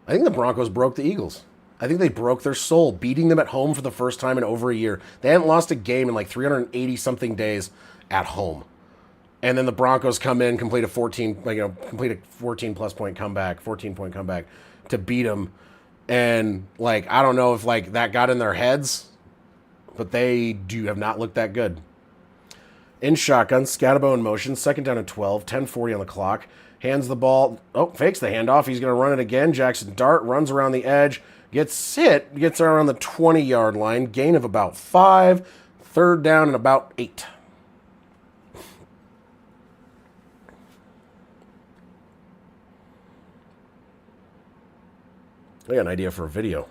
Speaker 1: I think the Broncos broke the Eagles. I think they broke their soul, beating them at home for the first time in over a year. They hadn't lost a game in like 380-something days at home. And then the Broncos come in, complete a 14-plus point comeback, 14-point comeback to beat them. And, like, I don't know if, like, that got in their heads, but they have not looked that good. In shotgun, Scatterbo in motion, second down and 12, 10:40 on the clock. Hands the ball. Oh, fakes the handoff. He's going to run it again. Jackson Dart runs around the edge. Gets hit. Gets around the 20-yard line. Gain of about 5. Third down and about 8. I got an idea for a video.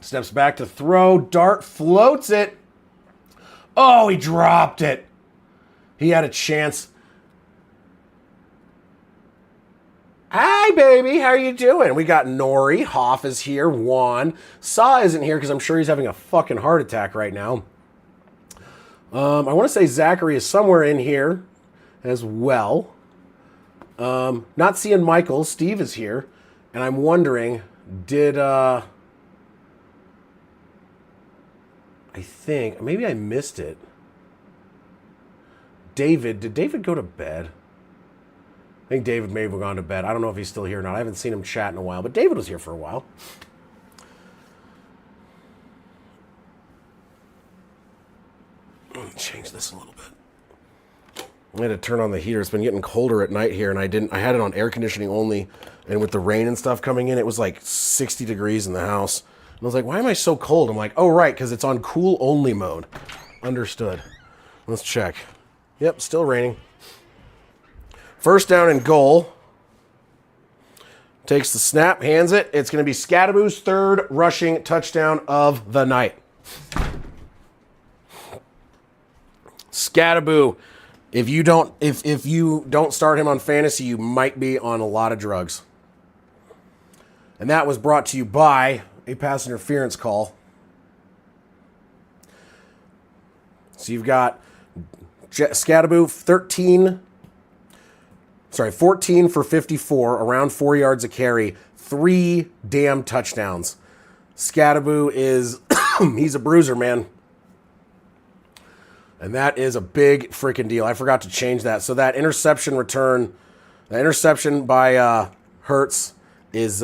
Speaker 1: Steps back to throw. Dart floats it. Oh, he dropped it. He had a chance. Hi, baby. How are you doing? We got Nori. Hoff is here. Juan. Saw isn't here because I'm sure he's having a fucking heart attack right now. I want to say Zachary is somewhere in here as well. Not seeing Michael. Steve is here. And I'm wondering, did... I think... Maybe I missed it. David. Did David go to bed? I think David may have gone to bed. I don't know if he's still here or not. I haven't seen him chat in a while, but David was here for a while. Change this a little bit. I had to turn on the heater. It's been getting colder at night here, and I had it on air conditioning only, and with the rain and stuff coming in, it was like 60 degrees in the house. And I was like, why am I so cold? I'm like, oh, right, because it's on cool only mode. Understood. Let's check. Yep, still raining. First down and goal. Takes the snap, hands it. It's going to be Scadaboo's third rushing touchdown of the night. Scadaboo, if you don't start him on fantasy, you might be on a lot of drugs. And that was brought to you by a pass interference call. So you've got Scadaboo 14 for 54, around 4 yards a carry, 3 damn touchdowns. Scadaboo is, he's a bruiser, man. And that is a big freaking deal. I forgot to change that. So that interception return, the interception by Hurts is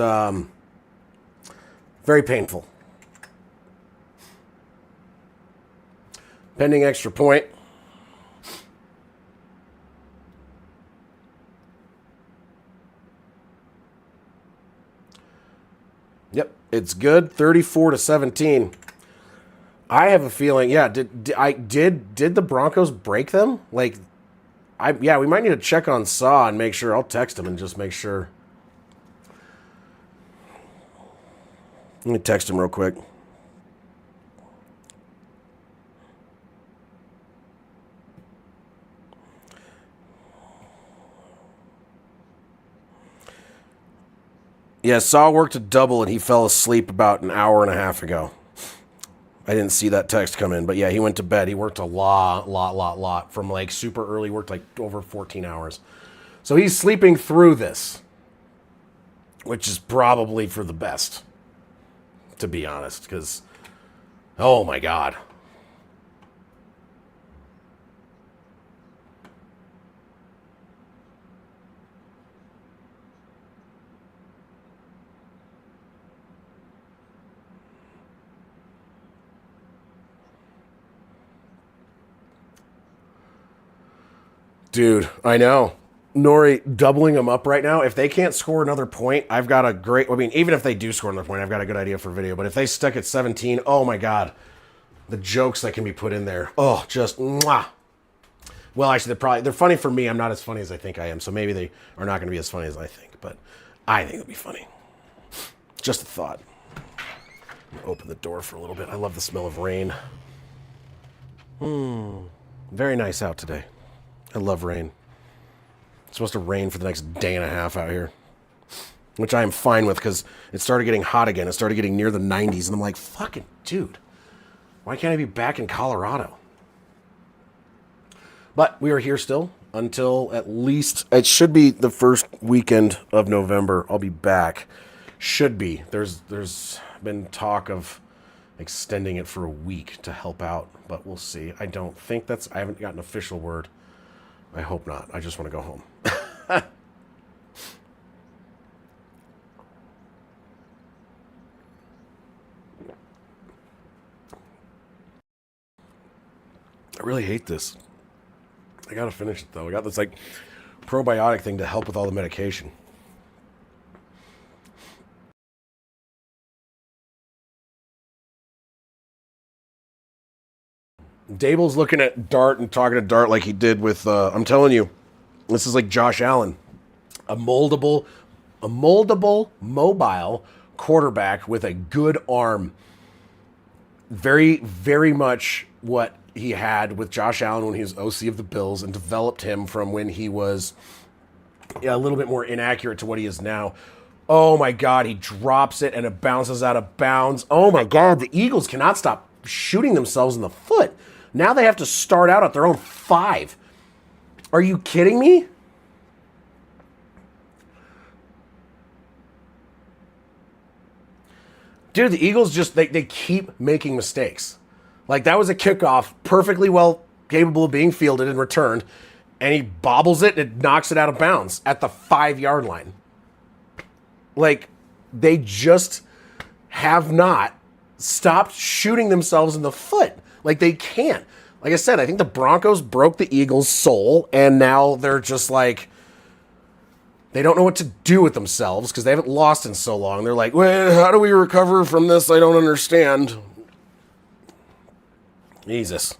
Speaker 1: very painful. Pending extra point. Yep, it's good. 34-17. I have a feeling. Yeah, did the Broncos break them? Like, we might need to check on Saw and make sure. I'll text him and just make sure. Let me text him real quick. Yeah, Saw worked a double and he fell asleep about an hour and a half ago. I didn't see that text come in, but yeah, he went to bed. He worked a lot from like super early, worked like over 14 hours. So he's sleeping through this, which is probably for the best, to be honest, because, oh my God. Dude, I know. Nori doubling them up right now. If they can't score another point, I've got a great... I mean, even if they do score another point, I've got a good idea for video. But if they stuck at 17, oh my God. The jokes that can be put in there. Oh, just... Mwah. Well, actually, they're funny for me. I'm not as funny as I think I am. So maybe they are not going to be as funny as I think. But I think it'll be funny. Just a thought. Open the door for a little bit. I love the smell of rain. Very nice out today. I love rain. It's supposed to rain for the next day and a half out here, which I am fine with because it started getting hot again. It started getting near the 90s, and I'm like, fucking dude, why can't I be back in Colorado? But we are here still until at least, it should be the first weekend of November. I'll be back. Should be. There's been talk of extending it for a week to help out, but we'll see. I haven't gotten an official word. I hope not. I just want to go home. I really hate this. I gotta finish it though. I got this like probiotic thing to help with all the medication. Dable's looking at Dart and talking to Dart like he did with, I'm telling you, this is like Josh Allen. A moldable, mobile quarterback with a good arm. Very, very much what he had with Josh Allen when he was OC of the Bills and developed him from when he was a little bit more inaccurate to what he is now. Oh my God, he drops it and it bounces out of bounds. Oh my God, the Eagles cannot stop shooting themselves in the foot. Now they have to start out at their own 5. Are you kidding me? Dude, the Eagles just, they keep making mistakes. Like, that was a kickoff, perfectly well capable of being fielded and returned, and he bobbles it and it knocks it out of bounds at the 5-yard line. Like, they just have not stopped shooting themselves in the foot. Like, they can't. Like I said, I think the Broncos broke the Eagles' soul, and now they're just like, they don't know what to do with themselves because they haven't lost in so long. They're like, well, how do we recover from this? I don't understand. Jesus.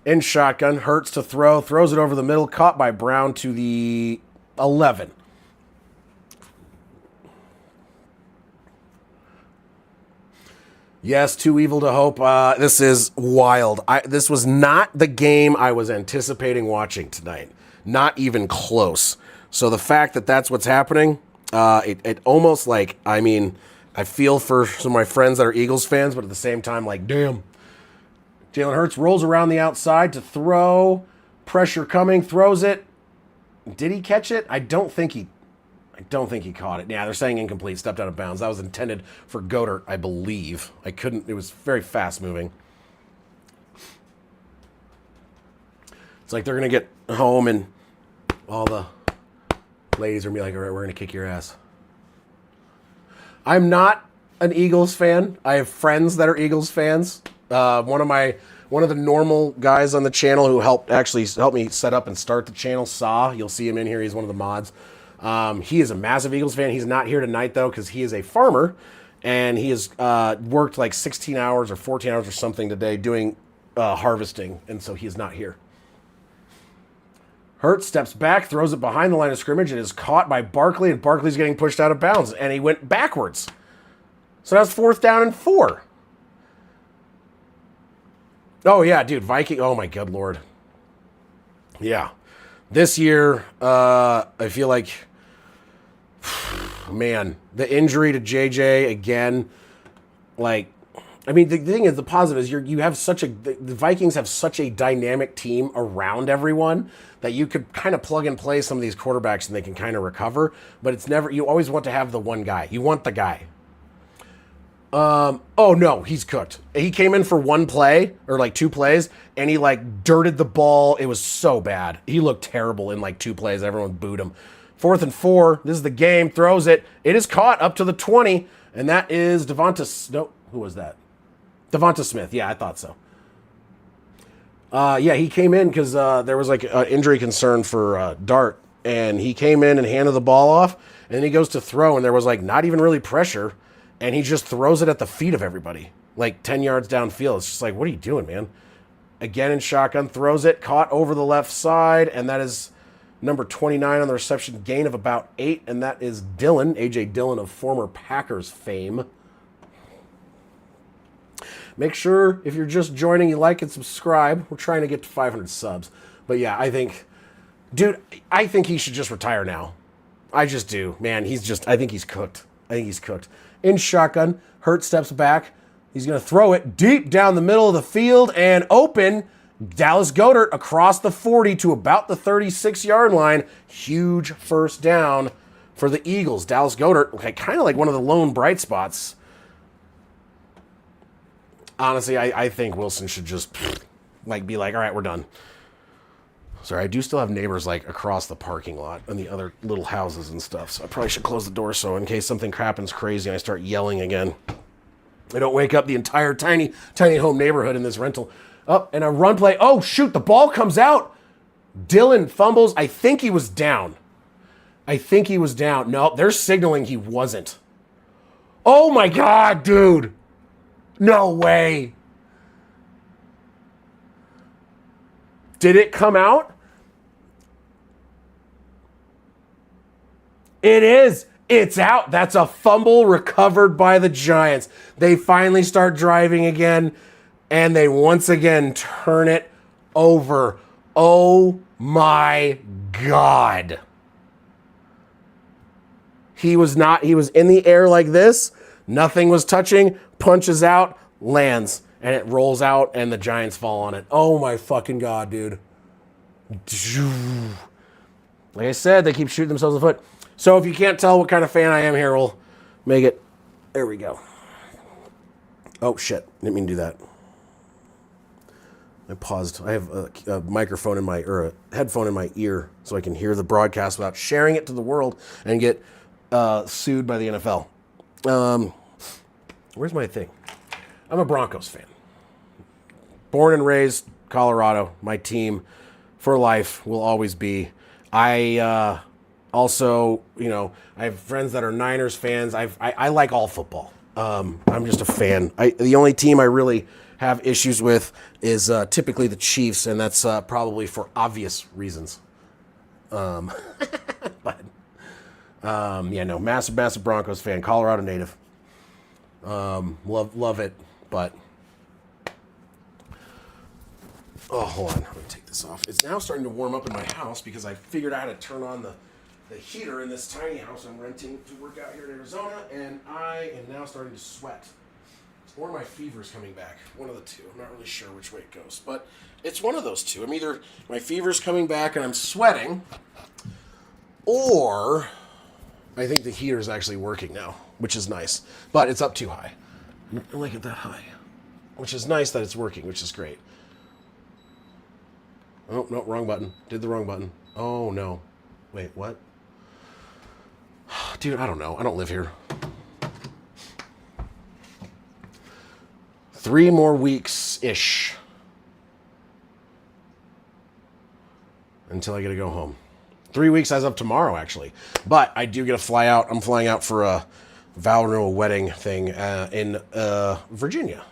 Speaker 1: In shotgun, Hurts to throw, throws it over the middle, caught by Brown to the 11. Yes, too evil to hope. This is wild. This was not the game I was anticipating watching tonight. Not even close. So the fact that that's what's happening, it almost like, I mean, I feel for some of my friends that are Eagles fans, but at the same time, like, damn. Jalen Hurts rolls around the outside to throw. Pressure coming, throws it. Did he catch it? I don't think he caught it. Yeah, they're saying incomplete, stepped out of bounds. That was intended for Goddard, I believe. It was very fast moving. It's like they're going to get home and all the ladies are going to be like, all right, we're going to kick your ass. I'm not an Eagles fan. I have friends that are Eagles fans. One of the normal guys on the channel who helped me set up and start the channel, Saw. You'll see him in here. He's one of the mods. He is a massive Eagles fan. He's not here tonight, though, because he is a farmer, and he has worked like 16 hours or 14 hours or something today doing harvesting, and so he is not here. Hurts steps back, throws it behind the line of scrimmage, and is caught by Barkley, and Barkley's getting pushed out of bounds, and he went backwards. So that's 4th down and 4. Oh, yeah, dude, Viking. Oh, my good Lord. Yeah. This year, I feel like, man, the injury to JJ again, like, I mean, the thing is, the positive is you have the Vikings have such a dynamic team around everyone that you could kind of plug and play some of these quarterbacks and they can kind of recover, but it's never, you always want to have the one guy. You want the guy. Oh no, he's cooked. He came in for one play or like 2 plays and he like dirted the ball. It was so bad. He looked terrible in like 2 plays. Everyone booed him. 4th and 4. This is the game. Throws it. It is caught up to the 20. And that is who was that? Devonta Smith. Yeah, I thought so. Yeah, he came in because there was like an injury concern for Dart. And he came in and handed the ball off. And then he goes to throw and there was like not even really pressure. And he just throws it at the feet of everybody, like 10 yards downfield. It's just like, what are you doing, man? Again in shotgun, throws it, caught over the left side, and that is number 29 on the reception, gain of about 8, and that is Dillon, A.J. Dillon of former Packers fame. Make sure, if you're just joining, you like and subscribe. We're trying to get to 500 subs. But yeah, I think he should just retire now. I just do. Man, I think he's cooked. In shotgun, Hurts steps back. He's going to throw it deep down the middle of the field and open. Dallas Goedert across the 40 to about the 36-yard line. Huge first down for the Eagles. Dallas Goedert, kind of like one of the lone bright spots. Honestly, I think Wilson should just be like, all right, we're done. Sorry, I do still have neighbors like across the parking lot and the other little houses and stuff. So I probably should close the door so in case something happens crazy and I start yelling again, I don't wake up the entire tiny home neighborhood in this rental. Oh, and a run play. Oh, shoot, the ball comes out. Dillon fumbles. I think he was down. No, they're signaling he wasn't. Oh, my God, dude. No way. Did it come out? It is. It's out. That's a fumble recovered by the Giants. They finally start driving again. And they once again turn it over. Oh my God. He was in the air like this. Nothing was touching. Punches out, lands, and it rolls out, and the Giants fall on it. Oh my fucking God, dude. Like I said, they keep shooting themselves in the foot. So if you can't tell what kind of fan I am here, we'll make it. There we go. Oh, shit. Didn't mean to do that. I paused. I have a microphone in my, or a headphone in my ear so I can hear the broadcast without sharing it to the world and get sued by the NFL. Where's my thing? I'm a Broncos fan. Born and raised Colorado. My team for life will always be. I also, I have friends that are Niners fans. I like all football. I'm just a fan. The only team I really have issues with is typically the Chiefs, and that's probably for obvious reasons. Massive Broncos fan, Colorado native. Love it, but hold on, I'm gonna take this off. It's now starting to warm up in my house because I figured out how to turn on the heater in this tiny house I'm renting to work out here in Arizona, and I am now starting to sweat. Or my fever's coming back. One of the two. I'm not really sure which way it goes, but it's one of those two. I'm either my fever's coming back and I'm sweating, or I think the heater's actually working now, which is nice. But it's up too high. I don't like it that high. Which is nice that it's working, which is great. Oh, no, wrong button. Did the wrong button. Oh, no. Wait, what? Dude, I don't know. I don't live here. 3 more weeks-ish until I get to go home. 3 weeks as of tomorrow, actually. But I do get to fly out. I'm flying out for a vow renewal wedding thing in Virginia.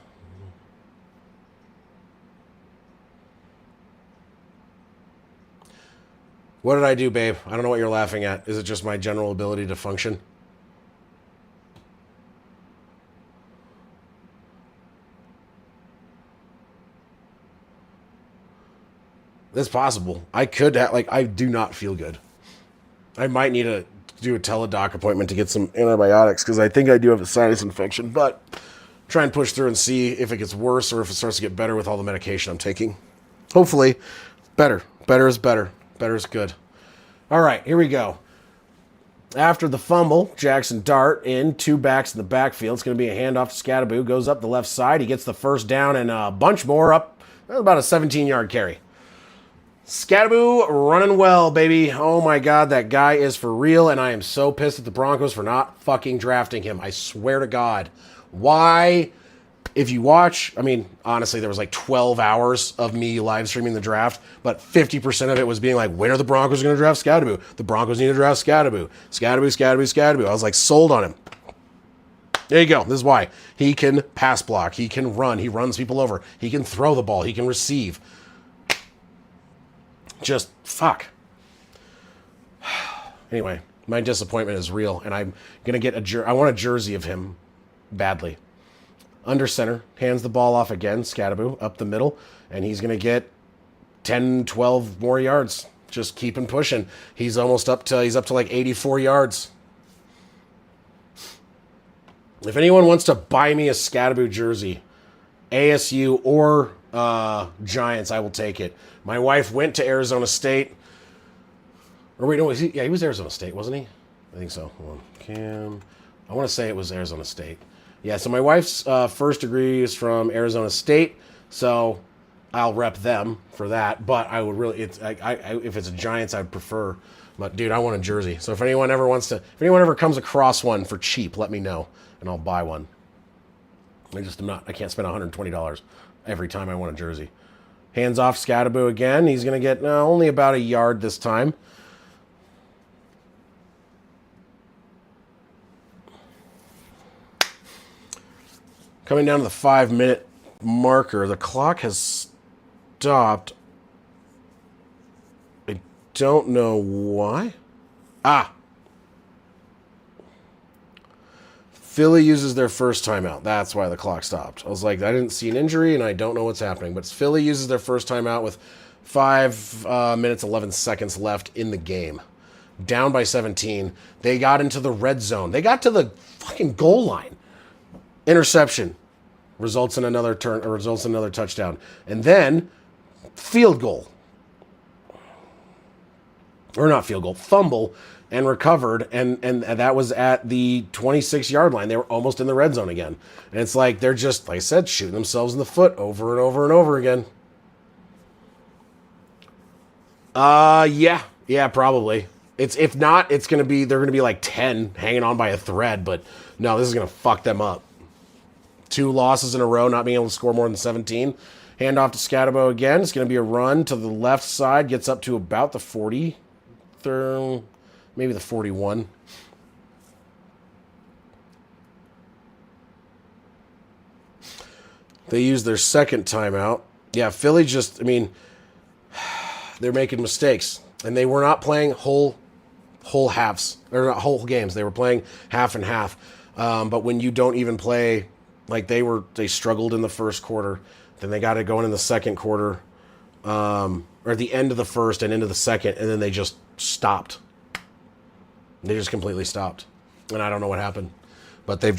Speaker 1: What did I do, babe? I don't know what you're laughing at. Is it just my general ability to function? It's possible. I could I do not feel good. I might need to do a teledoc appointment to get some antibiotics because I think I do have a sinus infection, but try and push through and see if it gets worse or if it starts to get better with all the medication I'm taking. Hopefully, better. Better is better. Better is good. All right, here we go. After the fumble, Jackson Dart in, 2 backs in the backfield. It's going to be a handoff to Scattaboo. Goes up the left side. He gets the first down and a bunch more up. About a 17-yard carry. Scattaboo running well, baby. Oh my God, that guy is for real, and I am so pissed at the Broncos for not fucking drafting him. I swear to God. Why? If you watch, honestly, there was like 12 hours of me live streaming the draft, but 50% of it was being like, when are the Broncos going to draft Scattaboo? The Broncos need to draft Scattaboo. Scattaboo. I was like, sold on him. There you go. This is why. He can pass block. He can run. He runs people over. He can throw the ball. He can receive. Just fuck. Anyway, my disappointment is real, and I'm going to get I want a jersey of him badly. Under center, hands the ball off again, Scattaboo, up the middle, and he's going to get 10, 12 more yards. Just keep him pushing. He's up to like 84 yards. If anyone wants to buy me a Scattaboo jersey, ASU or Giants, I will take it. My wife went to Arizona State. Or wait, no, he was Arizona State, wasn't he? I think so. Hold on. Cam. I want to say it was Arizona State. Yeah, so my wife's first degree is from Arizona State, so I'll rep them for that. But I would really, if it's a Giants, I'd prefer. But dude, I want a jersey. So if anyone ever comes across one for cheap, let me know, and I'll buy one. I can't spend $120 every time I want a jersey. Hands off Scattaboo again. He's going to get only about a yard this time. Coming down to the 5-minute marker. The clock has stopped. I don't know why. Philly uses their first timeout. That's why the clock stopped. I was like, I didn't see an injury, and I don't know what's happening. But Philly uses their first timeout with 5 minutes, 11 seconds left in the game. Down by 17. They got into the red zone. They got to the fucking goal line. Interception. Results in another touchdown. And then, field goal. Or not field goal. Fumble. And recovered, and that was at the 26-yard line. They were almost in the red zone again. And it's like they're just, like I said, shooting themselves in the foot over and over and over again. Yeah, probably. If not, they're gonna be like 10 hanging on by a thread, but no, this is gonna fuck them up. 2 losses in a row, not being able to score more than 17. Hand off to Scatabo again. It's gonna be a run to the left side, gets up to about the 40. Maybe the 41. They used their second timeout. Yeah, Philly they're making mistakes. And they were not playing whole halves, or not whole games. They were playing half and half. But when you don't even play, like they struggled in the first quarter. Then they got it going in the second quarter, or at the end of the first and into the second, and then they just stopped. They just completely stopped. And I don't know what happened. But their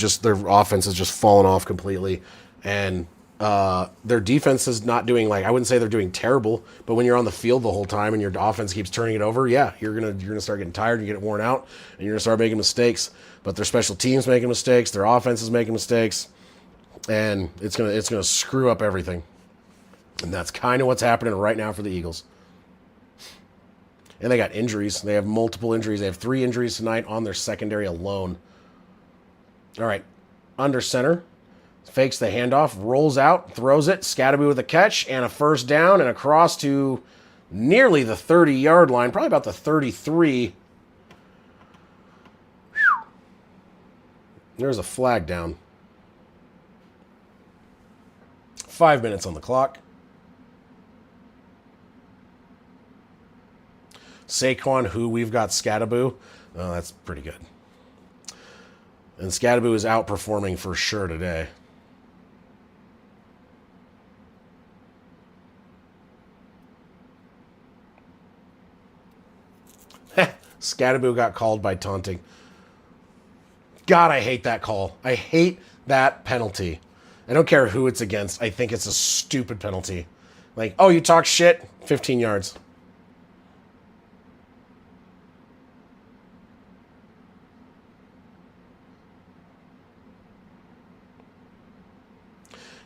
Speaker 1: offense has just fallen off completely. And their defense is not doing, I wouldn't say they're doing terrible, but when you're on the field the whole time and your offense keeps turning it over, yeah, you're gonna start getting tired, you get worn out, and you're gonna start making mistakes. But their special teams making mistakes, their offense is making mistakes, and it's gonna screw up everything. And that's kind of what's happening right now for the Eagles. And they got injuries. They have multiple injuries. They have 3 injuries tonight on their secondary alone. All right. Under center. Fakes the handoff. Rolls out. Throws it. Scatterby with a catch and a first down and across to nearly the 30-yard line. Probably about the 33. Whew. There's a flag down. 5 minutes on the clock. Saquon, who we've got Scatterby. Oh, that's pretty good. And Scatterby is outperforming for sure today. Scatterby got called by taunting. God, I hate that call. I hate that penalty. I don't care who it's against. I think it's a stupid penalty. Oh, you talk shit? 15 yards.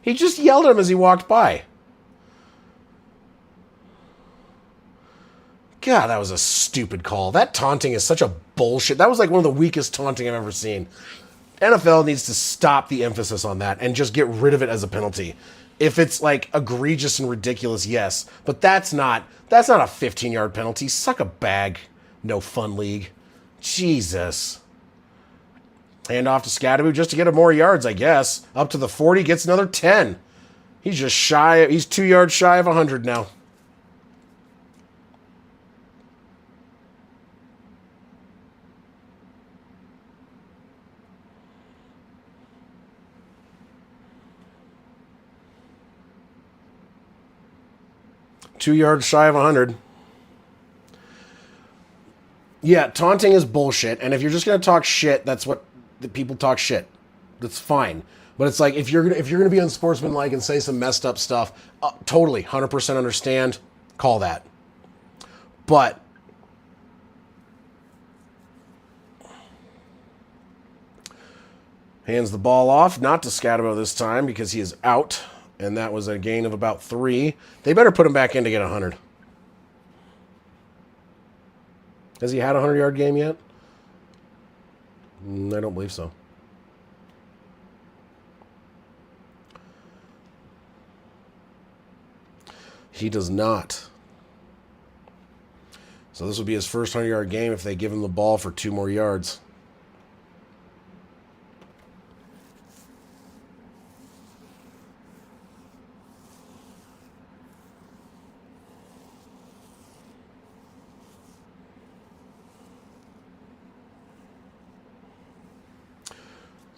Speaker 1: He just yelled at him as he walked by. God, that was a stupid call. That taunting is such a bullshit. That was one of the weakest taunting I've ever seen. NFL needs to stop the emphasis on that and just get rid of it as a penalty. If it's egregious and ridiculous, yes. But that's not a 15-yard penalty. Suck a bag. No fun league. Jesus. Hand off to Scatterby just to get him more yards, I guess. Up to the 40, gets another 10. He's 2 yards shy of 100 now. Two yards shy of 100. Yeah, taunting is bullshit. And if you're just going to talk shit, that's what the people talk shit. That's fine. But it's if you're gonna be unsportsmanlike and say some messed up stuff, totally, 100% understand. Call that. But hands the ball off, not to Scatterbo this time because he is out, and that was a gain of about 3. They better put him back in to get 100. Has he had a 100-yard game yet? I don't believe so. He does not. So this will be his first 100-yard game if they give him the ball for 2 more yards.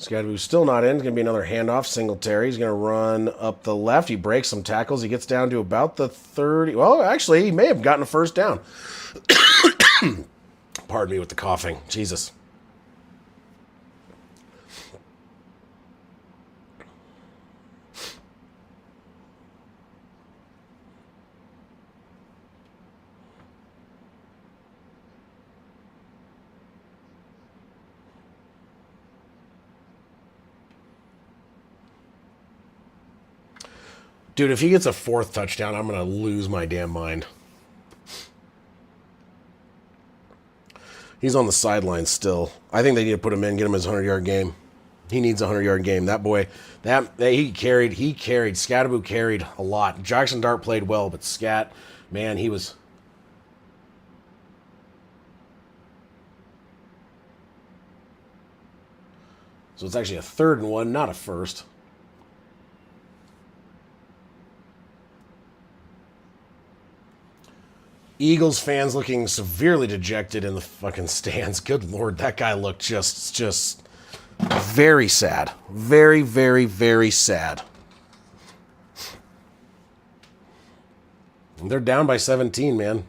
Speaker 1: Scadaboo's still not in. It's going to be another handoff. Singletary. He's going to run up the left. He breaks some tackles. He gets down to about the 30. Well, actually, he may have gotten a first down. Pardon me with the coughing. Jesus. Dude, if he gets a fourth touchdown, I'm going to lose my damn mind. He's on the sideline still. I think they need to put him in, get him his 100-yard game. He needs a 100-yard game. That boy, he carried. Scadaboo carried a lot. Jackson Dart played well, but Scat, man, he was... So it's actually a 3rd and 1, not a first. Eagles fans looking severely dejected in the fucking stands. Good Lord, that guy looked just very sad. Very, very, very sad. They're down by 17, man.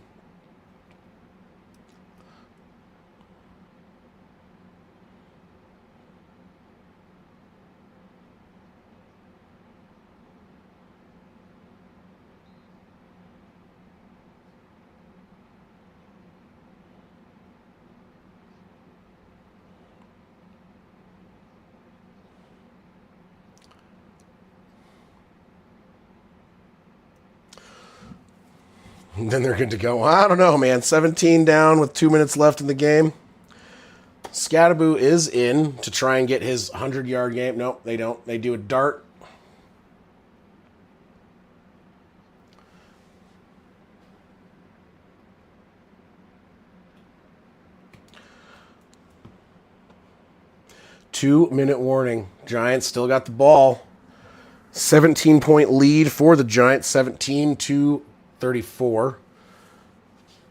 Speaker 1: And then they're good to go. I don't know, man. 17 down with 2 minutes left in the game. Scadaboo is in to try and get his 100-yard game. Nope, they don't. They do a dart. Two-minute warning. Giants still got the ball. 17-point lead for the Giants. 17-34.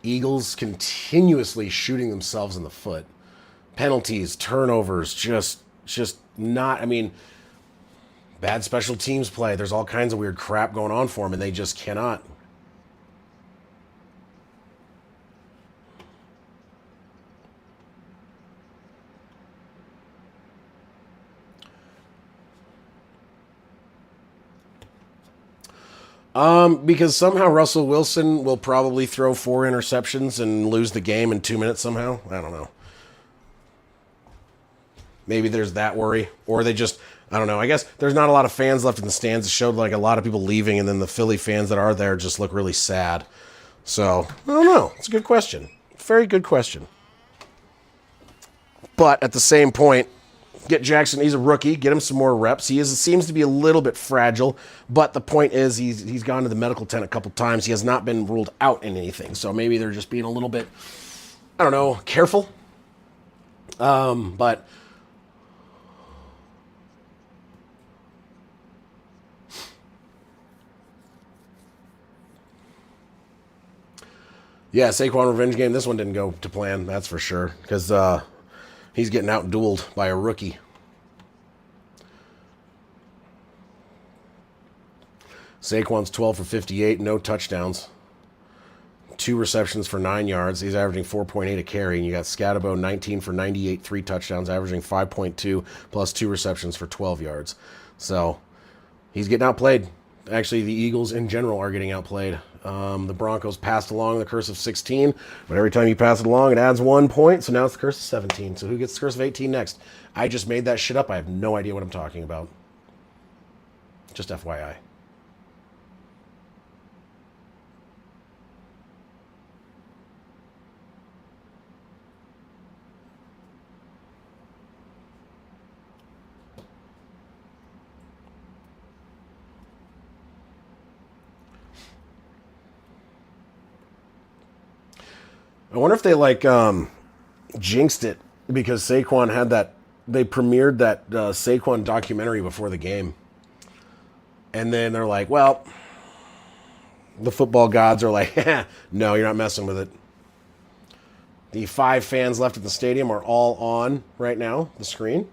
Speaker 1: Eagles continuously shooting themselves in the foot. Penalties, turnovers, just not, I mean, bad special teams play. There's all kinds of weird crap going on for them, and they just cannot. Because somehow Russell Wilson will probably throw 4 interceptions and lose the game in 2 minutes somehow. I don't know. Maybe there's that worry. Or they just, I don't know. I guess there's not a lot of fans left in the stands. It showed like a lot of people leaving, and then the Philly fans that are there just look really sad. So, I don't know. It's a good question. Very good question. But at the same point, get Jackson. He's a rookie. Get him some more reps. Seems to be a little bit fragile, but the point is he's gone to the medical tent a couple times. He has not been ruled out in anything, so maybe they're just being a little bit, I don't know, careful. But yeah, Saquon revenge game. This one didn't go to plan. That's for sure, because he's getting out-dueled by a rookie. Saquon's 12 for 58, no touchdowns. 2 receptions for 9 yards. He's averaging 4.8 a carry. And you got Scadaboo, 19 for 98, 3 touchdowns, averaging 5.2, plus 2 receptions for 12 yards. So he's getting outplayed. Actually, the Eagles in general are getting outplayed. The Broncos passed along the curse of 16, but every time you pass it along, it adds 1 point. So now it's the curse of 17. So who gets the curse of 18 next? I just made that shit up. I have no idea what I'm talking about. Just FYI. I wonder if they jinxed it because Saquon had that. They premiered that Saquon documentary before the game, and then they're like, "Well, the football gods are like, no, you're not messing with it." The 5 fans left at the stadium are all on right now the screen.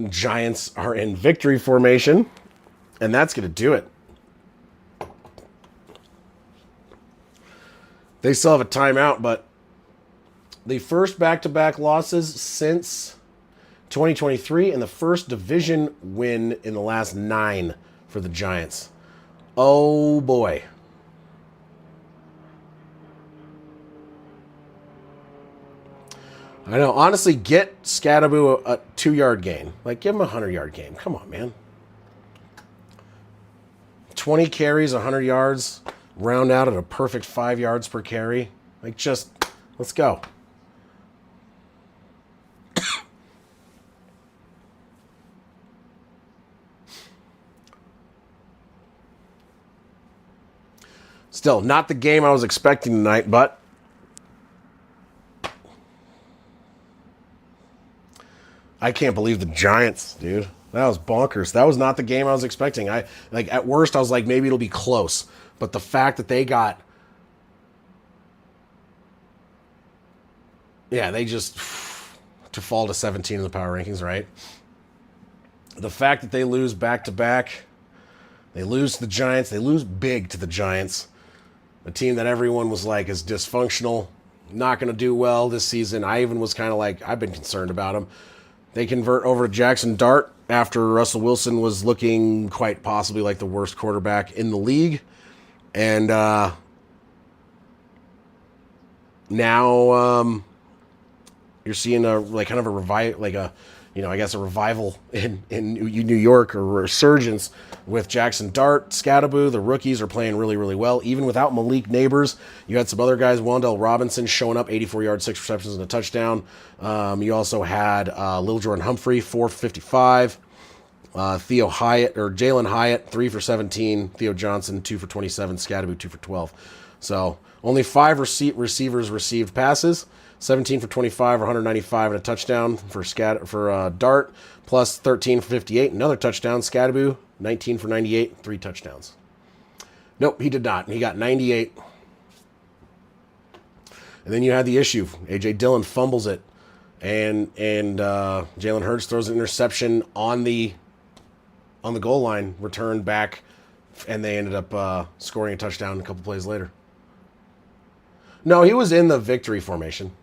Speaker 1: Giants are in victory formation, and that's going to do it. They still have a timeout, but the first back-to-back losses since 2023 and the first division win in the last 9 for the Giants. Oh, boy. I know. Honestly, get Scadaboo a 2-yard gain. Like, give him a 100-yard game. Come on, man. 20 carries, 100 yards. Round out at a perfect 5 yards per carry. Like, just, let's go. Still, not the game I was expecting tonight, but I can't believe the Giants, dude. That was bonkers. That was not the game I was expecting. At worst I was like, maybe it'll be close. But the fact that they got, they just to fall to 17 in the power rankings, right? The fact that they lose back to back, they lose to the Giants, they lose big to the Giants, a team that everyone was like is dysfunctional, not going to do well this season. I even was kind of like, I've been concerned about them. They convert over to Jackson Dart after Russell Wilson was looking quite possibly like the worst quarterback in the league. And now you're seeing a revival in New York, or a resurgence with Jackson Dart, Scadaboo. The rookies are playing really, really well. Even without Malik Neighbors, you had some other guys, Wan'Dale Robinson showing up, 84 yards, 6 receptions, and a touchdown. You also had Lil Jordan Humphrey, 455. Jalen Hyatt, 3 for 17. Theo Johnson, 2 for 27. Scadaboo, 2 for 12. So only 5 receivers received passes. 17 for 25, 195, and a touchdown for Dart, plus 13 for 58, another touchdown. Scadaboo, 19 for 98, 3 touchdowns. Nope, he did not. He got 98. And then you had the issue. A.J. Dillon fumbles it, and Jalen Hurts throws an interception on the goal line, returned back, and they ended up scoring a touchdown a couple plays later. No, he was in the victory formation.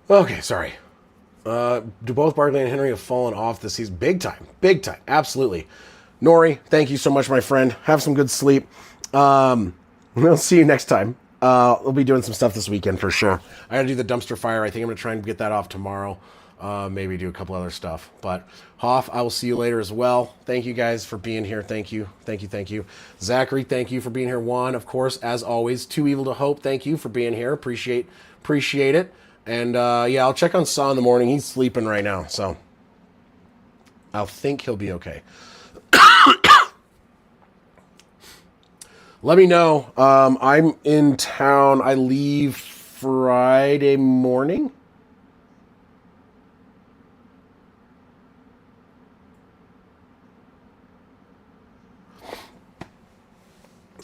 Speaker 1: Okay, sorry. Do both Barkley and Henry have fallen off this season? Big time. Big time. Absolutely. Nori, thank you so much, my friend. Have some good sleep. We'll see you next time. We'll be doing some stuff this weekend for sure. I got to do the dumpster fire. I think I'm going to try and get that off tomorrow. Maybe do a couple other stuff. But Hoff, I will see you later as well. Thank you guys for being here. Thank you. Thank you. Thank you. Zachary, thank you for being here. Juan, of course, as always. Too Evil to Hope, thank you for being here. Appreciate it. And I'll check on Saw in the morning. He's sleeping right now, so I'll think he'll be okay. Let me know. I'm in town. I leave Friday morning.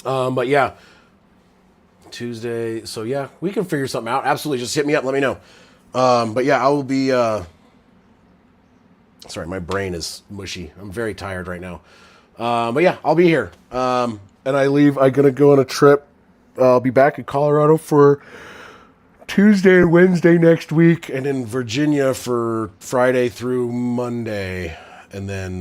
Speaker 1: But yeah. Tuesday. So yeah, we can figure something out. Absolutely. Just hit me up. Let me know. But yeah, I will be, sorry, my brain is mushy. I'm very tired right now. But yeah, I'll be here. And I'm going to go on a trip. I'll be back in Colorado for Tuesday and Wednesday next week, and in Virginia for Friday through Monday. And then,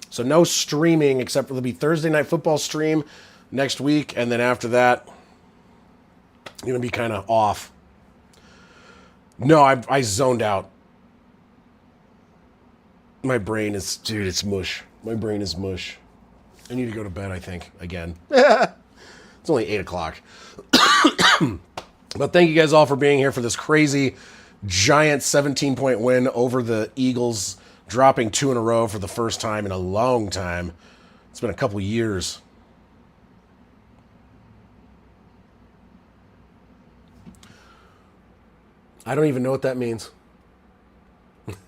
Speaker 1: so no streaming except for there'll be Thursday night football stream next week. And then after that, going to be kind of off. No, I zoned out. My brain is, dude, it's mush. My brain is mush. I need to go to bed, I think, again. It's only 8 o'clock. But thank you guys all for being here for this crazy, giant 17-point win over the Eagles, dropping 2 in a row for the first time in a long time. It's been a couple years. I don't even know what that means.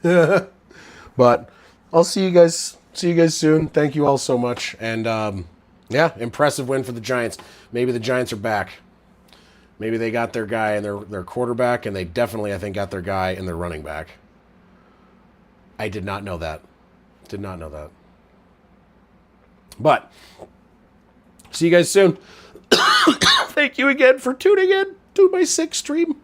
Speaker 1: But I'll see you guys soon. Thank you all so much. And yeah, impressive win for the Giants. Maybe the Giants are back. Maybe they got their guy and their quarterback, and they definitely, I think, got their guy and their running back. I did not know that. Did not know that. But see you guys soon. Thank you again for tuning in to my 6th stream.